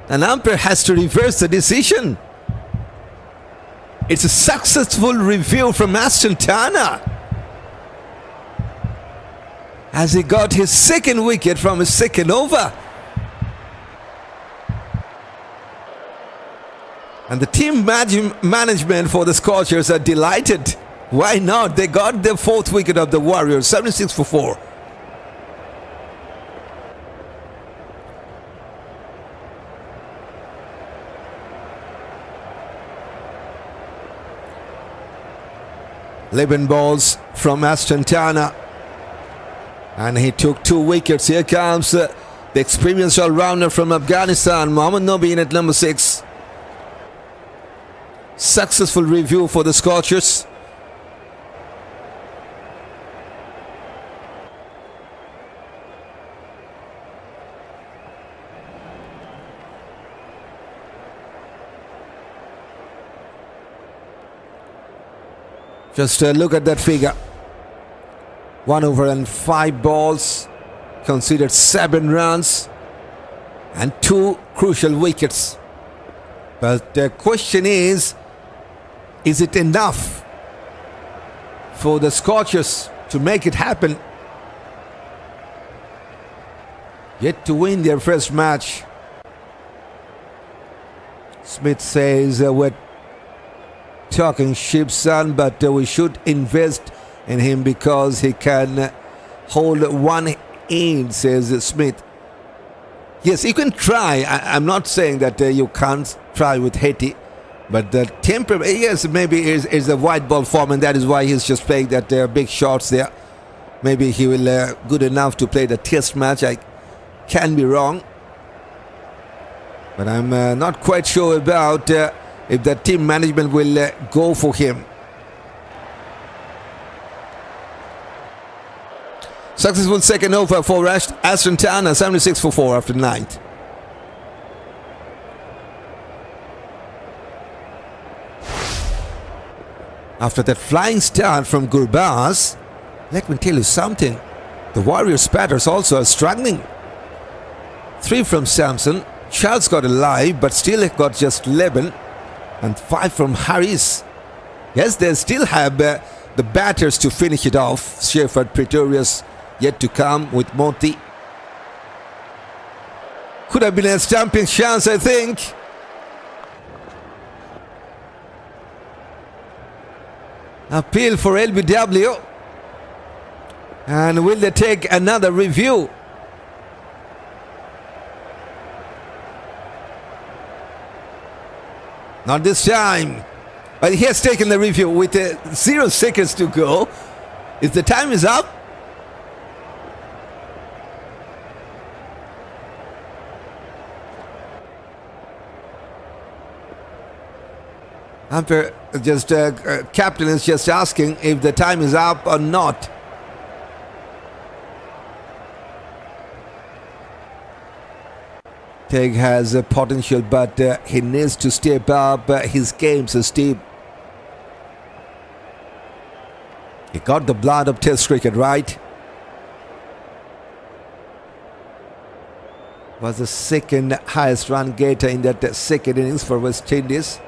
An umpire has to reverse the decision. It's a successful review from Ashton as he got his second wicket from his second over. And the team management for the Scorchers are delighted. Why not? They got the 4th wicket of the Warriors, 76 for 4. Eleven balls from Ashton and he took 2 wickets. Here comes the experienced all-rounder from Afghanistan, Mohammad Nobeen at number 6. Successful review for the Scorchers. Just look at that figure. 1 over and 5 balls, considered 7 runs and 2 crucial wickets. But the question is it enough for the Scorchers to make it happen? Yet to win their first match. Smith says we're talking ship, son, but we should invest in him because he can hold one end, says Smith. Yes, you can try. I'm not saying that you can't try with Haiti, but the temperament, yes, maybe is a white ball form, and that is why he's just playing that big shots there. Maybe he will good enough to play the test match. I can be wrong, but I'm not quite sure about if the team management will go for him. Successful second over for Ashton, 76 for 4 after 9th. After that flying start from Gurbaz, let me tell you something. The Warriors batters also are struggling. 3 from Samson. Charles got alive, but still got just 11. And 5 from Harris. Yes, they still have the batters to finish it off. Shepherd, Pretorius yet to come with Monty. Could have been a stamping chance, I think. Appeal for LBW. And will they take another review? Not this time. But he has taken the review with 0 seconds to go. If the time is up, umpire just captain is just asking if the time is up or not. Teg has a potential, but he needs to step up his game, so Steve. He got the blood of Test cricket, right? Was the second highest run getter in that second innings for West Indies.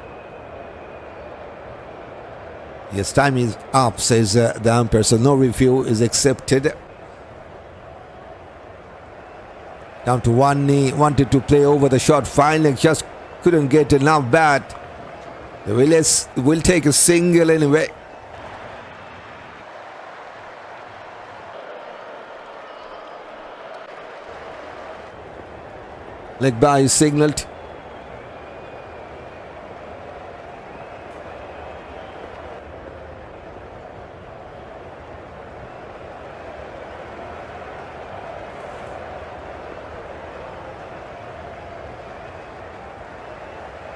Yes, time is up, says the umpire, so no review is accepted. Down to one knee, wanted to play over the short, finally just couldn't get enough bat. The Willis will take a single anyway. Leg by is signalled.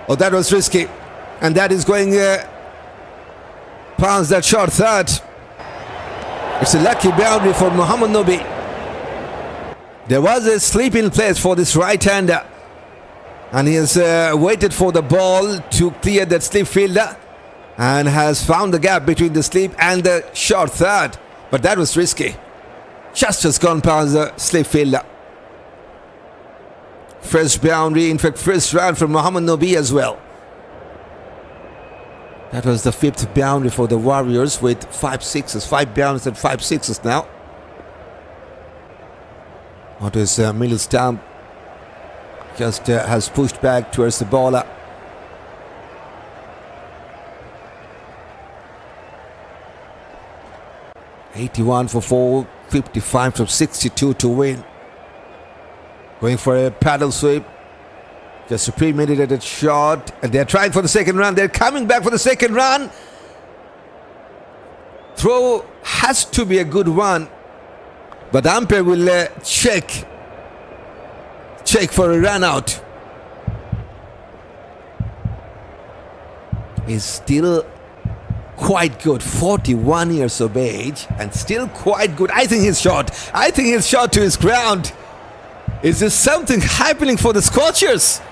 Oh, that was risky. And that is going past that short third. It's a lucky boundary for Muhammad Nobi. There was a sleep in place for this right-hander. And he has waited for the ball to clear that slip fielder. And has found the gap between the slip and the short third. But that was risky. Just has gone past the slip fielder. Fresh boundary, in fact, first run from Muhammad Nobi as well. That was the 5th boundary for the Warriors with 5 sixes, 5 boundaries and 5 sixes now. What is middle stump? Just has pushed back towards the bowler. $81 for 4, 55 from 62 to win. Going for a paddle sweep. Just a premeditated shot. And they're trying for the second run. They're coming back for the second run. Throw has to be a good one. But the umpire will check for a run out. He's still quite good. 41 years of age. And still quite good. I think he's shot to his ground. Is there something happening for the Scorchers?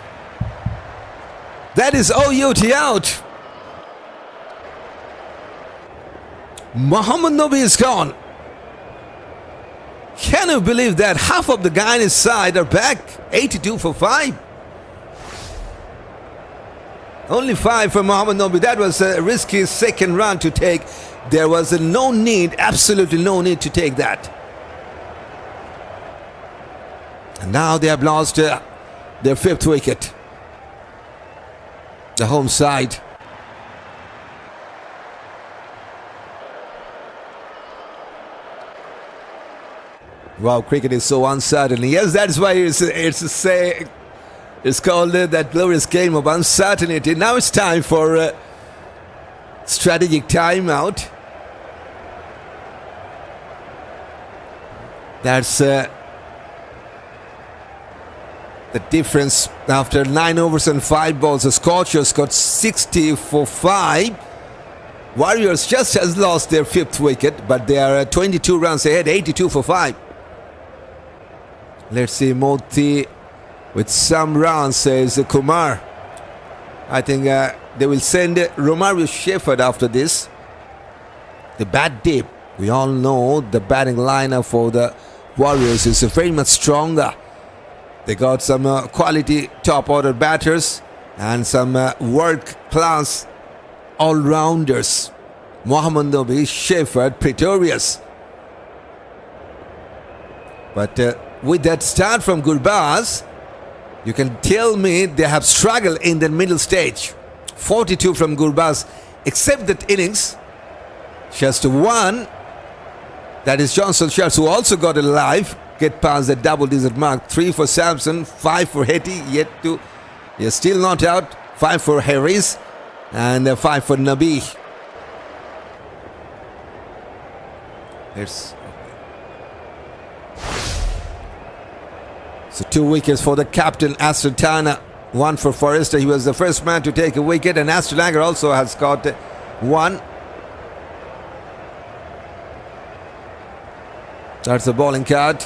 That is OUT out. Muhammad Nobi is gone. Can you believe that? Half of the Guyana side are back. 82 for 5. Only 5 for Muhammad Nobi. That was a risky second run to take. There was no need, absolutely no need to take that. And now they have lost their 5th wicket. the home side. Wow, cricket is so uncertain. Yes, that's why it's called that glorious game of uncertainty. Now it's time for strategic timeout. That's the difference. After 9 overs and 5 balls, the Scorchers got 60 for 5. Warriors just has lost their 5th wicket, but they are 22 runs ahead, 82 for 5. Let's see, Moti with some runs, says Kumar. I think they will send Romario Shepherd after this. The bat deep. We all know the batting lineup for the Warriors is very much stronger. They got some quality top-order batters and some world-class all-rounders. Mohammad Nabi, Shepherd, Pretorius. But with that start from Gurbaz, you can tell me they have struggled in the middle stage. 42 from Gurbaz, except that innings. Just one. That is Johnson Sharps, who also got it live. Get past the double-digit mark. 3 for Samson, 5 for Hetty. He's still not out. 5 for Harris and 5 for Nabi. So 2 wickets for the captain, Ashton. 1 for Forrester. He was the first man to take a wicket, and Ashton Agar also has got 1. That's the bowling card.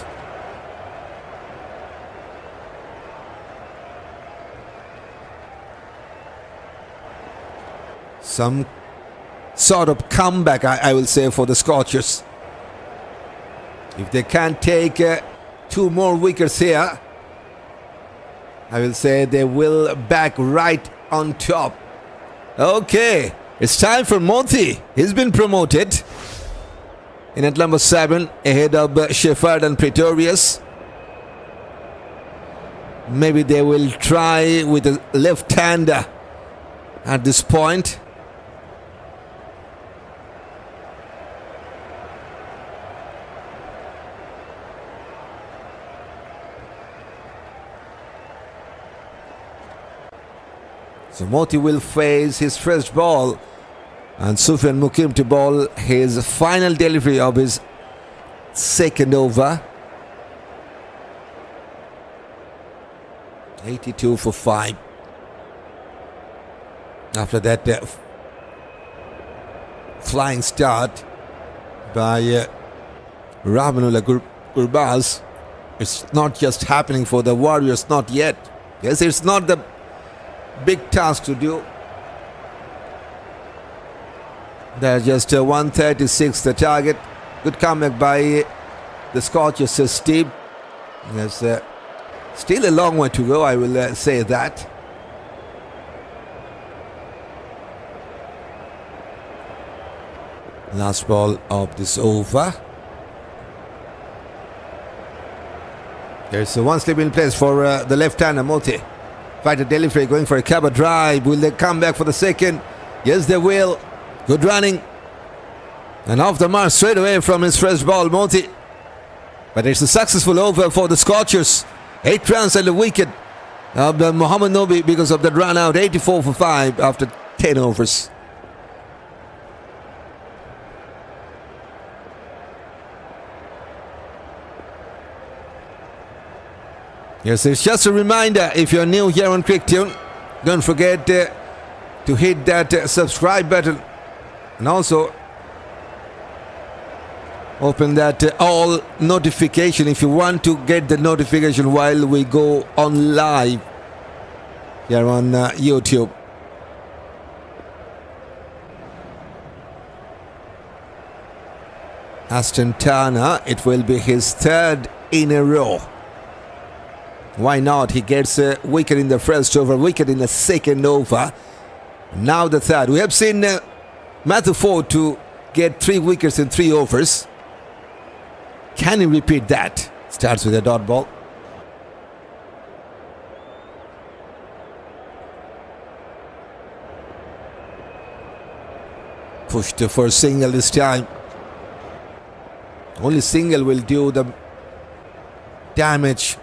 Some sort of comeback, I will say, for the Scorchers. If they can't take 2 more wickets here, I will say they will back right on top. Okay, it's time for Moti. He's been promoted in at number 7, ahead of Shepherd and Pretorius. Maybe they will try with a left-hander at this point. So Moti will face his first ball, and Sufiyan Muqeem to bowl his final delivery of his second over. 82 for 5. After that flying start by Rahmanullah Gurbaz, it's not just happening for the Warriors, not yet. Yes, it's not the big task to do. There's just 136 the target. Good comeback by the Scorchers, says Steve. There's still a long way to go, I will say that. Last ball of this over. There's one slip in place for the left-hander Moti. Fighter delivery, going for a cover drive. Will they come back for the second? Yes, they will. Good running. And off the mark straight away from his first ball, Moti. But it's a successful over for the Scorchers. 8 runs and a wicket of Mohammad Nabi because of that run out. 84 for 5 after 10 overs. Yes, it's just a reminder, if you're new here on CrickTune, don't forget to hit that subscribe button, and also open that all notification if you want to get the notification while we go on live here on YouTube. Ashton, it will be his 3rd in a row. Why not? He gets a wicket in the first over, wicket in the second over. Now the 3rd. We have seen Matthew Ford to get 3 wickets in 3 overs. Can he repeat that? Starts with a dot ball. Pushed for a single this time. Only single will do the damage.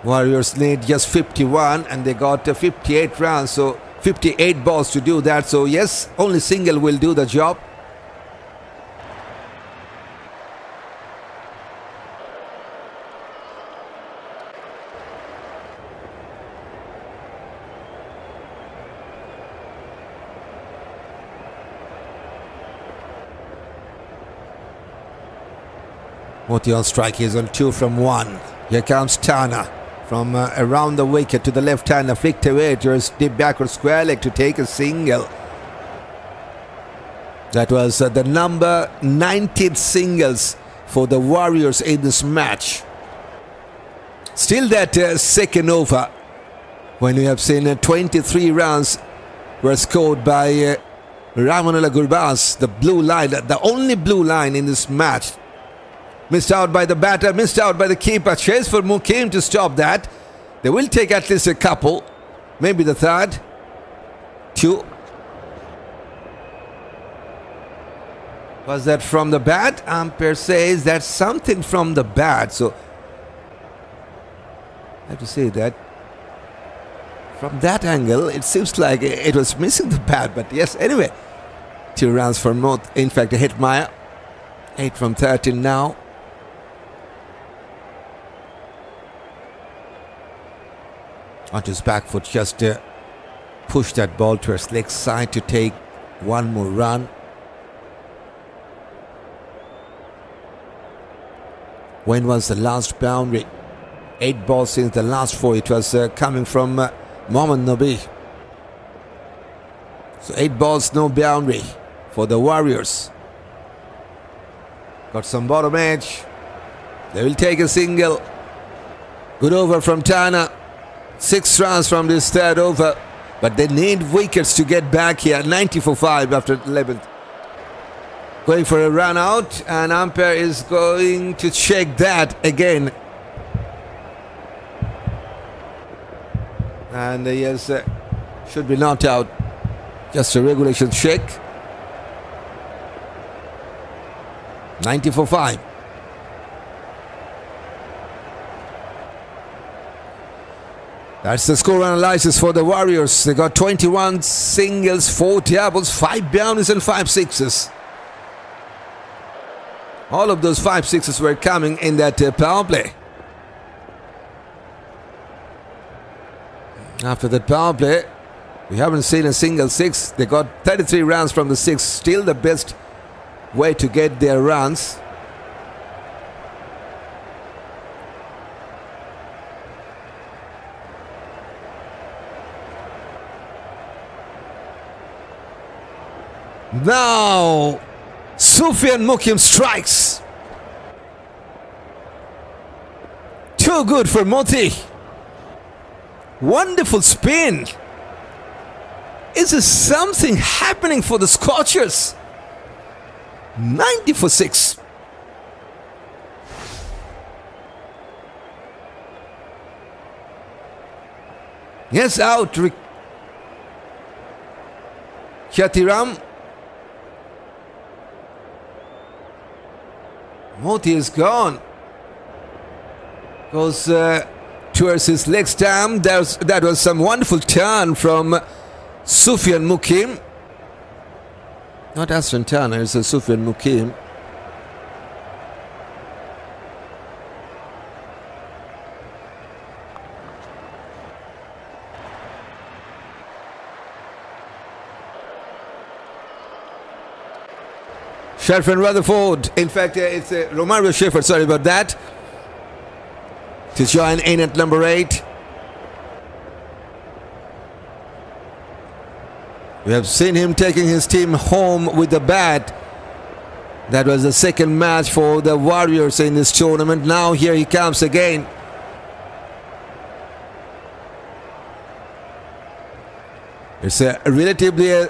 Warriors need just 51 and they got 58 rounds, so 58 balls to do that. So yes, only single will do the job. Moti on strike. He's on 2 from 1. Here comes Tana from around the wicket to the left hand. Flicked away to his deep backward square leg to take a single. That was the number 19th singles for the Warriors in this match. Still that second over when we have seen 23 runs were scored by Rahmanullah Gurbaz, the blue line, the only blue line in this match. Missed out by the batter, missed out by the keeper. Chase for Muqeem to stop that. They will take at least a couple, maybe the third. 2. Was that from the bat? Umpire says that's something from the bat. So I have to say that from that angle, it seems like it was missing the bat. But yes, anyway, 2 runs for Moth. In fact, a hit Maya. 8 from 13 now. Onto his back foot, just push that ball to his leg side to take one more run. When was the last boundary? 8 balls since the last 4. It was coming from Mohammad Nabi. So 8 balls, no boundary for the Warriors. Got some bottom edge. They will take a single. Good over from Tana. 6 runs from this third over, but they need wickets to get back here. 90 for 5 after 11th. Going for a run out, and umpire is going to check that again. And yes, should be not out. Just a regulation check. 90 for 5. That's the score analysis for the Warriors. They got 21 singles, 4 doubles, 5 boundaries and 5 sixes. All of those 5 sixes were coming in that power play. After that power play, we haven't seen a single 6. They got 33 runs from the 6. Still the best way to get their runs. Now, Sufiyan Muqeem strikes. Too good for Moti. Wonderful spin. Is there something happening for the Scorchers? 90 for 6. Yes, out. Kyatiram. Moti is gone. Goes towards his leg stamp. That was some wonderful turn from Sufiyan Muqeem. Not Ashton Turner, it's Sufiyan Muqeem. Sheriff and Rutherford. In fact, it's Romario Shepherd, sorry about that, to join in at number 8. We have seen him taking his team home with the bat. That was the second match for the Warriors in this tournament. Now here he comes again. It's a relatively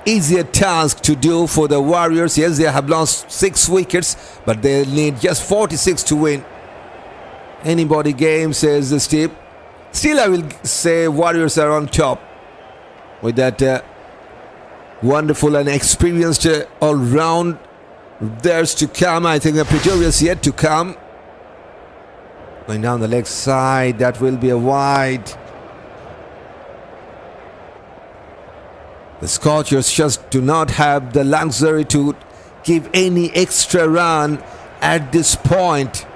easier task to do for the Warriors. Yes, they have lost 6 wickets, but they need just 46 to win. Anybody game, says the Steve. Still, I will say Warriors are on top with that Wonderful and experienced all round. There's to come. I think the Pretorius yet to come. Going down the leg side, that will be a wide. The Scorchers just do not have the luxury to give any extra run at this point.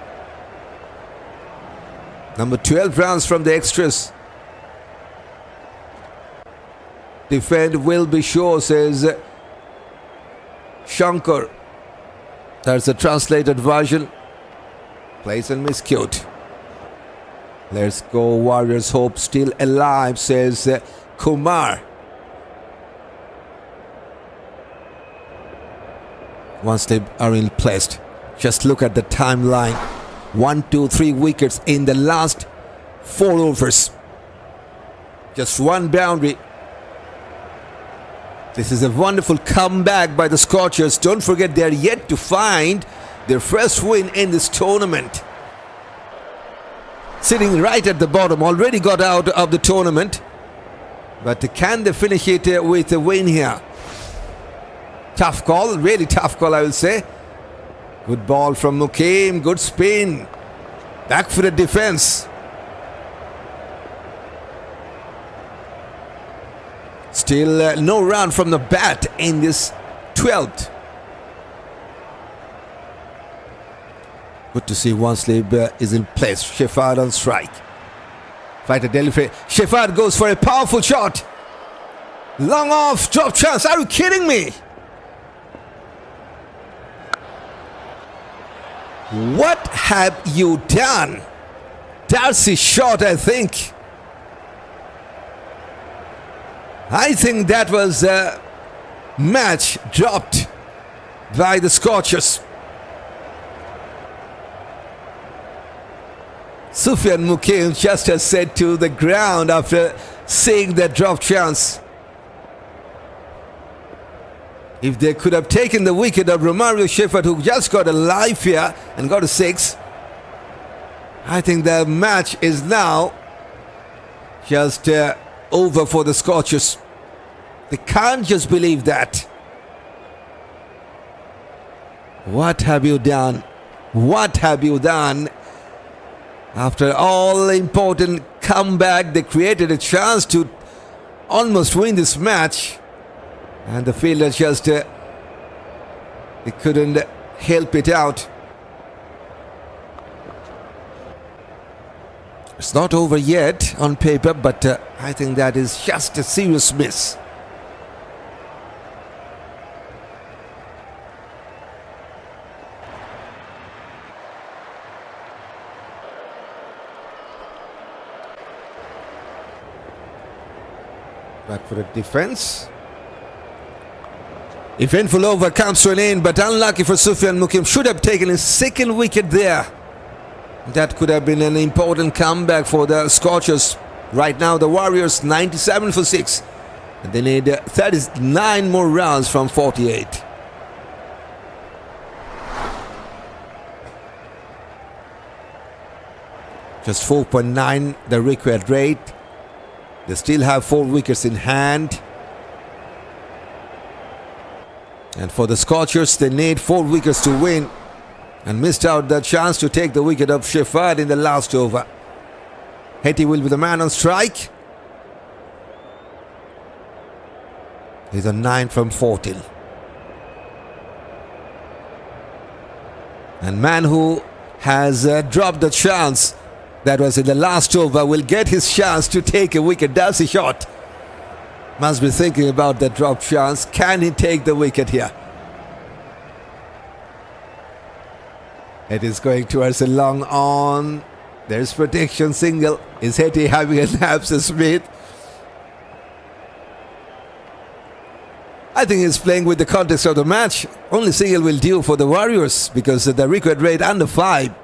Number 12 runs from the extras. Defend will be sure, says Shankar. That's the translated version. Plays and miscued. Let's go Warriors, hope still alive, says Kumar. Once they are in placed, just look at the timeline. 1, 2, 3 wickets in the last 4 overs. Just one boundary. This is a wonderful comeback by the Scorchers. Don't forget, they are yet to find their first win in this tournament. Sitting right at the bottom, already got out of the tournament. But can they finish it with a win here? Tough call, really tough call, I will say. Good ball from Muqeem, good spin. Back for the defense. Still no run from the bat in this 12th. Good to see one sleep is in place. Sheffard on strike. Fighter delivery. Sheffard goes for a powerful shot. Long off, drop chance. Are you kidding me? What have you done? Darcy shot, I think. I think that was a match dropped by the Scorchers. Sufiyan Muqeem just has said to the ground after seeing that drop chance. If they could have taken the wicket of Romario Sheffard, who just got a live here and got a 6, I think the match is now just over for the Scorchers. They can't just believe that. What have you done? What have you done? After all important comeback, they created a chance to almost win this match. And the fielder just they couldn't help it out. It's not over yet on paper, but I think that is just a serious miss. Back for the defense. Eventful over comes to an end, but unlucky for Sufiyan Muqeem. Should have taken his second wicket there. That could have been an important comeback for the Scorchers. Right now the Warriors 97 for 6. And they need 39 more runs from 48. Just 4.9 the required rate. They still have 4 wickets in hand. And for the Scorchers, they need 4 wickets to win. And missed out the chance to take the wicket of Sheffard in the last over. Hetty will be the man on strike. He's on 9 from 14. And man who has dropped the chance that was in the last over will get his chance to take a wicket. Darcy shot. Must be thinking about that drop chance. Can he take the wicket here? It is going towards a long on. There's protection single. Is Hetty having a nap, Smith? I think he's playing with the context of the match. Only single will do for the Warriors because the required rate under 5.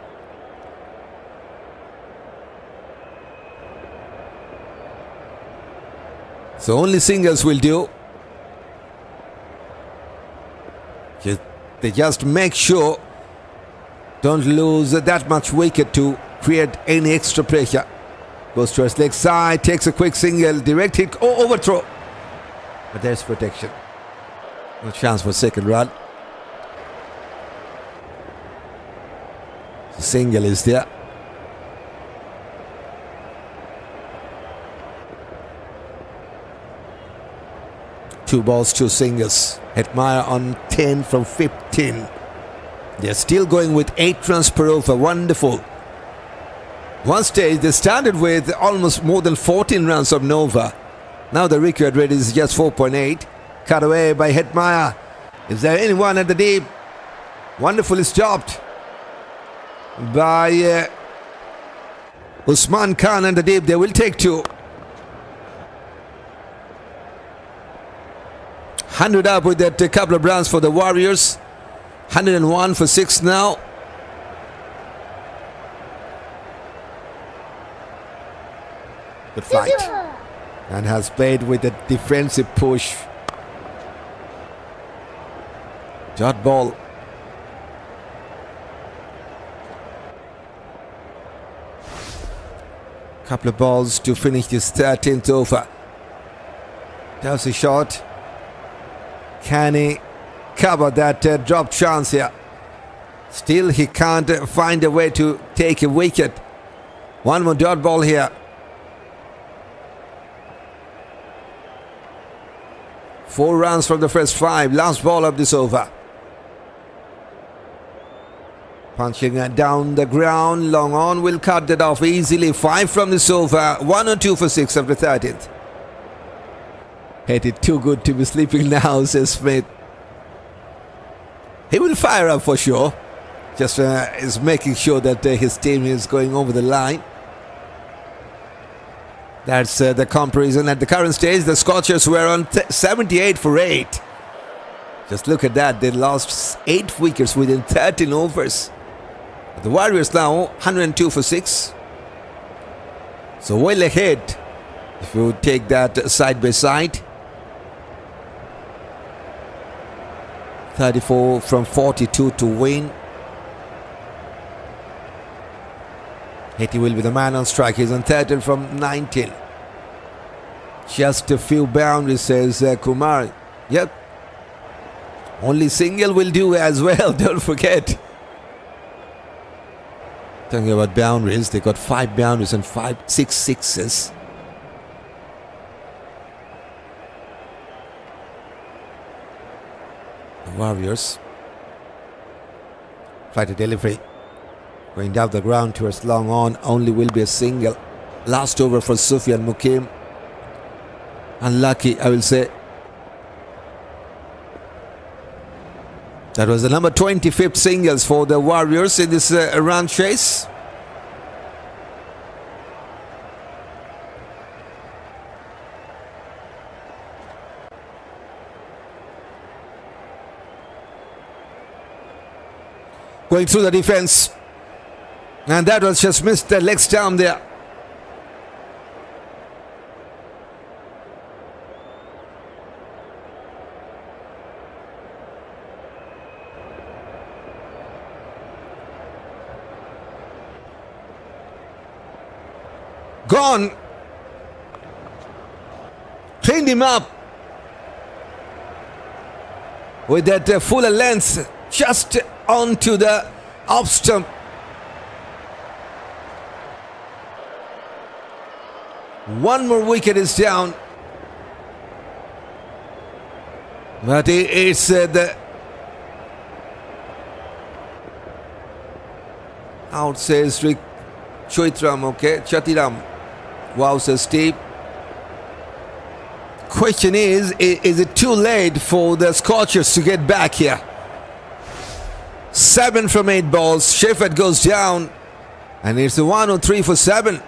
So only singles will do. They just make sure don't lose that much wicket to create any extra pressure. Goes towards leg side, takes a quick single, direct hit, overthrow. But there's protection. No chance for second run. Single is there. Two balls, two singles. Hetmyer on 10 from 15. They're still going with 8 runs per over. Wonderful. One stage they started with almost more than 14 runs of Nova. Now the record rate is just 4.8. Cut away by Hetmyer. Is there anyone at the deep? Wonderfully stopped by Usman Khan and the deep. They will take 2. 100 up with that couple of runs for the Warriors. 101 for 6 now. Good fight. And has played with a defensive push. Dot ball. Couple of balls to finish this 13th over. Does a shot. Can he cover that drop chance here? Still he can't find a way to take a wicket. One more dot ball here. 4 runs from the first 5. Last ball of this over. Punching down the ground. Long on will cut that off easily. 5 from this over. 1 or 2 for 6 of the 13th. Hit it too good to be sleeping now, says Smith. He will fire up for sure. Just is making sure that his team is going over the line. That's the comparison. At the current stage, the Scorchers were on 78 for 8. Just look at that. They lost 8 wickets within 13 overs. The Warriors now 102 for 6. So well ahead if you take that side by side. 34 from 42 to win. Hetty will be the man on strike. He's on 13 from 19. Just a few boundaries, says Kumar. Yep. Only single will do as well, don't forget. Talking about boundaries, they got 5 boundaries and 6 sixes. The Warriors. Flight to delivery. Going down the ground towards long on. Only will be a single. Last over for Sufiyan Muqeem. Unlucky, I will say. That was the number 25th singles for the Warriors in this run chase. Going through the defense. And that was just missed the leg stump there. Gone. Cleaned him up with that fuller length just onto the off stump. One more wicket is down. But it's the out, says Rick Choitram, okay, Chatiram. Wow, says Steve. Question is it too late for the Scorchers to get back here? 7 from 8 balls. Shefford goes down. And it's a 103 for 7.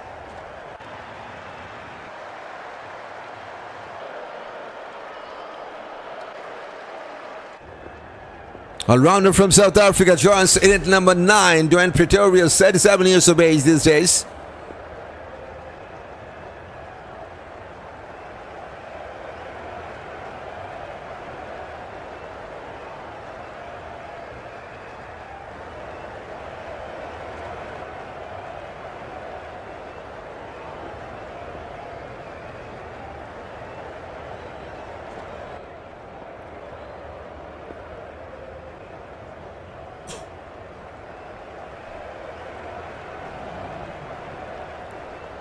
All-rounder from South Africa joins in at number 9. Dian Pretoria, 37 years of age these days.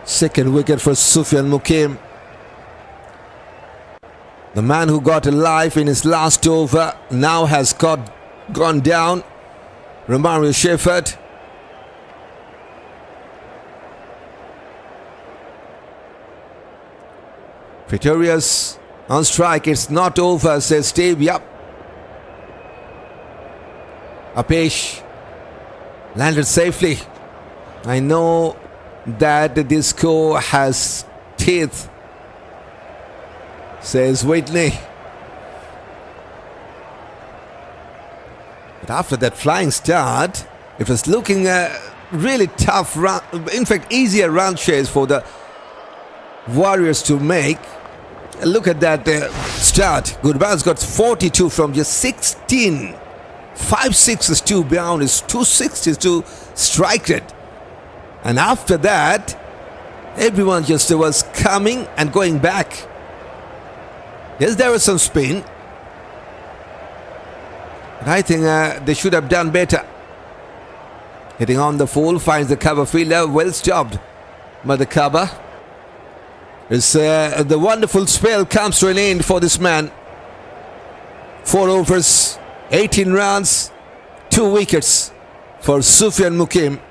Second wicket for Sufiyan Muqeem. The man who got a life in his last over now has gone down. Romario Shepherd. Pretorius on strike. It's not over, says Steve. Yup. Apesh landed safely. I know that this score has teeth, says Whitney. But after that flying start, it was looking a really tough run, in fact easier run chase for the Warriors to make. Look at that start. Gurba's got 42 from just 16. 5 6s, 2 boundaries, 2 62 strike rate. And after that, everyone just was coming and going back. Yes, there was some spin. But I think they should have done better. Hitting on the full, finds the cover fielder. Well stopped by the cover. The wonderful spell comes to an end for this man. 4 overs, 18 runs, 2 wickets for Sufiyan Muqeem.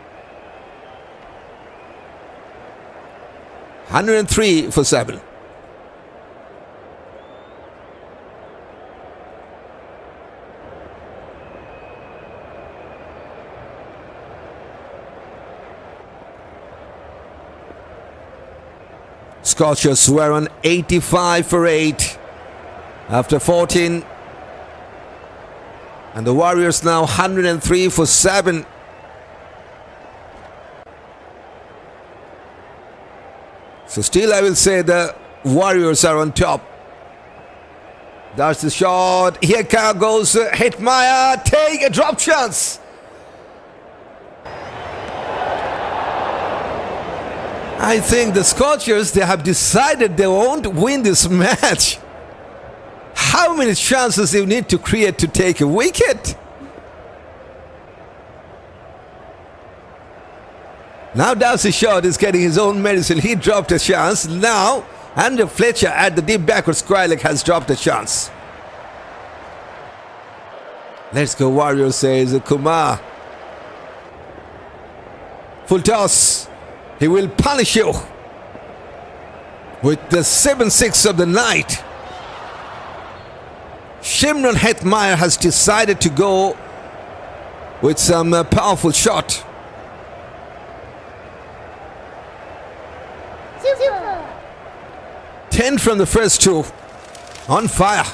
103 for 7. Scorchers were on 85 for 8 after 14. And the Warriors now 103 for 7. So still I will say the Warriors are on top. That's the shot. Here goes Hetmyer. Take a drop chance. I think the Scorchers, they have decided they won't win this match. How many chances they need to create to take a wicket? Now Darcy Short is getting his own medicine. He dropped a chance. Now Andrew Fletcher at the deep backward square leg has dropped a chance. Let's go Warriors, says Kumar. Full toss. He will punish you with the 7-6 of the night. Shimron Hetmyer has decided to go with some powerful shot. Super. 10 from the first 2. On fire.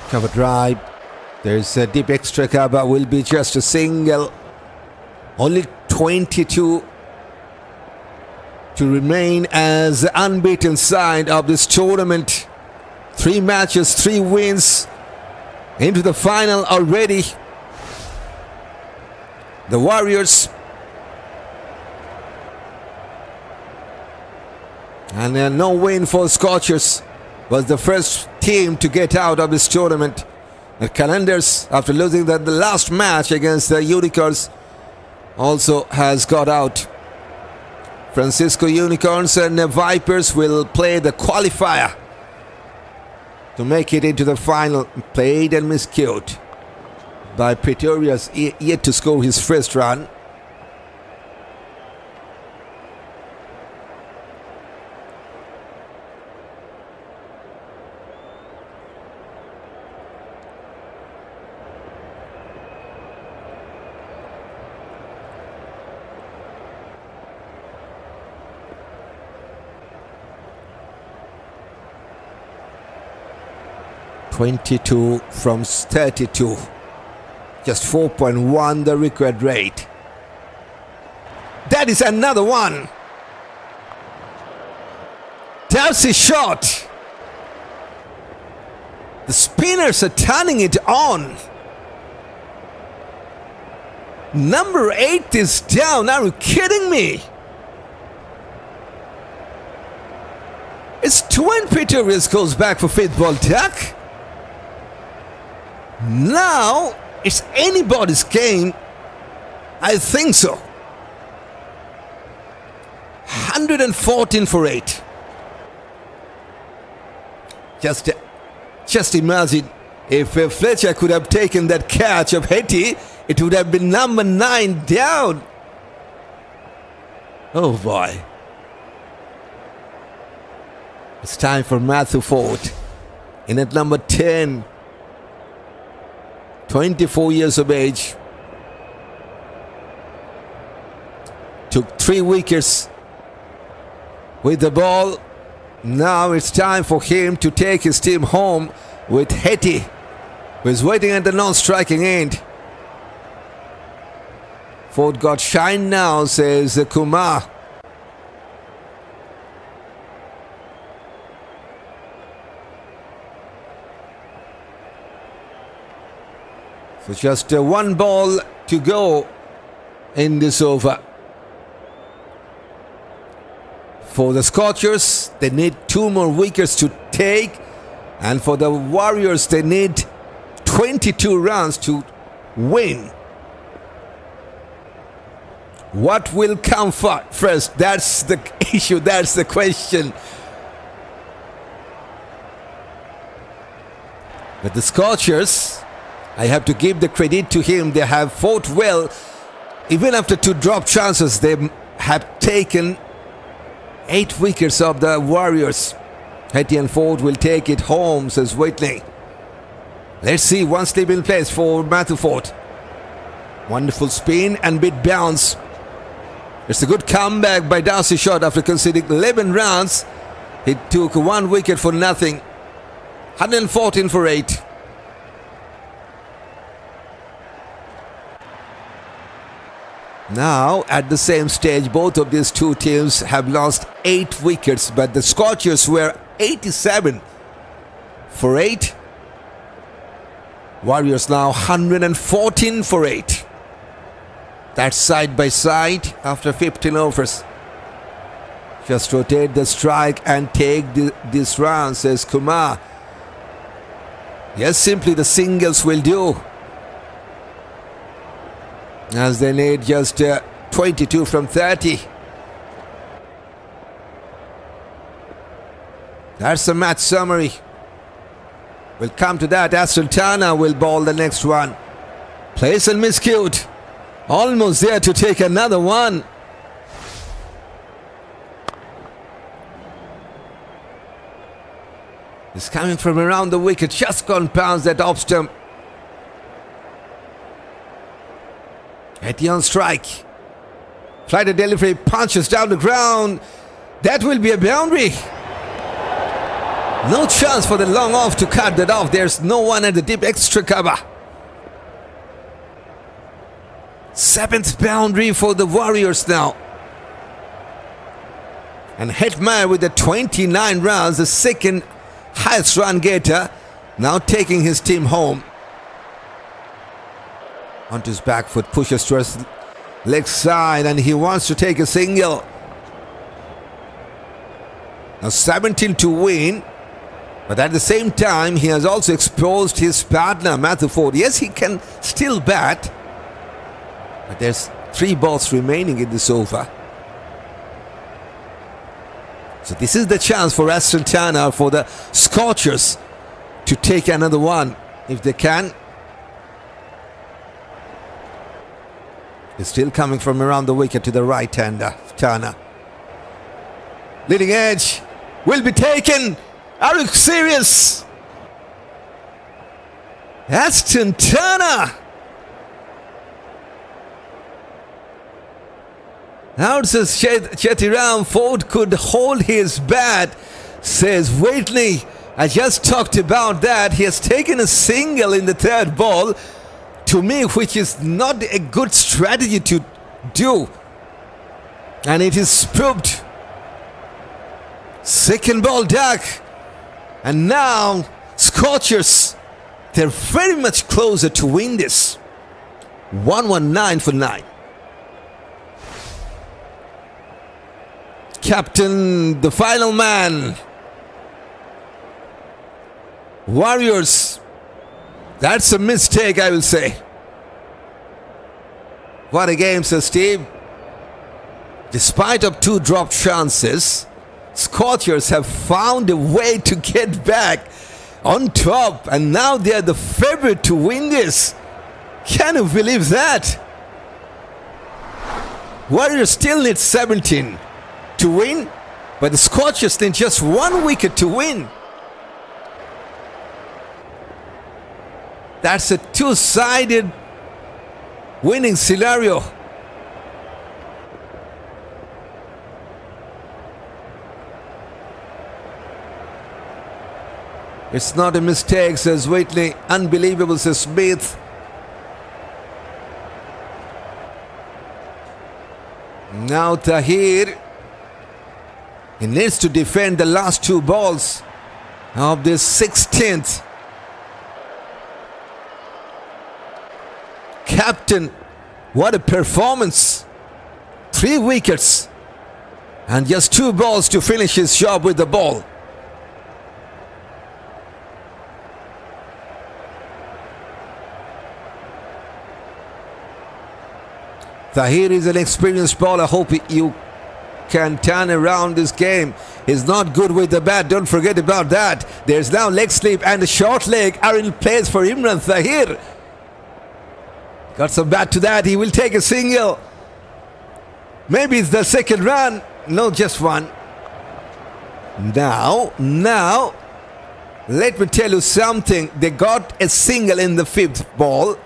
Cover drive. There's a deep extra cover. Will be just a single. Only 22 to remain as the unbeaten side of this tournament. 3 matches, 3 wins into the final already. The Warriors. And no win for Scorchers. Was the first team to get out of this tournament. The Calendars, after losing the last match against the Unicorns, also has got out. Francisco Unicorns and the Vipers will play the qualifier to make it into the final. Played and miscued by Pretorius, yet to score his first run. .22 from 32. Just 4.1 the required rate. That is another one. Darcy shot. The spinners are turning it on. Number 8 is down. Are you kidding me? It's Twin Pretorius goes back for 5th ball duck. Now It's anybody's game. I think so. 114 for 8. Just imagine if Fletcher could have taken that catch of Hetty, it would have been number 9 down. Oh boy. It's time for Matthew Ford. In at number 10. 24 years of age. Took 3 wickets with the ball. Now it's time for him to take his team home with Hetty, who is waiting at the non-striking end. Ford got shine now, says Kumar. So just one ball to go in this over. For the Scorchers, they need 2 more wickets to take. And for the Warriors, they need 22 runs to win. What will come first? That's the issue. That's the question. But the Scorchers, I have to give the credit to him. They have fought well. Even after 2 drop chances, they have taken 8 wickets of the Warriors. Hetty and Ford will take it home, says Whitley. Let's see, one slip in place for Matthew Ford. Wonderful spin and bit bounce. It's a good comeback by Darcy Short after conceding 11 runs. He took 1 wicket for nothing. 114 for 8. Now, at the same stage, both of these 2 teams have lost 8 wickets, but the Scorchers were 87 for 8. Warriors now 114 for 8. That's side by side after 15 overs. Just rotate the strike and take this round, says Kumar. Yes, simply the singles will do, as they need just 22 from 30. That's the match summary. We'll come to that. Ashton will bowl the next one. Place and miscued. Almost there to take another one. It's coming from around the wicket. Just gone past that off stump. Hetty on strike. Flighted delivery punches down the ground. That will be a boundary. No chance for the long off to cut that off. There's no one at the deep extra cover. 7th boundary for the Warriors now. And Hetman with the 29 runs, the 2nd highest run getter, now taking his team home. Onto his back foot, pushes to his leg side, and he wants to take a single. Now 17 to win, but at the same time, he has also exposed his partner, Matthew Ford. Yes, he can still bat, but there's 3 balls remaining in this over. So this is the chance for Ashton, for the Scorchers, to take another one if they can. He's still coming from around the wicket to the right-hander, Turner. Leading edge will be taken. Are you serious? Ashton Turner. Now says Chetiram, Ford could hold his bat, says Whitley. I just talked about that. He has taken a single in the 3rd ball. To me, which is not a good strategy to do. And it is proved. 2nd ball duck. And now, Scorchers, they're very much closer to win this. 119 for 9. Captain, the final man. Warriors. That's a mistake, I will say. What a game, Sir Steve. Despite of 2 dropped chances, Scorchers have found a way to get back on top, and now they are the favorite to win this. Can you believe that? Warriors still need 17 to win, but the Scorchers need just 1 wicket to win. That's a two-sided winning scenario. It's not a mistake, says Waitley. Unbelievable, says Smith. Now Tahir. He needs to defend the last 2 balls of this 16th. Captain, what a performance. 3 wickets and just 2 balls to finish his job with the ball. Tahir is an experienced bowler. I hope you can turn around this game. He's not good with the bat. Don't forget about that. There's now leg slip and a short leg are in place for Imran Tahir. Got some bat to that. He will take a single. Maybe it's the second run. No, just 1. Now, let me tell you something. They got a single in the 5th ball.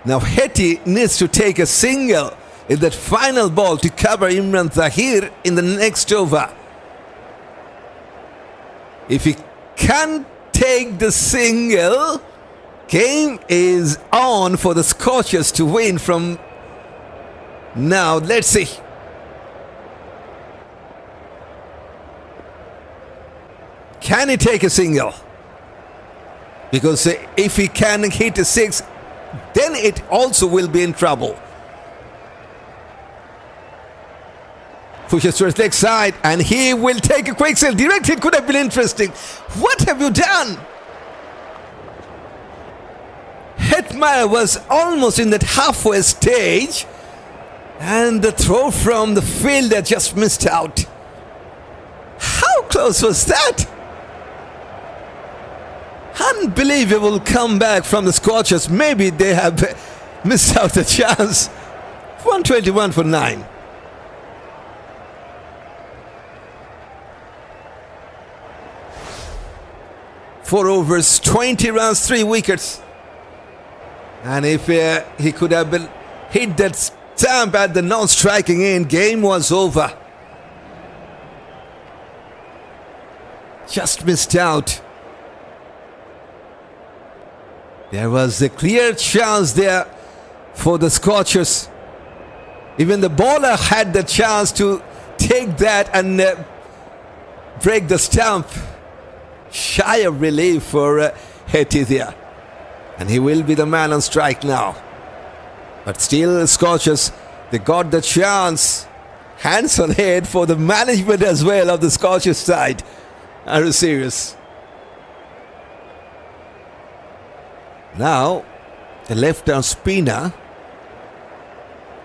Now Hetty needs to take a single in that final ball to cover Imran Tahir in the next over. If he can't take the single, game is on for the Scorchers to win from now. Let's see. Can he take a single? Because if he can hit a 6, then it also will be in trouble. Pushes to his leg side and he will take a quick sale. Direct hit could have been interesting. What have you done? Hetmeyer was almost in that halfway stage and the throw from the fielder just missed out. How close was that? Unbelievable comeback from the Scorchers. Maybe they have missed out the chance. 121 for 9. Four overs, 20 runs, 3 wickets. And if he could have been hit that stamp at the non-striking end, game was over. Just missed out. There was a clear chance there for the Scorchers. Even the bowler had the chance to take that and break the stump. Shy of relief for Hetty there. And he will be the man on strike now. But still the Scorchers, they got the chance. Hands on head for the management as well of the Scorchers side. Are you serious? Now, the left-arm spinner,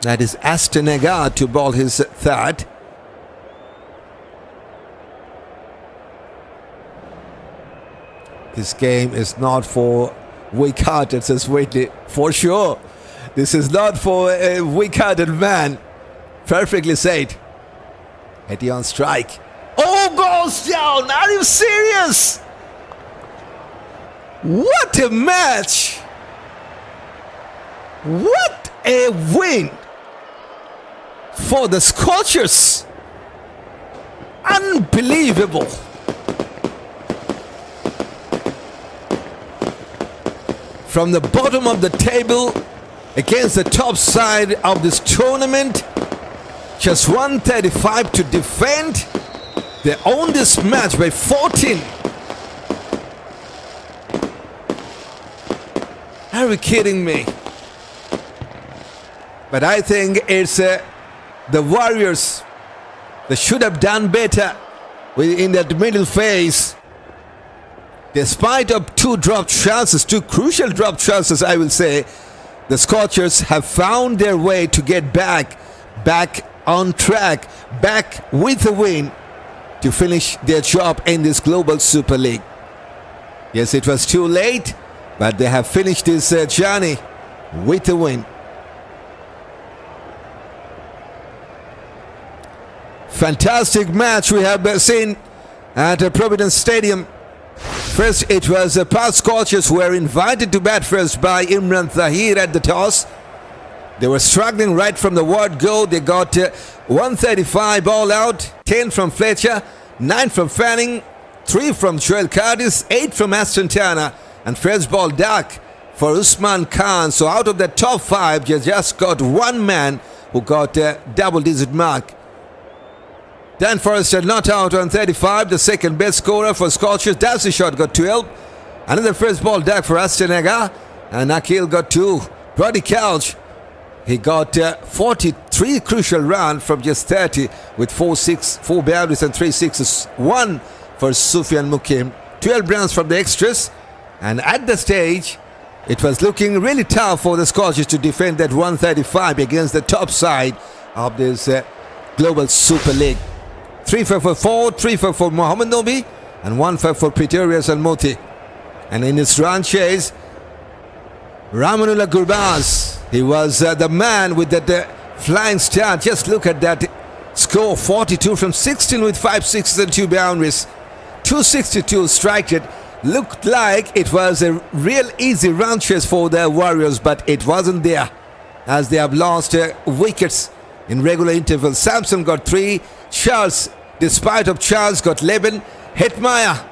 that is Ashton Agar, to bowl his 3rd. This game is not for weak-hearted, says Waitley. For sure. This is not for a weak-hearted man. Perfectly said. Hetty on strike. Oh, goes down. Are you serious? What a match! What a win for the Scorchers! Unbelievable! From the bottom of the table against the top side of this tournament, just 135 to defend. They own this match by 14. Are you kidding me? But I think it's the Warriors. They should have done better in that middle phase. Despite of 2 dropped chances, 2 crucial dropped chances, I will say, the Scorchers have found their way to get back on track, back with a win to finish their job in this Global Super League. Yes, it was too late, but they have finished this journey with a win. Fantastic match we have seen at Providence Stadium. First, it was Perth Scorchers who were invited to bat first by Imran Tahir at the toss. They were struggling right from the word go. They got 135 ball out, 10 from Fletcher, 9 from Fanning, 3 from Joel Curtis, 8 from Ashton and first ball dark for Usman Khan. So out of the top 5, you just got one man who got a double-digit mark. Dan Forrester not out on 35, the second best scorer for Scorchers. That's the shot, got 12. Another first ball dark for Ashton Agar, and Akeal got 2. Brody Couch, he got 43 crucial runs from just 30 with 4 boundaries and 3 sixes. 1 for Sufiyan Muqeem. 12 runs from the extras, and at the stage it was looking really tough for the Scorchers to defend that 135 against the top side of this Global Super League. 3 for 4, 3 for Mohammad Nobi, and 1 for Pretorius and Moti. And in his run chase, Ramanullah Gurbaz, he was the man with that flying start. Just look at that score, 42 from 16 with 5 sixes and 2 boundaries. 262 strike rate. Looked like it was a real easy run chase for the Warriors, but it wasn't there, as they have lost wickets in regular intervals. Samson got 3. Charles, despite of Charles, got 11. Hetmeyer,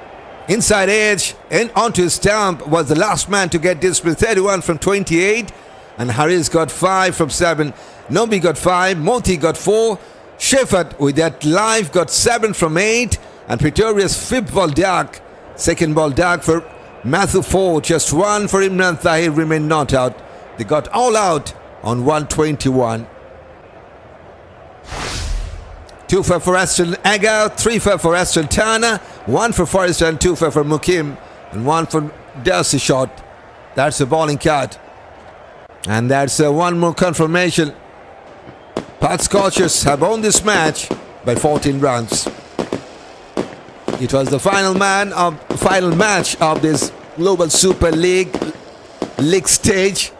inside edge and onto his stump, was the last man to get dismissed. 31 from 28. And Harris got 5 from 7. Nobi got 5. Moti got 4. Shefford with that live got 7 from 8. And Pretorius fifth ball dark. Second ball dark for Matthew 4. Just 1 for Imran Tahir remained not out. They got all out on 121. 2 for Ashton Agar, 3 for Ashton Turner, 1 for Forrester and 2 for Muqeem, and 1 for Darcy shot. That's a bowling card. And that's one more confirmation. Perth Scorchers have won this match by 14 runs. It was the final match of this Global Super League stage.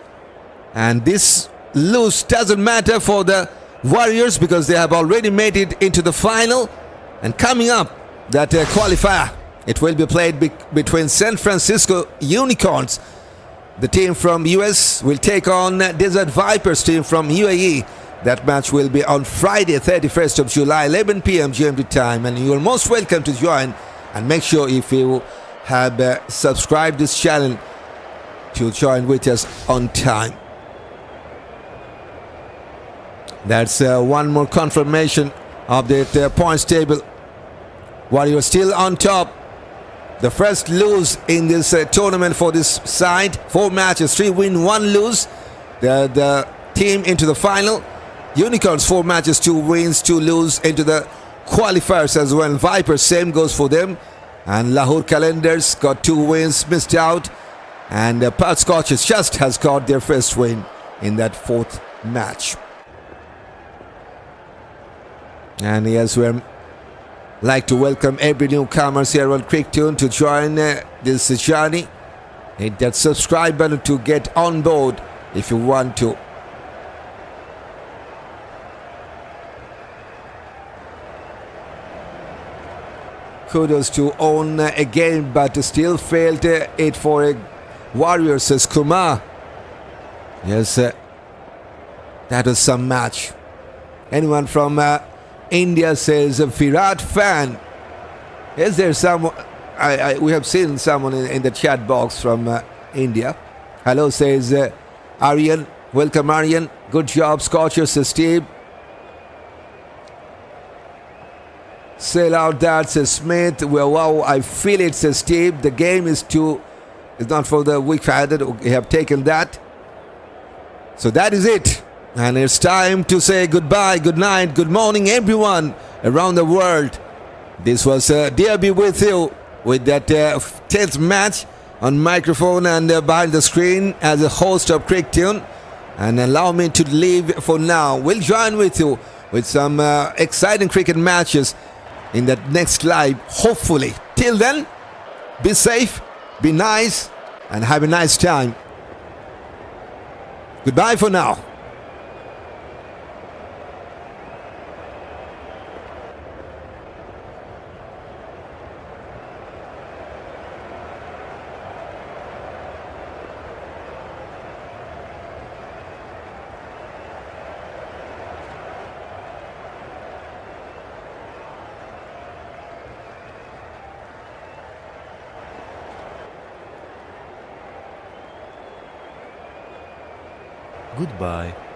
And this lose doesn't matter for the Warriors because they have already made it into the final. And coming up, that qualifier, it will be played between San Francisco Unicorns. The team from US will take on Desert Vipers team from UAE. That match will be on Friday, 31st of July, 11 p.m. GMT time. And you are most welcome to join. And make sure if you have subscribed this channel to join with us on time. That's one more confirmation of the points table. Warriors still on top. The first lose in this tournament for this side. 4 matches, 3 win, 1 lose. The team into the final. Unicorns 4 matches, 2 wins, 2 lose into the qualifiers as well. Vipers, same goes for them. And Lahore Calendars got 2 wins, missed out. And Perth Scorchers just has got their first win in that 4th match. And yes, we're like to welcome every newcomers here on CrickTune to join this journey. Hit that subscribe button to get on board if you want to. Kudos to own again, but still failed it for a Warriors, says Kumar. Yes, that was some match. Anyone from India, says a Virat fan. Is there someone? We have seen someone in the chat box from India. Hello, says Aryan. Welcome, Aryan. Good job, Scorchers, says Steve. Sail out that, says Smith. Well, wow, I feel it, says Steve. The game is not for the weak-handed. We have taken that. So that is it. And it's time to say goodbye, good night, good morning, everyone around the world. This was DRB with you with that 10th match on microphone and behind the screen as a host of CrickTune. and allow me to leave for now. We'll join with you with some exciting cricket matches in that next live, hopefully. Till then, be safe, be nice, and have a nice time. Goodbye for now. Goodbye.